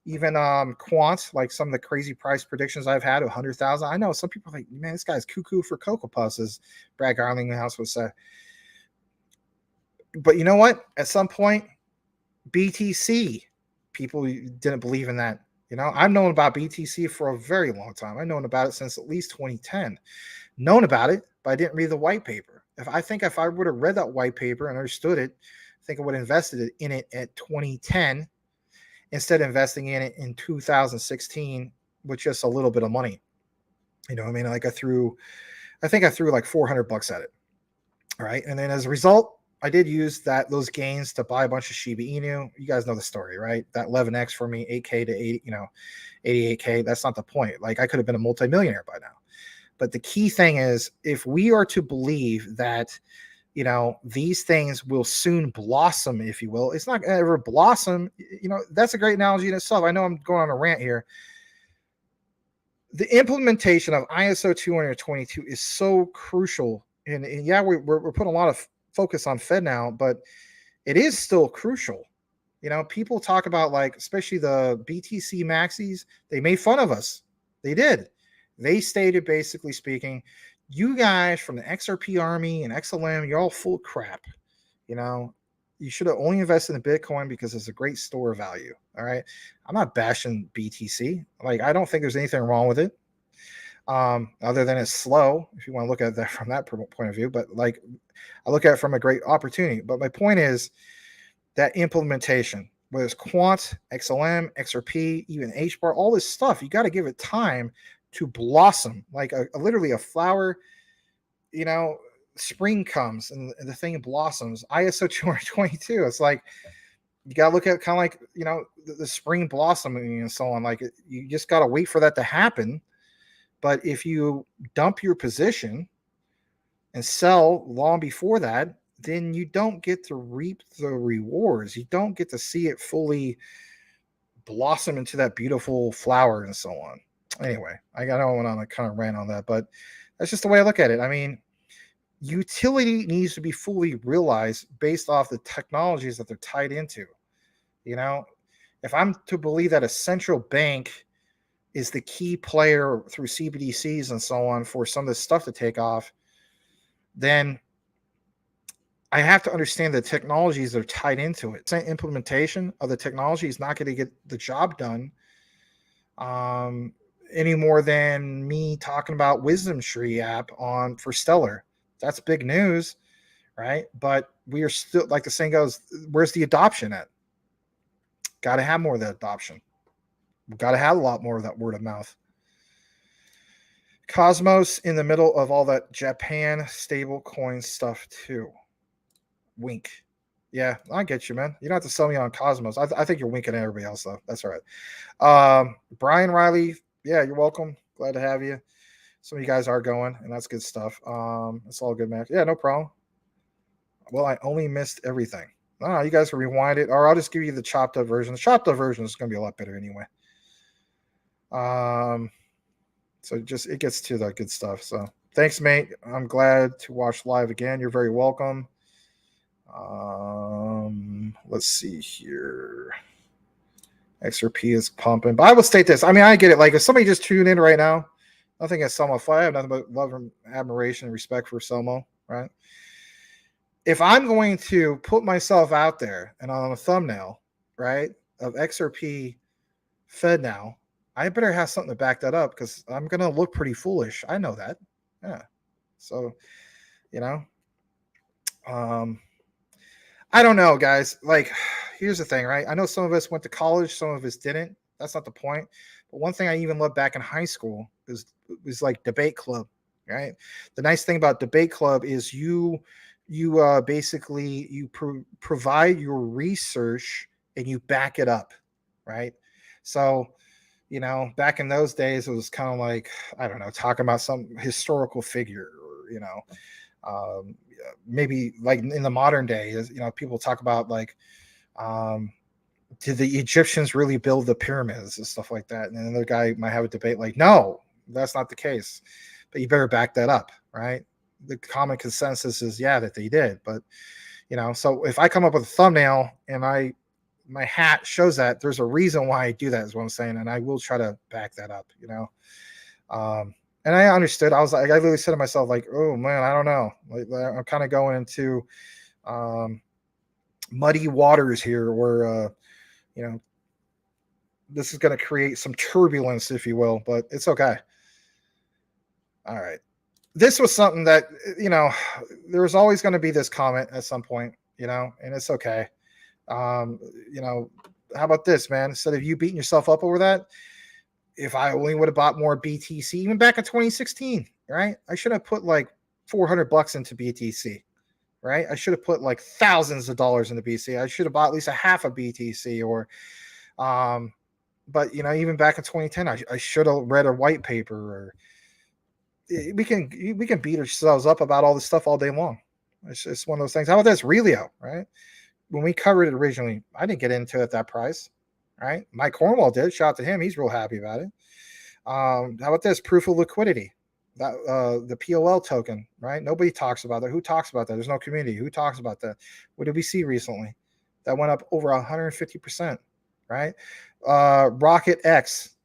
[SPEAKER 1] even quant, like some of the crazy price predictions I've had, 100,000. I know some people are like, man, this guy's cuckoo for Cocoa Puffs, as Brad Garlinghouse would say. But you know what? At some point, BTC, people didn't believe in that. You know, I've known about BTC for a very long time. I've known about it since at least 2010. Known about it, but I didn't read the white paper. If I would have read that white paper and understood it, I think I would have invested in it at 2010 instead of investing in it in 2016 with just a little bit of money. You know what I mean? Like I think I threw like $400 at it. All right. And then as a result, I did use those gains to buy a bunch of Shiba Inu. You guys know the story, right? That 11x for me, 8K to 80, 88K. That's not the point. Like, I could have been a multimillionaire by now. But the key thing is, if we are to believe that, you know, these things will soon blossom, if you will, it's not going to ever blossom. You know, that's a great analogy in itself. I know I'm going on a rant here. The implementation of ISO 222 is so crucial. And yeah, we're putting a lot of focus on FedNow, but it is still crucial. You know, people talk about, like, especially the BTC maxis, they made fun of us. They did. They stated, basically speaking, you guys from the XRP army and XLM, you're all full of crap. You know, you should have only invested in Bitcoin because it's a great store of value. All right. I'm not bashing BTC. Like, I don't think there's anything wrong with it. Other than it's slow, if you want to look at that from that point of view. But like, I look at it from a great opportunity. But my point is that implementation, whether it's quant, XLM, XRP, even HBAR, all this stuff, you got to give it time to blossom. Like literally a flower, you know, spring comes and the thing blossoms. ISO 222, it's like, you got to look at kind of like, you know, the spring blossoming and so on. Like, you just got to wait for that to happen. But if you dump your position and sell long before that, then you don't get to reap the rewards. You don't get to see it fully blossom into that beautiful flower and so on. Anyway, I don't want to kind of rant on that, but that's just the way I look at it. I mean, utility needs to be fully realized based off the technologies that they're tied into. You know, if I'm to believe that a central bank is the key player through CBDCs and so on for some of this stuff to take off, then I have to understand the technologies that are tied into it. Implementation of the technology is not going to get the job done any more than me talking about Wisdom Tree app for Stellar. That's big news, right? But we are still, like the saying goes, where's the adoption at? Got to have more of that adoption. We've got to have a lot more of that word of mouth. Cosmos in the middle of all that Japan stable coin stuff too. Wink. Yeah, I get you, man. You don't have to sell me on Cosmos. I think you're winking at everybody else, though. That's all right. Brian Riley, yeah, you're welcome. Glad to have you. Some of you guys are going, and that's good stuff. It's all good, man. Yeah, no problem. Well, I only missed everything. No, you guys can rewind it, or I'll just give you the chopped up version. The chopped up version is going to be a lot better anyway. So just it gets to the good stuff. So thanks, mate. I'm glad to watch live again. You're very welcome. Let's see here. XRP is pumping, but I will state this. I mean, I get it. Like if somebody just tuned in right now, nothing against Selmo. I have nothing but love and admiration and respect for Selmo, right? If I'm going to put myself out there and on a thumbnail, right, of XRP FedNow, I better have something to back that up because I'm going to look pretty foolish. I know that. Yeah. So, you know, I don't know, guys. Like, here's the thing, right? I know some of us went to college, some of us didn't. That's not the point. But one thing I even loved back in high school was like debate club, right? The nice thing about debate club is you basically provide your research and you back it up, right? So, you know, back in those days, it was kind of like, I don't know, talking about some historical figure or, you know, maybe like in the modern day, you know, people talk about like, did the Egyptians really build the pyramids and stuff like that? And another guy might have a debate like, no, that's not the case, but you better back that up, right? The common consensus is, yeah, that they did. But, you know, so if I come up with a thumbnail and my hat shows that, there's a reason why I do that is what I'm saying. And I will try to back that up, you know? And I understood. I was like, I literally said to myself, like, oh man, I don't know. Like, I'm kind of going into muddy waters here where, you know, this is going to create some turbulence, if you will, but it's okay. All right. This was something that, you know, there was always going to be this comment at some point, you know, and it's okay. You know, how about this, man? Instead of you beating yourself up over that, if I only would have bought more BTC, even back in 2016, right? I should have put like $400 into BTC, right? I should have put like thousands of dollars into BTC. I should have bought at least a half of BTC or, but you know, even back in 2010, I should have read a white paper or we can beat ourselves up about all this stuff all day long. It's just one of those things. How about this? Relio, right? When we covered it originally, I didn't get into it at that price, right? Mike Cornwall did. Shout out to him. He's real happy about it. How about this? Proof of liquidity. That the POL token, right? Nobody talks about that. Who talks about that? There's no community. Who talks about that? What did we see recently? That went up over 150%, right? Rocket X,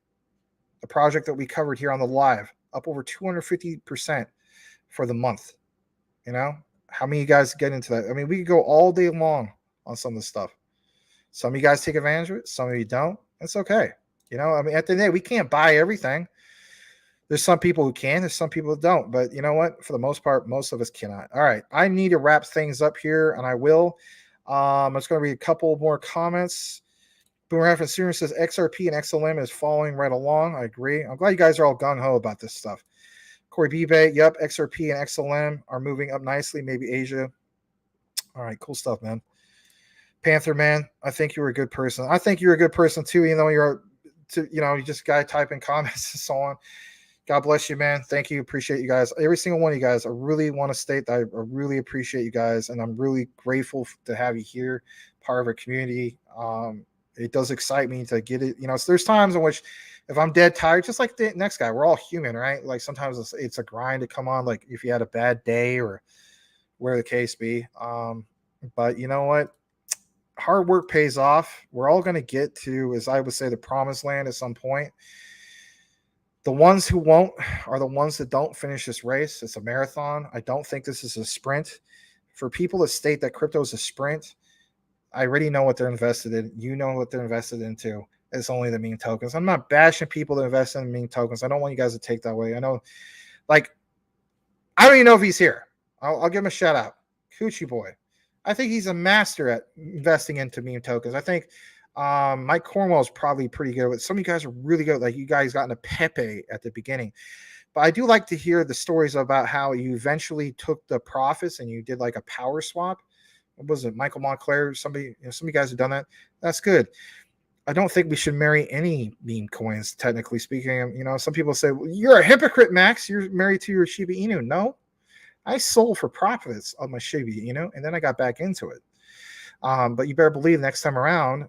[SPEAKER 1] the project that we covered here on the live, up over 250% for the month. You know, how many of you guys get into that? I mean, we could go all day long on some of this stuff. Some of you guys take advantage of it. Some of you don't. That's okay. You know, I mean, at the end of the day, we can't buy everything. There's some people who can. There's some people who don't. But you know what? For the most part, most of us cannot. All right. I need to wrap things up here, and I will. I'm just going to read a couple more comments. Boomer Reference Series says XRP and XLM is following right along. I agree. I'm glad you guys are all gung-ho about this stuff. Corey Bebe, yep, XRP and XLM are moving up nicely. Maybe Asia. All right, cool stuff, man. Panther Man, I think you were a good person. I think you're a good person too, even though you're, you just guy typing comments and so on. God bless you, man. Thank you. Appreciate you guys. Every single one of you guys. I really want to state that I really appreciate you guys, and I'm really grateful to have you here, part of our community. It does excite me to get it. You know, so there's times in which if I'm dead tired, just like the next guy, we're all human, right? Like sometimes it's a grind to come on, like if you had a bad day or where the case be. But you know what? hard work pays off. We're all going to get to, as I would say, the promised land at some point. The ones who won't are the ones that don't finish this race. It's a marathon. I don't think this is a sprint. For people that state that crypto is a sprint, I already know what they're invested in. You know what they're invested into. It's only the meme tokens. I'm not bashing people that invest in meme tokens. I don't want you guys to take that way. I know, like, I don't even know if he's here. I'll give him a shout out. Coochie Boy. I think he's a master at investing into meme tokens. I think Mike Cornwell is probably pretty good with. Some of you guys are really good. Like, you guys got into Pepe at the beginning. But I do like to hear the stories about how you eventually took the profits and you did like a power swap. What was it? Michael Montclair? Somebody, some of you guys have done that. That's good. I don't think we should marry any meme coins, technically speaking. Some people say, well, you're a hypocrite, Max. You're married to your Shiba Inu. No, I sold for profits on my Shiba Inu, and then I got back into it. But you better believe next time around,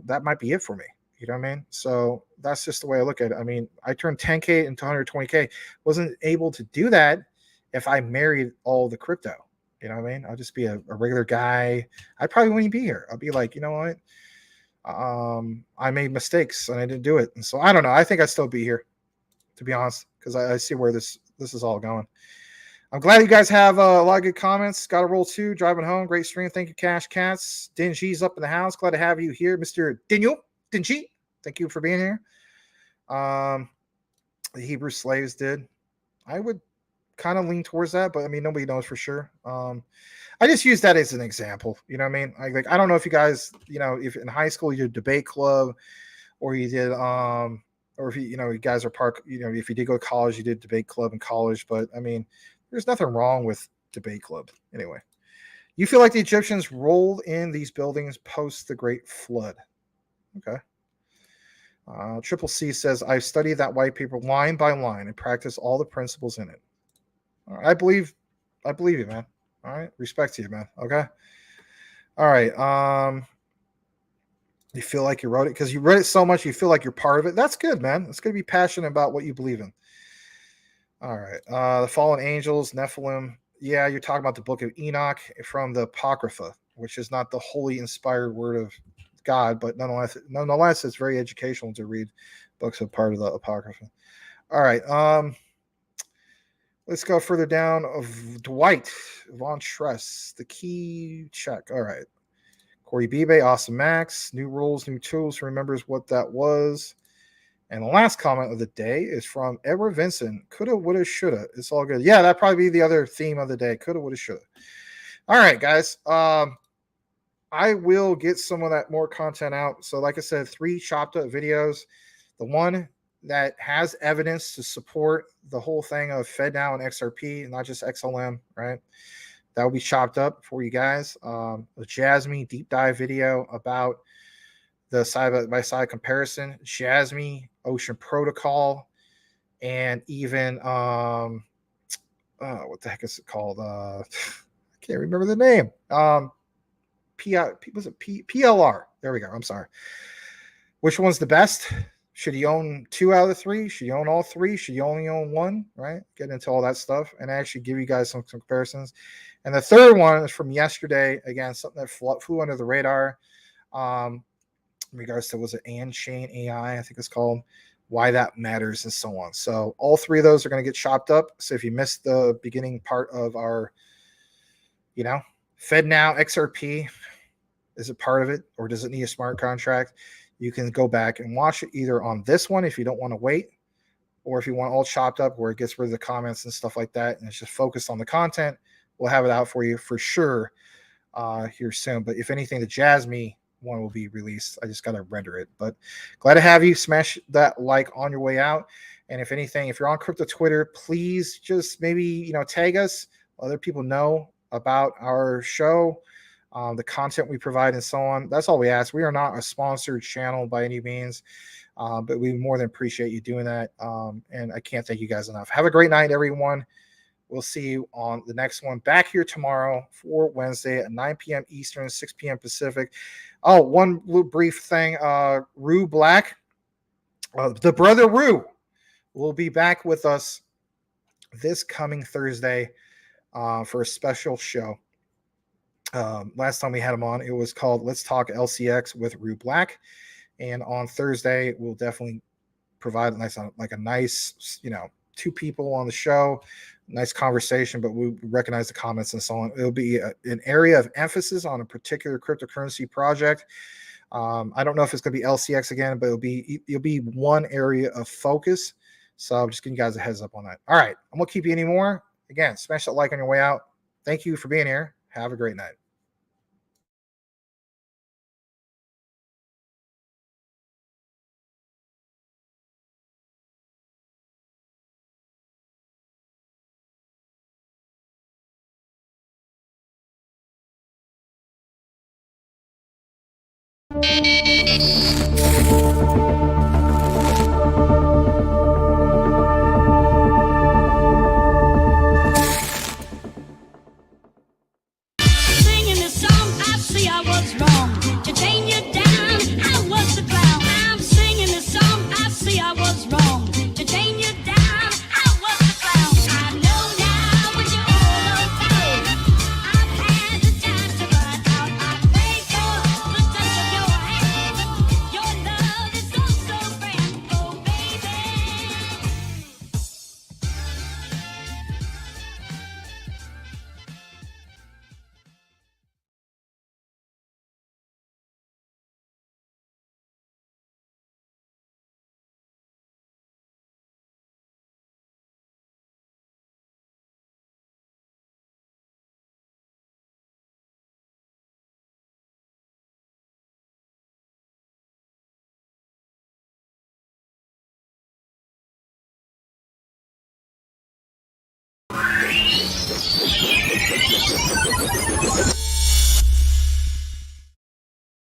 [SPEAKER 1] that might be it for me. You know what I mean? So that's just the way I look at it. I mean, I turned 10K into 120K. Wasn't able to do that if I married all the crypto. You know what I mean? I'll just be a regular guy. I probably wouldn't be here. I'll be like, you know what? I made mistakes and I didn't do it. And so I don't know. I think I'd still be here, to be honest, because I see where this is all going. I'm glad you guys have a lot of good comments. Got to roll too. Driving home. Great stream. Thank you, Cash Cats. Dingy's up in the house. Glad to have you here, Mr. Dingy. Thank you for being here. The Hebrew slaves did. I would kind of lean towards that, but I mean, nobody knows for sure. I just use that as an example. You know what I mean? I don't know if you guys, if in high school you did debate club, or you did, or if you guys are if you did go to college, you did debate club in college. But I mean, there's nothing wrong with debate club. Anyway, you feel like the Egyptians rolled in these buildings post the Great Flood? Okay. Triple C says, I've studied that white paper line by line and practiced all the principles in it. I believe you, man. All right. Respect to you, man. Okay. All right. You feel like you wrote it because you read it so much, you feel like you're part of it. That's good, man. It's good to be passionate about what you believe in. All right. The fallen angels, Nephilim. Yeah, you're talking about the book of Enoch from the Apocrypha, which is not the holy inspired word of God, but nonetheless, it's very educational to read books of part of the Apocrypha. All right. Let's go further down. Of Dwight Von Tress, the key check. All right. Corey Bibe, Awesome Max, new rules, new tools. Who remembers what that was? And the last comment of the day is from Edward Vincent. Coulda, woulda, shoulda. It's all good. Yeah, that'd probably be the other theme of the day. Coulda, woulda, shoulda. All right, guys. I will get some of that more content out. So like I said, 3 chopped up videos. The one that has evidence to support the whole thing of FedNow and XRP, not just XLM, right? That will be chopped up for you guys. A Jasmy deep dive video about the side-by-side comparison, Jasmy, Ocean Protocol, and even what the heck is it called? I can't remember the name. PLR. There we go. I'm sorry. Which one's the best? Should you own 2 out of the 3? Should you own all 3? Should you only own 1? Right? Get into all that stuff and actually give you guys some comparisons. And the third one is from yesterday. Again, something that flew under the radar. In regards to, was it Chain AI? I think it's called. Why that matters and so on. So all 3 of those are going to get chopped up. So if you missed the beginning part of our, FedNow XRP, is it part of it, or does it need a smart contract? You can go back and watch it either on this one if you don't want to wait, or if you want all chopped up where it gets rid of the comments and stuff like that, and it's just focused on the content, we'll have it out for you for sure here soon. But if anything, the Jasmy one will be released. I just got to render it. But glad to have you. Smash that like on your way out. And if anything, if you're on crypto Twitter, please just maybe, tag us. Other people know about our show, the content we provide and so on. That's all we ask. We are not a sponsored channel by any means, but we more than appreciate you doing that. And I can't thank you guys enough. Have a great night, everyone. We'll see you on the next one. Back here tomorrow for Wednesday at 9 p.m. Eastern, 6 p.m. Pacific. Oh, one brief thing. Rue Black, the brother Rue, will be back with us this coming Thursday for a special show. Last time we had him on, it was called Let's Talk LCX with Rue Black. And on Thursday, we'll definitely provide a nice, two people on the show, nice conversation, but we recognize the comments and so on. It'll be an area of emphasis on a particular cryptocurrency project. I don't know if it's going to be LCX again, but it'll be one area of focus. So I'm just giving you guys a heads up on that. All right, I'm gonna keep you anymore. Again, smash that like on your way out. Thank you for being here. Have a great night.
[SPEAKER 6] Singing this song, I see I was wrong. To chain you down, I was the clown. I'm singing this song, I see I was wrong. To chain you down, I was the clown. I know now when you're all alone. I've had the time to run out. I pray for the touch of your hand. Your love is so, so grand. Oh, baby.